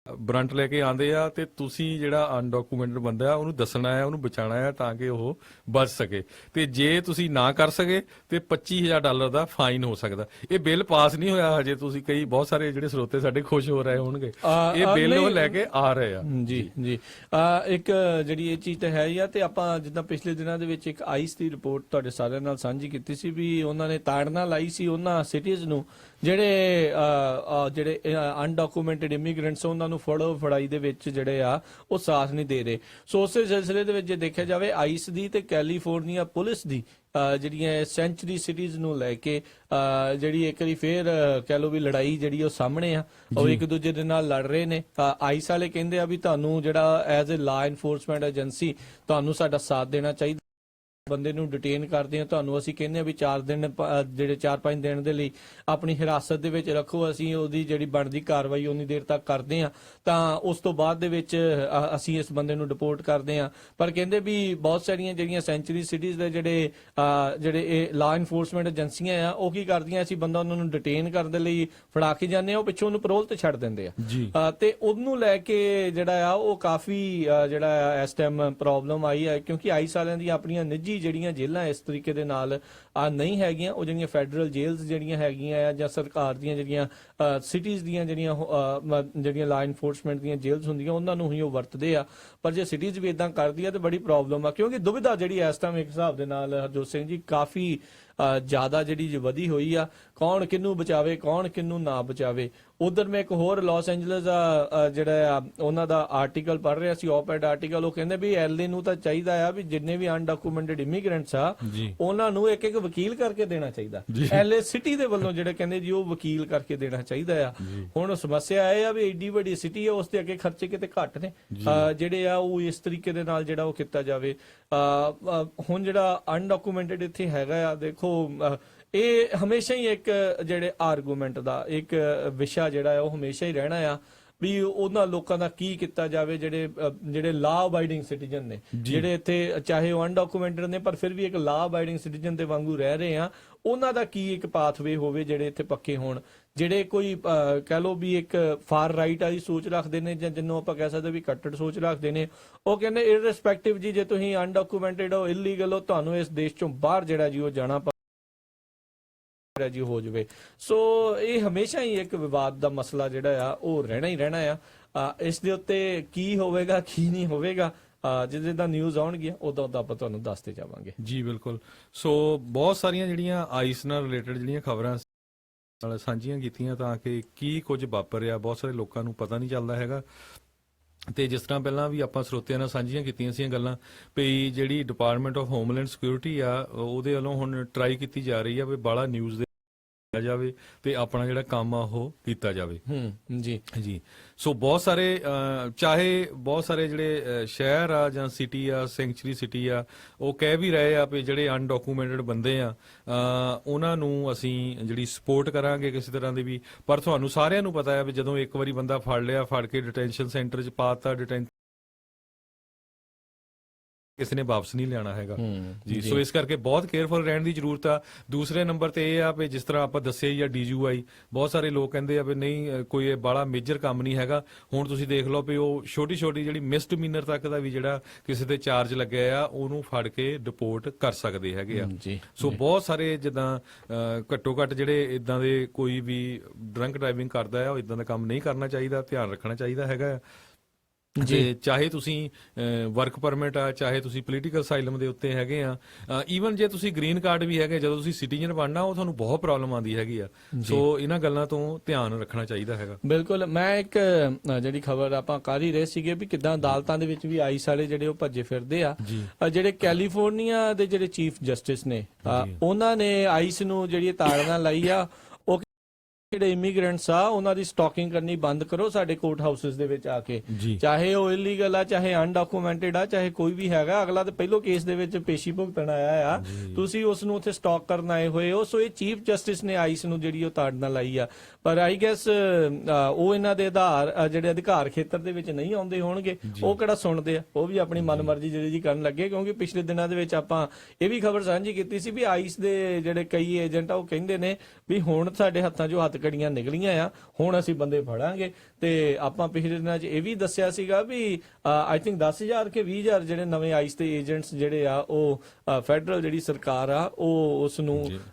ਬਰੰਟ ਲੈ ਕੇ ਆਉਂਦੇ ਆ, ਤੇ ਤੁਸੀਂ ਜਿਹੜਾ ਅਨਡਾਕੂਮੈਂਟਡ ਬੰਦਾ ਆ ਉਹਨੂੰ ਦੱਸਣਾ ਹੈ, ਉਹਨੂੰ ਬਚਾਉਣਾ ਹੈ ਤਾਂ ਕਿ ਉਹ ਬਚ ਸਕੇ। ਤੇ ਜੇ ਤੁਸੀਂ ਨਾ ਕਰ ਸਕੇ ਤੇ $25,000 ਦਾ ਫਾਈਨ ਹੋ ਸਕਦਾ। ਇਹ ਬਿੱਲ ਪਾਸ ਨਹੀਂ ਹੋਇਆ ਹਜੇ, ਤੁਸੀਂ ਬਹੁਤ ਸਾਰੇ ਜਿਹੜੇ ਸਰੋਤੇ ਸਾਡੇ ਖੁਸ਼ ਹੋ ਰਹੇ ਹੋਣਗੇ, ਇਹ ਬਿੱਲ ਉਹ ਲੈ ਕੇ ਆ ਰਹੇ ਆ। ਜੀ ਇੱਕ ਜਿਹੜੀ ਇਹ ਚੀਜ਼ ਤਾਂ ਹੈ ਹੀ ਆ। ਤੇ ਆਪਾਂ ਜਿੱਦਾਂ ਪਿਛਲੇ ਦਿਨਾਂ ਦੇ ਵਿੱਚ ਇੱਕ ਆਈਸ ਦੀ ਰਿਪੋਰਟ ਤੁਹਾਡੇ ਸਾਰਿਆਂ ਨਾਲ ਸਾਂਝੀ ਕੀਤੀ ਸੀ ਵੀ ਉਹਨਾਂ ਨੇ ਤਾੜਨਾ ਲਾਈ ਸੀ ਉਹਨਾਂ ਸਿਟੀਜ਼ ਨੂੰ ਜਿਹੜੇ ਅਨਡਾਕੂਮੈਂਟਡ ਇਮੀਗ੍ਰੈਂਟਸ, ਉਹਨਾਂ ਨੂੰ ਫੜੋ ਫੜਾਈ ਦੇ ਵਿੱਚ ਜਿਹੜੇ ਆ ਉਹ ਸਾਥ ਨਹੀਂ ਦੇ ਰਹੇ। ਸੋ ਉਸੇ ਸਿਲਸਿਲੇ ਦੇ ਵਿੱਚ ਜੇ ਦੇਖਿਆ ਜਾਵੇ, ਆਈਸ ਦੀ ਤੇ ਕੈਲੀਫੋਰਨੀਆ ਪੁਲਿਸ ਦੀ ਜਿਹੜੀਆਂ ਸੈਂਚੁਰੀ ਸਿਟੀਜ਼ ਨੂੰ ਲੈ ਕੇ ਜਿਹੜੀ ਇੱਕ ਵਾਰੀ ਫੇਰ ਕਹਿ ਲਓ ਵੀ ਲੜਾਈ ਜਿਹੜੀ ਉਹ ਸਾਹਮਣੇ ਆ, ਉਹ ਇੱਕ ਦੂਜੇ ਦੇ ਨਾਲ ਲੜ ਰਹੇ ਨੇ। ਆਈਸ ਵਾਲੇ ਕਹਿੰਦੇ ਆ ਵੀ ਤੁਹਾਨੂੰ ਜਿਹੜਾ ਐਜ਼ ਅ ਲਾ ਐਨਫੋਰਸਮੈਂਟ ਏਜੰਸੀ ਤੁਹਾਨੂੰ ਸਾਡਾ ਸਾਥ ਦੇਣਾ ਚਾਹੀਦਾ, ਬੰਦੇ ਨੂੰ ਡਿਟੇਨ ਕਰਦੇ ਆ, ਤੁਹਾਨੂੰ ਅਸੀਂ ਕਹਿੰਦੇ ਆ ਵੀ 4 ਦਿਨ ਜਿਹੜੇ 4-5 ਦਿਨ ਦੇ ਲਈ ਆਪਣੀ ਹਿਰਾਸਤ ਦੇ ਵਿੱਚ ਰੱਖੋ, ਅਸੀਂ ਉਹਦੀ ਜਿਹੜੀ ਬਣਦੀ ਕਾਰਵਾਈ ਉਨੀ ਦੇਰ ਤੱਕ ਕਰਦੇ ਆ, ਤਾਂ ਉਸ ਤੋਂ ਬਾਅਦ ਦੇ ਵਿੱਚ ਅਸੀਂ ਇਸ ਬੰਦੇ ਨੂੰ ਡਿਪੋਰਟ ਕਰਦੇ ਆ। ਪਰ ਕਹਿੰਦੇ ਵੀ ਬਹੁਤ ਸਾਰੀਆਂ ਜਿਹੜੀਆਂ ਸੈਂਚੁਰੀ ਸਿਟੀਜ਼ ਦੇ ਜਿਹੜੇ ਇਹ ਲਾ ਐਨਫੋਰਸਮੈਂਟ ਏਜੰਸੀਆਂ ਆ, ਉਹ ਕੀ ਕਰਦੀਆਂ, ਅਸੀਂ ਬੰਦਾ ਉਹਨਾਂ ਨੂੰ ਡਿਟੇਨ ਕਰਨ ਦੇ ਲਈ ਫੜਾ ਕੇ ਜਾਂਦੇ ਆ, ਉਹ ਪਿੱਛੋਂ ਉਹਨੂੰ ਪੈਰੋਲ ਤੇ ਛੱਡ ਦਿੰਦੇ ਆ। ਤੇ ਉਹਨੂੰ ਲੈ ਕੇ ਜਿਹੜਾ ਆ ਉਹ ਕਾਫੀ ਜਿਹੜਾ ਇਸ ਟਾਈਮ ਪ੍ਰੋਬਲਮ ਆਈ ਹੈ, ਕਿਉਂਕਿ ਆਈਸ ਵਾਲਿਆਂ ਦੀਆਂ ਆਪਣੀਆਂ ਨਿੱਜੀ ਜਿਹੜੀਆਂ ਜੇਲ੍ਹਾਂ ਇਸ ਤਰੀਕੇ ਦੇ ਨਾਲ ਨਹੀਂ ਹੈਗੀਆਂ, ਉਹ ਜਿਹੜੀਆਂ ਫੈਡਰਲ ਜੇਲ੍ਸ ਜਿਹੜੀਆਂ ਹੈਗੀਆਂ ਆ ਜਾਂ ਸਰਕਾਰ ਦੀਆਂ ਜਿਹੜੀਆਂ ਸਿਟੀਜ਼ ਦੀਆਂ ਜਿਹੜੀਆਂ ਲਾ ਇਨਫੋਰਸਮੈਂਟ ਦੀਆਂ ਜੇਲ੍ਸ ਹੁੰਦੀਆਂ ਉਹਨਾਂ ਨੂੰ ਹੀ ਉਹ ਵਰਤਦੇ ਆ। ਪਰ ਜੇ ਸਿਟੀਜ਼ ਵੀ ਇਦਾਂ ਕਰਦੀ ਆ ਤੇ ਬੜੀ ਪ੍ਰੋਬਲਮ ਆ, ਕਿਉਂਕਿ ਦੁਵਿਧਾ ਜਿਹੜੀ ਇਸ ਟਾਈਮ ਇੱਕ ਹਿਸਾਬ ਦੇ ਨਾਲ ਹਰਜੋਤ ਸਿੰਘ ਜੀ ਕਾਫੀ ਜ਼ਿਆਦਾ ਜਿਹੜੀ ਵਧੀ ਹੋਈ ਆ, ਕੌਣ ਕਿਹਨੂੰ ਬਚਾਵੇ ਕੌਣ ਕਿਹਨੂੰ ਨਾ ਬਚਾਵੇ। ਉਧਰ ਮੈਂ ਇੱਕ ਹੋਰ ਲਾਸ ਐਂਜਲਸ ਜਿਹੜਾ ਉਹਨਾਂ ਦਾ ਆਰਟੀਕਲ ਪੜ੍ਹ ਰਿਹਾ ਸੀ, op-ed ਆਰਟੀਕਲ, ਉਹ ਕਹਿੰਦੇ ਵੀ LA ਨੂੰ ਤਾਂ ਚਾਹੀਦਾ ਆ ਵੀ ਜਿੰਨੇ ਵੀ ਅਨਡਾਕੂਮੈਂਟਡ ਇਮੀਗ੍ਰੈਂਟਸ ਆ ਉਹਨਾਂ ਨੂੰ ਇੱਕ ਇੱਕ ਵਕੀਲ ਕਰਕੇ ਦੇਣਾ ਚਾਹੀਦਾ। LA ਸਿਟੀ ਦੇ ਵੱਲੋਂ ਜਿਹੜੇ ਕਹਿੰਦੇ ਜੀ ਉਹ ਵਕੀਲ ਕਰਕੇ ਦੇਣਾ ਚਾਹੀਦਾ ਆ। ਹੁਣ ਸਮੱਸਿਆ ਇਹ ਆ ਵੀ ਏਡੀ ਵੱਡੀ ਸਿਟੀ ਆ, ਉਸ ਦੇ ਅੱਗੇ ਖਰਚੇ ਕਿਤੇ ਘੱਟ ਨੇ ਜਿਹੜੇ ਆ ਉਹ ਇਸ ਤਰੀਕੇ ਦੇ ਨਾਲ ਜਿਹੜਾ ਉਹ ਕੀਤਾ ਜਾਵੇ। ਹੁਣ ਜਿਹੜਾ ਅਨਡਾਕੂਮੈਂਟਡ ਇੱਥੇ ਹੈਗਾ ਆ, ਦੇਖੋ ਇਹ ਹਮੇਸ਼ਾ ਹੀ ਇੱਕ ਜਿਹੜੇ ਆਰਗੂਮੈਂਟ ਦਾ ਇੱਕ ਵਿਸ਼ਾ ਜਿਹੜਾ ਹੈ ਉਹ ਹਮੇਸ਼ਾ ਹੀ ਰਹਿਣਾ ਆ ਵੀ ਉਹਨਾਂ ਲੋਕਾਂ ਦਾ ਕੀ ਕੀਤਾ ਜਾਵੇ ਜਿਹੜੇ ਲਾ ਅਬਾਈਡਿੰਗ ਸਿਟੀਜ਼ਨ ਨੇ, ਜਿਹੜੇ ਇੱਥੇ ਚਾਹੇ ਉਹ ਅਨਡਾਕੂਮੈਂਟਡ ਨੇ ਪਰ ਫਿਰ ਵੀ ਇੱਕ ਲਾ ਅਬਾਈਡਿੰਗ ਸਿਟੀਜ਼ਨ ਦੇ ਵਾਂਗੂ ਰਹਿ ਰਹੇ ਆ, ਉਹਨਾਂ ਦਾ ਕੀ ਇੱਕ ਪਾਥਵੇ ਹੋਵੇ ਜਿਹੜੇ ਇੱਥੇ ਪੱਕੇ ਹੋਣ। ਜਿਹੜੇ ਕੋਈ ਕਹਿ ਲਓ ਵੀ ਇੱਕ ਫਾਰ ਰਾਈਟ ਵਾਲੀ ਸੋਚ ਰੱਖਦੇ ਨੇ ਜਾਂ ਜਿਹਨੂੰ ਆਪਾਂ ਕਹਿ ਸਕਦੇ ਵੀ ਕੱਟੜ ਸੋਚ ਰੱਖਦੇ ਨੇ, ਉਹ ਕਹਿੰਦੇ ਇਰਰਿਸਪੈਕਟਿਵ ਜੀ ਜੇ ਤੁਸੀਂ ਅਨਡਾਕੂਮੈਂਟਡ ਹੋ, ਇਲੀਗਲ ਹੋ, ਤੁਹਾਨੂੰ ਇਸ ਦੇਸ਼ ਚੋਂ ਬਾਹਰ ਜਿਹੜਾ ਜੀ ਉਹ ਜਾਣਾ ਜੀ ਹੋ ਜਾਵੇ। ਸੋ ਇਹ ਹਮੇਸ਼ਾ ਹੀ ਇੱਕ ਵਿਵਾਦ ਦਾ ਮਸਲਾ ਜਿਹੜਾ ਆ ਉਹ ਰਹਿਣਾ ਹੀ ਰਹਿਣਾ ਆ। ਇਸ ਦੇ ਉੱਤੇ ਕੀ ਹੋਵੇਗਾ ਕੀ ਨਹੀਂ ਹੋਵੇਗਾ ਜਿੱਦਾਂ ਨਿਊਜ਼ ਆਉਣਗੀਆਂ ਉਦੋਂ ਆਪਾਂ ਤੁਹਾਨੂੰ ਦੱਸਦੇ ਜਾਵਾਂਗੇ। ਜੀ ਬਿਲਕੁਲ। ਸੋ ਬਹੁਤ ਸਾਰੀਆਂ ਜਿਹੜੀਆਂ ਆਈਸ ਨਾਲ ਰਿਲੇਟਡ ਜਿਹੜੀਆਂ ਖਬਰਾਂ ਨਾਲ ਸਾਂਝੀਆਂ ਕੀਤੀਆਂ ਤਾਂ ਕਿ ਕੀ ਕੁਝ ਵਾਪਰ ਰਿਹਾ ਬਹੁਤ ਸਾਰੇ ਲੋਕਾਂ ਨੂੰ ਪਤਾ ਨਹੀਂ ਚੱਲਦਾ ਹੈਗਾ। ਤੇ ਜਿਸ ਤਰ੍ਹਾਂ ਪਹਿਲਾਂ ਵੀ ਆਪਾਂ ਸਰੋਤਿਆਂ ਨਾਲ ਸਾਂਝੀਆਂ ਕੀਤੀਆਂ ਸੀ ਗੱਲਾਂ ਵੀ ਜਿਹੜੀ ਡਿਪਾਰਟਮੈਂਟ ਆਫ ਹੋਮਲੈਂਡ ਸਿਕਿਉਰਿਟੀ ਆ ਉਹਦੇ ਵੱਲੋਂ ਹੁਣ ਟਰਾਈ ਕੀਤੀ ਜਾ ਰਹੀ ਆ ਵੀ ਬਾਹਲਾ ਨਿਊਜ਼ ਜਾਵੇ ਤੇ ਆਪਣਾ ਜਿਹੜਾ ਕੰਮ ਆ ਉਹ ਕੀਤਾ ਜਾਵੇ। ਜੀ ਜੀ। ਸੋ ਬਹੁਤ ਸਾਰੇ ਚਾਹੇ ਬਹੁਤ ਸਾਰੇ ਜਿਹੜੇ ਸ਼ਹਿਰ ਆ ਜਾਂ ਸਿਟੀ ਆ, ਸੈਂਚੁਰੀ ਸਿਟੀ ਆ, ਉਹ ਕਹਿ ਵੀ ਰਹੇ ਆ ਵੀ ਜਿਹੜੇ ਅਨਡਾਕੂਮੈਂਟਡ ਬੰਦੇ ਆ ਉਹਨਾਂ ਨੂੰ ਅਸੀਂ ਜਿਹੜੀ ਸਪੋਰਟ ਕਰਾਂਗੇ ਕਿਸੇ ਤਰ੍ਹਾਂ ਦੀ ਵੀ। ਪਰ ਤੁਹਾਨੂੰ ਸਾਰਿਆਂ ਨੂੰ ਪਤਾ ਹੈ ਵੀ ਜਦੋਂ ਇੱਕ ਵਾਰੀ ਬੰਦਾ ਫੜ ਲਿਆ, ਫੜ ਕੇ ਡਿਟੈਂਸ਼ਨ ਸੈਂਟਰ 'ਚ ਪਾਤਾ, ਕਿਸੇ ਨੇ ਵਾਪਸ ਨਹੀਂ ਲਿਆਣਾ ਹੈਗਾ ਜੀ। ਸੋ ਇਸ ਕਰਕੇ ਬਹੁਤ ਕੇਅਰਫੁਲ ਰਹਿਣ ਦੀ ਜ਼ਰੂਰਤ ਆ। ਦੂਸਰੇ ਨੰਬਰ ਤੇ ਇਹ ਆ ਵੀ ਜਿਸ ਤਰ੍ਹਾਂ ਆਪਾਂ ਦੱਸਿਆ ਹੀ ਆ DUI, ਬਹੁਤ ਸਾਰੇ ਲੋਕ ਕਹਿੰਦੇ ਆ ਵੀ ਨਹੀਂ ਕੋਈ ਬਾਲਾ ਮੇਜਰ ਕੰਮ ਨਹੀਂ ਹੈਗਾ। ਹੁਣ ਤੁਸੀਂ ਦੇਖ ਲਓ ਵੀ ਉਹ ਛੋਟੀ ਛੋਟੀ ਜਿਹੜੀ ਮਿਸਡਮੀਨਰ ਤੱਕ ਦਾ ਵੀ ਜਿਹੜਾ ਕਿਸੇ ਤੇ ਚਾਰਜ ਲੱਗਿਆ ਆ ਉਹਨੂੰ ਫੜ ਕੇ ਡਿਪੋਰਟ ਕਰ ਸਕਦੇ ਹੈਗੇ ਆ। ਸੋ ਬਹੁਤ ਸਾਰੇ ਜਿੱਦਾਂ ਘੱਟੋ ਘੱਟ ਜਿਹੜੇ ਇਦਾਂ ਦੇ ਕੋਈ ਵੀ ਡਰੰਕ ਡਰਾਈਵਿੰਗ ਕਰਦਾ ਆ ਉਹ ਇਦਾਂ ਦਾ ਕੰਮ ਨਹੀਂ ਕਰਨਾ ਚਾਹੀਦਾ, ਧਿਆਨ ਰੱਖਣਾ ਚਾਹੀਦਾ ਹੈਗਾ। ਜੇ ਚਾਹੇ ਤੁਸੀਂ ਵਰਕ ਪਰਮਿਟ ਆ, ਚਾਹੇ ਤੁਸੀਂ ਪੋਲੀਟੀਕਲ ਅਸਾਈਲਮ ਦੇ ਉੱਤੇ ਹੈਗੇ ਆ, ਈਵਨ ਜੇ ਤੁਸੀਂ ਗ੍ਰੀਨ ਕਾਰਡ ਵੀ ਹੈਗੇ, ਜਦੋਂ ਤੁਸੀਂ ਸਿਟੀਜ਼ਨ ਬਣਨਾ ਉਹ ਤੁਹਾਨੂੰ ਬਹੁਤ ਪ੍ਰੋਬਲਮ ਆਉਂਦੀ ਹੈਗੀ ਆ। ਸੋ ਇਹਨਾਂ ਗੱਲਾਂ ਤੋਂ ਧਿਆਨ ਰੱਖਣਾ ਚਾਹੀਦਾ ਹੈਗਾ। ਬਿਲਕੁਲ। ਮੈਂ ਇੱਕ ਜਿਹੜੀ ਖਬਰ ਆਪਾਂ ਕਰ ਹੀ ਰਹੇ ਸੀਗੇ ਵੀ ਕਿੱਦਾਂ ਅਦਾਲਤਾਂ ਦੇ ਵਿੱਚ ਵੀ ਆਈਸ ਵਾਲੇ ਜਿਹੜੇ ਉਹ ਭੱਜੇ ਫਿਰਦੇ ਆ। ਜਿਹੜੇ ਕੈਲੀਫੋਰਨੀਆ ਦੇ ਜਿਹੜੇ ਚੀਫ ਜਸਟਿਸ ਨੇ ਉਹਨਾਂ ਨੇ ਆਈਸ ਨੂੰ ਜਿਹੜੀ ਤਾੜਨਾ ਲਾਈ ਆ, ਉਹ ਜਿਹੜੇ ਇਮੀਗ੍ਰੈਂਟਸ ਆ ਉਹਨਾਂ ਦੀ ਸਟਾਕਿੰਗ ਕਰਨੀ ਬੰਦ ਕਰੋ ਸਾਡੇ ਕੋਰਟ ਹਾਊਸਸ ਦੇ ਵਿੱਚ ਆ ਕੇ, ਚਾਹੇ ਉਹ ਇਲੀਗਲ ਆ, ਚਾਹੇ ਅਨਡਾਕੂਮੈਂਟਡ ਆ, ਚਾਹੇ ਕੋਈ ਵੀ ਹੈਗਾ। ਅਗਲਾ ਤੇ ਪਹਿਲੋ ਕੇਸ ਦੇ ਵਿੱਚ ਪੇਸ਼ੀ ਭੁਗਤਣ ਆਇਆ ਆ, ਤੁਸੀਂ ਉਸ ਨੂੰ ਉੱਥੇ ਸਟਾਕ ਕਰਨ ਆਏ ਹੋਏ ਹੋ। ਸੋ ਇਹ ਚੀਫ ਜਸਟਿਸ ਨੇ ਆਈਸ ਨੂੰ ਜਿਹੜੀ ਉਹ ਤਾੜਨਾ ਲਾਈ ਆ। ਪਰ ਆਈ ਗੈਸ ਉਹ ਇਹਨਾਂ ਦੇ ਜਿਹੜੇ ਅਧਿਕਾਰ ਖੇਤਰ ਦੇ ਵਿੱਚ ਨਹੀਂ ਆਉਂਦੇ ਹੋਣਗੇ, ਉਹ ਕਿਹੜਾ ਸੁਣਦੇ ਆ, ਉਹ ਵੀ ਆਪਣੀ ਮਨਮਰਜ਼ੀ ਜਿਹੜੀ ਜੀ ਕਰਨ ਲੱਗੇ। ਕਿਉਂਕਿ ਪਿਛਲੇ ਦਿਨਾਂ ਦੇ ਵਿੱਚ ਆਪਾਂ ਇਹ ਵੀ ਖਬਰ ਸਾਂਝੀ ਕੀਤੀ ਸੀ ਵੀ ਆਈਸ ਦੇ ਜਿਹੜੇ ਕਈ ਏਜੰਟ ਆ ਉਹ ਕਹਿੰਦੇ ਨੇ ਵੀ ਹੁਣ ਸਾਡੇ ਹੱਥਾਂ 'ਚੋਂ ਹੱਥਕੜੀਆਂ ਨਿਕਲੀਆਂ ਆ, ਹੁਣ ਅਸੀਂ ਬੰਦੇ ਫੜਾਂਗੇ। ਤੇ ਆਪਾਂ ਪਿਛਲੇ ਦਿਨਾਂ 'ਚ ਇਹ ਵੀ ਦੱਸਿਆ ਸੀਗਾ ਵੀ ਆਈ ਥਿੰਕ 10,000 ਕੇ 20,000 ਜਿਹੜੇ ਨਵੇਂ ਆਈਸ ਦੇ ਏਜੰਟਸ ਜਿਹੜੇ ਆ ਉਹ ਫੈਡਰਲ ਜਿਹੜੀ ਸਰਕਾਰ ਆ ਉਹ ਉਸ ਨੂੰ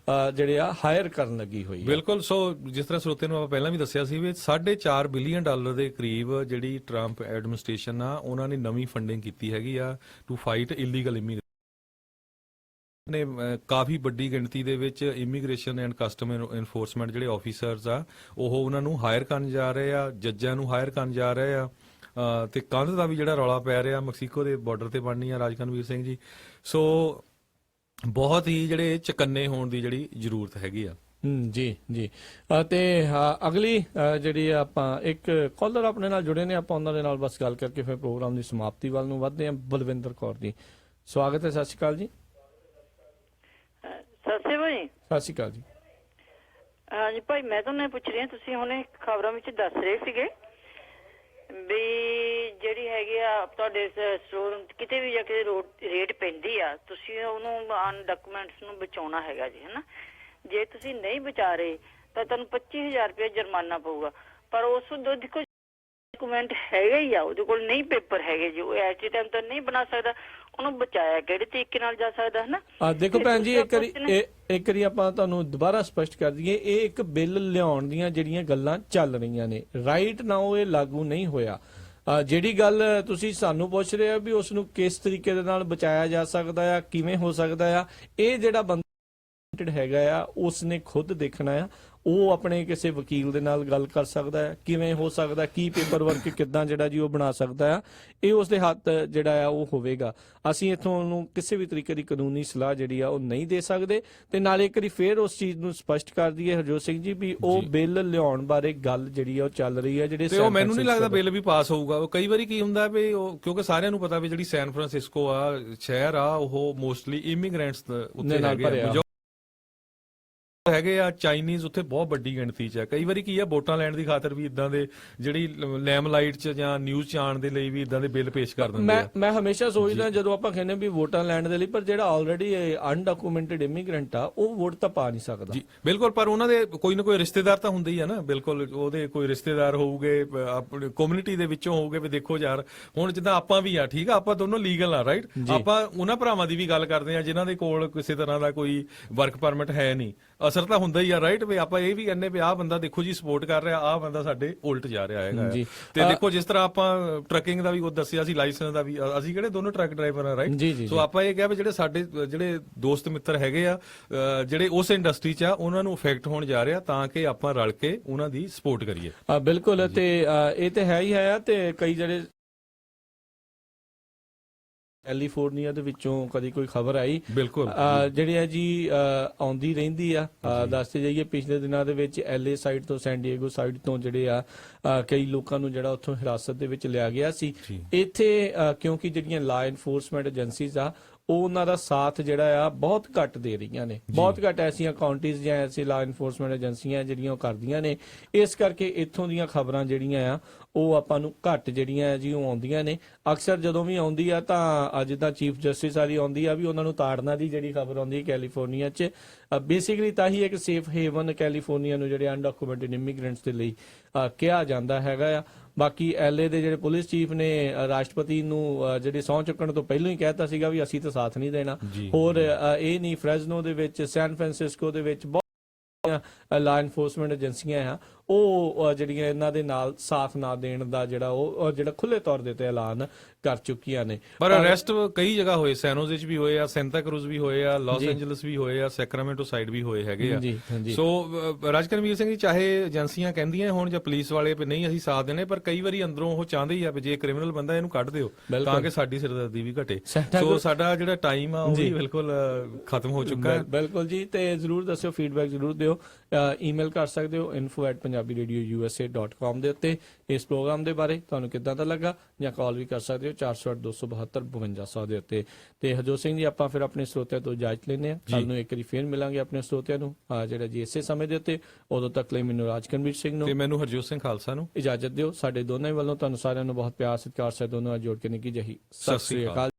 ਜਿਹੜੇ ਆ ਹਾਇਰ ਕਰਨ ਲੱਗੀ ਹੋਈ। ਬਿਲਕੁਲ। ਸੋ ਜਿਸ ਤਰ੍ਹਾਂ ਸਰੋਤੇ ਨੂੰ ਆਪਾਂ ਪਹਿਲਾਂ ਵੀ ਦੱਸਿਆ ਸੀ ਵੀ $4.5 ਬਿਲੀਅਨ ਦੇ ਕਰੀਬ ਜਿਹੜੀ ਟਰੰਪ ਐਡਮਿਨਿਸਟ੍ਰੇਸ਼ਨ ਆ ਉਹਨਾਂ ਨੇ ਨਵੀਂ ਫੰਡਿੰਗ ਕੀਤੀ ਹੈਗੀ ਆ ਟੂ ਫਾਈਟ ਇਲੀਗਲ ਇਮੀਗ੍ਰੇਸ਼ਨ। ਨੇ ਕਾਫੀ ਵੱਡੀ ਗਿਣਤੀ ਦੇ ਵਿੱਚ ਇਮੀਗ੍ਰੇਸ਼ਨ ਐਂਡ ਕਸਟਮ ਇਨਫੋਰਸਮੈਂਟ ਜਿਹੜੇ ਆਫੀਸਰਸ ਆ ਉਹ ਉਹਨਾਂ ਨੂੰ ਹਾਇਰ ਕਰਨ ਜਾ ਰਹੇ ਆ, ਜੱਜਾਂ ਨੂੰ ਹਾਇਰ ਕਰਨ ਜਾ ਰਹੇ ਆ। ਤੇ ਕੰਧ ਦਾ ਵੀ ਜਿਹੜਾ ਰੌਲਾ ਪੈ ਰਿਹਾ ਮੈਕਸੀਕੋ ਦੇ ਬਾਰਡਰ ਤੇ ਬਣਨੀ ਆ, ਰਾਜਕਨਵੀਰ ਸਿੰਘ ਜੀ। ਸੋ ਬਹੁਤ ਹੀ ਜਿਹੜੇ ਚਕੰਨੇ ਹੋਣ ਦੀ ਜਿਹੜੀ ਜ਼ਰੂਰਤ ਹੈਗੀ ਆ। ਜੀ ਜੀ। ਤੇ ਅਗਲੀ ਜਿਹੜੀ ਆਪਾਂ ਇੱਕ ਕਾਲਰ ਆਪਣੇ ਨਾਲ ਜੁੜੇ ਨੇ, ਆਪਾਂ ਉਹਨਾਂ ਦੇ ਨਾਲ ਬਸ ਗੱਲ ਕਰਕੇ ਫਿਰ ਪ੍ਰੋਗਰਾਮ ਦੀ ਸਮਾਪਤੀ ਵੱਲ ਨੂੰ ਵਧਦੇ ਹਾਂ। ਬਲਵਿੰਦਰ ਕੌਰ ਜੀ, ਸਵਾਗਤ ਹੈ। ਸਤਿ ਸ਼੍ਰੀ ਅਕਾਲ ਜੀ। ਸਤਿ ਸ਼੍ਰੀ ਅਕਾਲ ਜੀ। ਹਾਂਜੀ ਭਾਈ, ਮੈਂ ਤੁਹਾਨੂੰ ਪੁੱਛ ਰਹੀ ਹਾਂ, ਤੁਸੀਂ ਹੁਣੇ ਖਬਰਾਂ ਵਿੱਚ ਦੱਸ ਰਹੇ ਸੀਗੇ ਵੀ ਜਿਹੜੀ ਹੈਗੀ ਆ ਤੁਹਾਡੇ ਸਟੋਰ ਕਿਤੇ ਵੀ ਜਾ ਕੇ ਰੇਟ ਪੈਂਦੀ ਆ, ਤੁਸੀਂ ਉਹਨੂੰ ਅਨਡਾਕੂਮੈਂਟਸ ਨੂੰ ਬਚਾਉਣਾ ਹੈਗਾ ਜੀ, ਹੈ ਨਾ। ਜੇ ਤੁਸੀਂ ਨਹੀਂ ਬਚਾ ਰਹੇ ਤਾਂ ਤੁਹਾਨੂੰ 25,000 ਰੁਪਏ ਜੁਰਮਾਨਾ ਪਊਗਾ। ਪਰ ਉਸ ਤੋਂ ਦੇਖੋ ਡਾਕੂਮੈਂਟ ਹੈਗਾ ਹੀ ਆ, ਉਹਦੇ ਕੋਲ ਨਹੀਂ ਪੇਪਰ ਹੈਗੇ ਜੀ, ਉਹ ਐਟ ਏ ਟਾਈਮ ਤਾਂ ਨਹੀਂ ਬਣਾ ਸਕਦਾ। ਉਹਨੂੰ ਬਚਾਇਆ ਕਿਹੜੇ ਤਰੀਕੇ ਨਾਲ ਜਾ ਸਕਦਾ ਹੈ ਨਾ। ਦੇਖੋ ਤੇ ਭੈਣ ਜੀ, ਦੂਸਰਾ ਇੱਕ ਵਾਰੀ ਆਪਾਂ ਤੁਹਾਨੂੰ ਦੁਬਾਰਾ ਸਪਸ਼ਟ ਕਰ ਦਈਏ, ਇਹ ਇੱਕ ਬਿੱਲ ਲਿਆਉਣ ਦੀਆਂ ਜਿਹੜੀਆਂ ਗੱਲਾਂ ਚੱਲ ਰਹੀਆਂ ਨੇ, ਰਾਈਟ ਨਾਓ ਇਹ ਲਾਗੂ ਨਹੀਂ ਹੋਇਆ। ਜਿਹੜੀ ਗੱਲ ਤੁਸੀਂ ਸਾਨੂੰ ਪੁੱਛ ਰਹੇ ਹੋ ਵੀ ਉਸ ਨੂੰ ਕਿਸ ਤਰੀਕੇ ਦੇ ਨਾਲ ਬਚਾਇਆ ਜਾ ਸਕਦਾ ਆ, ਕਿਵੇਂ ਹੋ ਸਕਦਾ ਆ, ਇਹ ਜਿਹੜਾ ਬੰਦਾ ਹੈਗਾ ਆ ਉਸਨੇ ਖੁਦ ਦੇਖਣਾ ਆ। ਉਹ ਆਪਣੇ ਕਿਸੇ ਵਕੀਲ ਦੇ ਨਾਲ ਗੱਲ ਕਰ ਸਕਦਾ ਹੈ, ਕਿਵੇਂ ਹੋ ਸਕਦਾ, ਕੀ ਪੇਪਰ ਵਰਕ ਕਿੱਦਾਂ ਜਿਹੜਾ ਜੀ ਉਹ ਬਣਾ ਸਕਦਾ ਆ, ਇਹ ਉਸਦੇ ਹੱਥ ਜਿਹੜਾ ਆ ਉਹ ਹੋਵੇਗਾ। ਅਸੀਂ ਇੱਥੋਂ ਉਹਨੂੰ ਕਿਸੇ ਵੀ ਤਰੀਕੇ ਦੀ ਕਾਨੂੰਨੀ ਸਲਾਹ ਜਿਹੜੀ ਆ ਉਹ ਨਹੀਂ ਦੇ ਸਕਦੇ। ਤੇ ਨਾਲੇ ਇੱਕ ਵਾਰੀ ਫੇਰ ਉਸ ਚੀਜ਼ ਨੂੰ ਸਪਸ਼ਟ ਕਰ ਦਈਏ ਹਰਜੋਤ ਸਿੰਘ ਜੀ ਵੀ ਉਹ ਬਿੱਲ ਲਿਆਉਣ ਬਾਰੇ ਗੱਲ ਜਿਹੜੀ ਆ ਉਹ ਚੱਲ ਰਹੀ ਹੈ। ਜਿਹੜੇ ਤੇ ਉਹ ਮੈਨੂੰ ਨਹੀਂ ਲੱਗਦਾ ਬਿੱਲ ਵੀ ਪਾਸ ਹੋਊਗਾ। ਕਈ ਵਾਰੀ ਕੀ ਹੁੰਦਾ ਵੀ ਉਹ, ਕਿਉਂਕਿ ਸਾਰਿਆਂ ਨੂੰ ਪਤਾ ਵੀ ਜਿਹੜੀ ਸੈਨ ਫਰਾਂਸਿਸਕੋ ਆ ਸ਼ਹਿਰ ਆ, ਉਹ ਮੋਸਟਲੀ ਇਮੀਗ੍ਰੈਂਟਸ ਉੱਤੇ ਹੈਗੇ ਆ, ਚਾਈਨੀਜ਼ ਉੱਥੇ ਬਹੁਤ ਵੱਡੀ ਗਿਣਤੀ 'ਚ ਹੈ। ਕਈ ਵਾਰੀ ਕੀ ਆ, ਵੋਟਾਂ ਲੈਣ ਦੀ ਖਾਤਰ ਵੀ ਇਦਾਂ ਦੇ ਜਿਹੜੀ ਲੈਮਲਾਈਟ 'ਚ ਜਾਂ ਨਿਊਜ਼ 'ਚ ਆਉਣ ਦੇ ਲਈ ਵੀ ਇਦਾਂ ਦੇ ਬਿੱਲ ਪੇਸ਼ ਕਰ ਦਿੰਦੇ ਆ। ਮੈਂ ਹਮੇਸ਼ਾ ਸੋਚਦਾ ਜਦੋਂ ਆਪਾਂ ਕਹਿੰਦੇ ਵੀ ਵੋਟਾਂ ਲੈਣ ਦੇ ਲਈ, ਪਰ ਜਿਹੜਾ ਆਲਰੇਡੀ ਅਨਡਾਕੂਮੈਂਟਡ ਇਮੀਗ੍ਰੈਂਟ ਆ ਉਹ ਵੋਟ ਤਾਂ ਪਾ ਨਹੀਂ ਸਕਦਾ। ਜੀ ਬਿਲਕੁਲ, ਪਰ ਉਹਨਾਂ ਦੇ ਕੋਈ ਨਾ ਕੋਈ ਰਿਸ਼ਤੇਦਾਰ ਤਾਂ ਹੁੰਦੇ ਹੀ ਆ ਨਾ। ਬਿਲਕੁਲ, ਉਹਦੇ ਕੋਈ ਰਿਸ਼ਤੇਦਾਰ ਹੋਊਗੇ, ਆਪਣੀ ਕਮਿਊਨਿਟੀ ਦੇ ਵਿੱਚੋਂ ਹੋਊਗੇ ਵੀ ਦੇਖੋ ਯਾਰ, ਹੁਣ ਜਿੱਦਾਂ ਆਪਾਂ ਵੀ ਆ, ਠੀਕ ਆ, ਆਪਾਂ ਦੋਨੋਂ ਲੀਗਲ ਆ, ਰਾਈਟ। ਆਪਾਂ ਉਹਨਾਂ ਭਰਾਵਾਂ ਦੀ ਵੀ ਗੱਲ ਕਰਦੇ ਆ ਜਿਨ੍ਹਾਂ ਦੇ ਕੋਲ ਕਿਸੇ ਤਰ੍ਹਾਂ ਦਾ ਕੋਈ ਵਰਕ ਪਰਮਿਟ ਹੈ ਨਹੀਂ। ਅਸਰ ਤਾਂ ਹੁੰਦਾ ਹੀ ਆ, ਰਾਈਟ। ਵੀ ਆਪਾਂ ਇਹ ਵੀ ਕਹਿੰਦੇ ਵੀ ਆਹ ਬੰਦਾ ਦੇਖੋ ਜੀ ਸਪੋਰਟ ਕਰ ਰਿਹਾ, ਆਹ ਬੰਦਾ ਸਾਡੇ ਉਲਟ ਜਾ ਰਿਹਾ ਹੈਗਾ। ਤੇ ਦੇਖੋ ਜਿਸ ਤਰ੍ਹਾਂ ਆਪਾਂ ਟਰੱਕਿੰਗ ਦਾ ਵੀ ਉਹ ਦੱਸਿਆ ਸੀ, ਲਾਇਸੈਂਸ ਦਾ ਵੀ, ਅਸੀਂ ਕਿਹੜੇ ਦੋਨੋਂ ਟਰੱਕ ਡਰਾਈਵਰ ਆ, ਰਾਈਟ। ਸੋ ਆਪਾਂ ਇਹ ਕਿਹਾ ਵੀ ਜਿਹੜੇ ਸਾਡੇ ਜਿਹੜੇ ਦੋਸਤ ਮਿੱਤਰ ਹੈਗੇ ਆ, ਜਿਹੜੇ ਉਸ ਇੰਡਸਟਰੀ 'ਚ ਆ, ਉਹਨਾਂ ਨੂੰ ਇਫੈਕਟ ਹੋਣ ਜਾ ਰਿਹਾ, ਤਾਂ ਕਿ ਆਪਾਂ ਰਲ ਕੇ ਉਹਨਾਂ ਦੀ ਸਪੋਰਟ ਕਰੀਏ। ਬਿਲਕੁਲ, ਤੇ ਇਹ ਤੇ ਹੈ ਹੀ ਹੈ। ਤੇ ਕਈ ਜਿਹੜੇ ਕੈਲੀਫੋਰਨੀਆ ਦੇ ਵਿੱਚੋਂ ਕਦੀ ਕੋਈ ਖਬਰ ਆਈ, ਬਿਲਕੁਲ ਜਿਹੜੀ ਹੈ ਜੀ ਆਉਂਦੀ ਰਹਿੰਦੀ ਆ। ਦੱਸਦੇ ਜਾਈਏ ਪਿਛਲੇ ਦਿਨਾਂ ਦੇ ਵਿੱਚ LA ਸਾਈਡ ਤੋਂ, ਸੈਨ ਡਿਏਗੋ ਸਾਈਡ ਤੋਂ ਜਿਹੜੇ ਆ ਕਈ ਲੋਕਾਂ ਨੂੰ ਜਿਹੜਾ ਉੱਥੋਂ ਹਿਰਾਸਤ ਦੇ ਵਿੱਚ ਲਿਆ ਗਿਆ ਸੀ। ਇੱਥੇ ਕਿਉਂਕਿ ਜਿਹੜੀਆਂ ਲਾ ਇਨਫੋਰਸਮੈਂਟ ਏਜੰਸੀਜ਼ ਆ ਉਹ ਉਹਨਾਂ ਦਾ ਸਾਥ ਜਿਹੜਾ ਆ ਬਹੁਤ ਘੱਟ ਦੇ ਰਹੀਆਂ ਨੇ। ਬਹੁਤ ਘੱਟ ਐਸੀਆਂ ਕਾਉਂਟੀਜ਼ ਜਾਂ ਐਸੀ ਲਾ ਇਨਫੋਰਸਮੈਂਟ ਏਜੰਸੀਆਂ ਜਿਹੜੀਆਂ ਉਹ ਕਰਦੀਆਂ ਨੇ। ਇਸ ਕਰਕੇ ਇੱਥੋਂ ਦੀਆਂ ਖਬਰਾਂ ਜਿਹੜੀਆਂ ਆ ਉਹ ਆਪਾਂ ਨੂੰ ਘੱਟ ਜਿਹੜੀਆਂ ਜੀ ਉਹ ਆਉਂਦੀਆਂ ਨੇ। ਅਕਸਰ ਜਦੋਂ ਵੀ ਆਉਂਦੀ ਆ ਤਾਂ ਜਿੱਦਾਂ ਚੀਫ ਜਸਟਿਸ ਵਾਲੀ ਆਉਂਦੀ ਆ ਵੀ ਉਹਨਾਂ ਨੂੰ ਤਾੜਨਾ ਦੀ ਜਿਹੜੀ ਖਬਰ ਆਉਂਦੀ ਹੈ ਕੈਲੀਫੋਰਨੀਆ 'ਚ, ਬੇਸਿਕਲੀ ਤਾਂ ਹੀ ਇੱਕ ਸੇਫ ਹੇਵਨ ਕੈਲੀਫੋਰਨੀਆ ਨੂੰ ਜਿਹੜੇ ਅਨਡਾਕੂਮੈਂਟਡ ਇਮੀਗ੍ਰੈਂਟਸ ਦੇ ਲਈ ਕਿਹਾ ਜਾਂਦਾ ਹੈਗਾ ਆ। ਬਾਕੀ LA ਦੇ ਜਿਹੜੇ ਪੁਲਿਸ ਚੀਫ ਨੇ ਰਾਸ਼ਟਰਪਤੀ ਨੂੰ ਜਿਹੜੇ ਸਹੁੰ ਚੁੱਕਣ ਤੋਂ ਪਹਿਲਾਂ ਹੀ ਕਹਿਤਾ ਸੀਗਾ ਵੀ ਅਸੀਂ ਤਾਂ ਸਾਥ ਨਹੀਂ ਦੇਣਾ। ਹੋਰ ਇਹ ਨਹੀਂ, ਫ੍ਰੈਜ਼ਨੋ ਦੇ ਵਿੱਚ, ਸੈਨ ਫਰਾਂਸਿਸਕੋ ਦੇ ਵਿੱਚ ਬਹੁਤ ਲਾ ਇਨਫੋਰਸਮੈਂਟ ਏਜੰਸੀਆਂ ਆ ਉਹ ਜਿਹੜੀਆਂ ਇਹਨਾਂ ਦੇ ਨਾਲ ਸਾਥ ਨਾ ਦੇਣ ਦਾ ਜਿਹੜਾ ਉਹ ਜਿਹੜਾ ਖੁੱਲੇ ਤੌਰ ਦੇ ਤੇ ਐਲਾਨ ਕਰ ਚੁੱਕੀਆਂ ਨੇ। ਪਰ ਅਰੈਸਟ ਕਈ ਜਗ੍ਹਾ ਹੋਏ, ਸੈਨੋਜ਼ੇ 'ਚ ਵੀ ਹੋਏ ਆ, ਸੈਂਟਾ ਕਰੂਜ਼ ਵੀ ਹੋਏ ਆ, ਲਾਸ ਐਂਜਲਸ ਵੀ ਹੋਏ ਆ, ਸੈਕਰਾਮੈਂਟੋ ਸਾਈਡ ਵੀ ਹੋਏ ਹੈਗੇ ਆ। ਸੋ ਰਾਜਕਰਮਵੀਰ ਸਿੰਘ ਜੀ, ਚਾਹੇ ਏਜੰਸੀਆਂ ਕਹਿੰਦੀਆਂ ਹੋਣ ਜਾਂ ਪੁਲਿਸ ਵਾਲੇ ਵੀ ਨਹੀਂ ਅਸੀਂ ਸਾਥ ਦੇਣੇ, ਪਰ ਕਈ ਵਾਰੀ ਅੰਦਰੋਂ ਉਹ ਚਾਹੁੰਦੇ ਹੀ ਆ ਵੀ ਜੇ ਕ੍ਰਿਮੀਨਲ ਬੰਦਾ ਇਹਨੂੰ ਕੱਢ ਦਿਓ ਤਾਂ ਕਿ ਸਾਡੀ ਸਿਰਦਰਦੀ ਵੀ ਘਟੇ। ਸੋ ਸਾਡਾ ਜਿਹੜਾ ਟਾਈਮ ਆ ਉਹ ਵੀ ਬਿਲਕੁਲ ਖਤਮ ਹੋ ਚੁੱਕਾ ਹੈ। ਬਿਲਕੁਲ ਜੀ, ਤੇ ਜ਼ਰੂਰ ਦੱਸਿਓ, ਫੀਡਬੈਕ ਜ਼ਰੂਰ ਦਿਓ। ਈਮੇਲ ਕਰ ਸਕਦੇ ਹੋ info@punjabiradiousa.com ਦੇ ਉੱਤੇ। ਇਸ ਪ੍ਰੋਗਰਾਮ ਦੇ ਬਾਰੇ ਤੁਹਾਨੂੰ ਕਿੱਦਾਂ ਦਾ ਲੱਗਾ, ਜਾਂ ਕਾਲ ਵੀ ਕਰ ਸਕਦੇ ਹੋ 408-272-5200 ਦੇ ਉੱਤੇ। ਤੇ ਹਰਜੋਤ ਸਿੰਘ ਜੀ, ਆਪਾਂ ਫਿਰ ਆਪਣੇ ਸਰੋਤਿਆਂ ਤੋਂ ਇਜਾਜ਼ਤ ਲੈਂਦੇ ਹਾਂ। ਕੱਲ ਨੂੰ ਇੱਕ ਵਾਰੀ ਫੇਰ ਮਿਲਾਂਗੇ ਆਪਣੇ ਸਰੋਤਿਆਂ ਨੂੰ ਜਿਹੜਾ ਜੀ ਇਸੇ ਸਮੇਂ ਦੇ ਉੱਤੇ। ਉਦੋਂ ਤੱਕ ਲਈ ਮੈਨੂੰ ਰਾਜਕਰਮਵੀਰ ਸਿੰਘ ਨੂੰ ਤੇ ਮੈਨੂੰ ਹਰਜੋਤ ਸਿੰਘ ਖਾਲਸਾ ਨੂੰ ਇਜਾਜ਼ਤ ਦਿਓ। ਸਾਡੇ ਦੋਨਾਂ ਹੀ ਵੱਲੋਂ ਤੁਹਾਨੂੰ ਸਾਰਿਆਂ ਨੂੰ ਬਹੁਤ ਪਿਆਰ ਸਤਿਕਾਰ ਸੇ ਦੋਨੋਂ ਜੋੜ ਕੇ ਨਿੱਘੀ ਜਿਹੀ ਸਤਿ ਸ੍ਰੀ ਅਕਾਲ।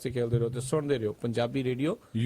ਖੇਲਦੇ ਰਹੋ ਤੇ ਸੁਣਦੇ ਰਹੋ ਪੰਜਾਬੀ ਰੇਡੀਓ।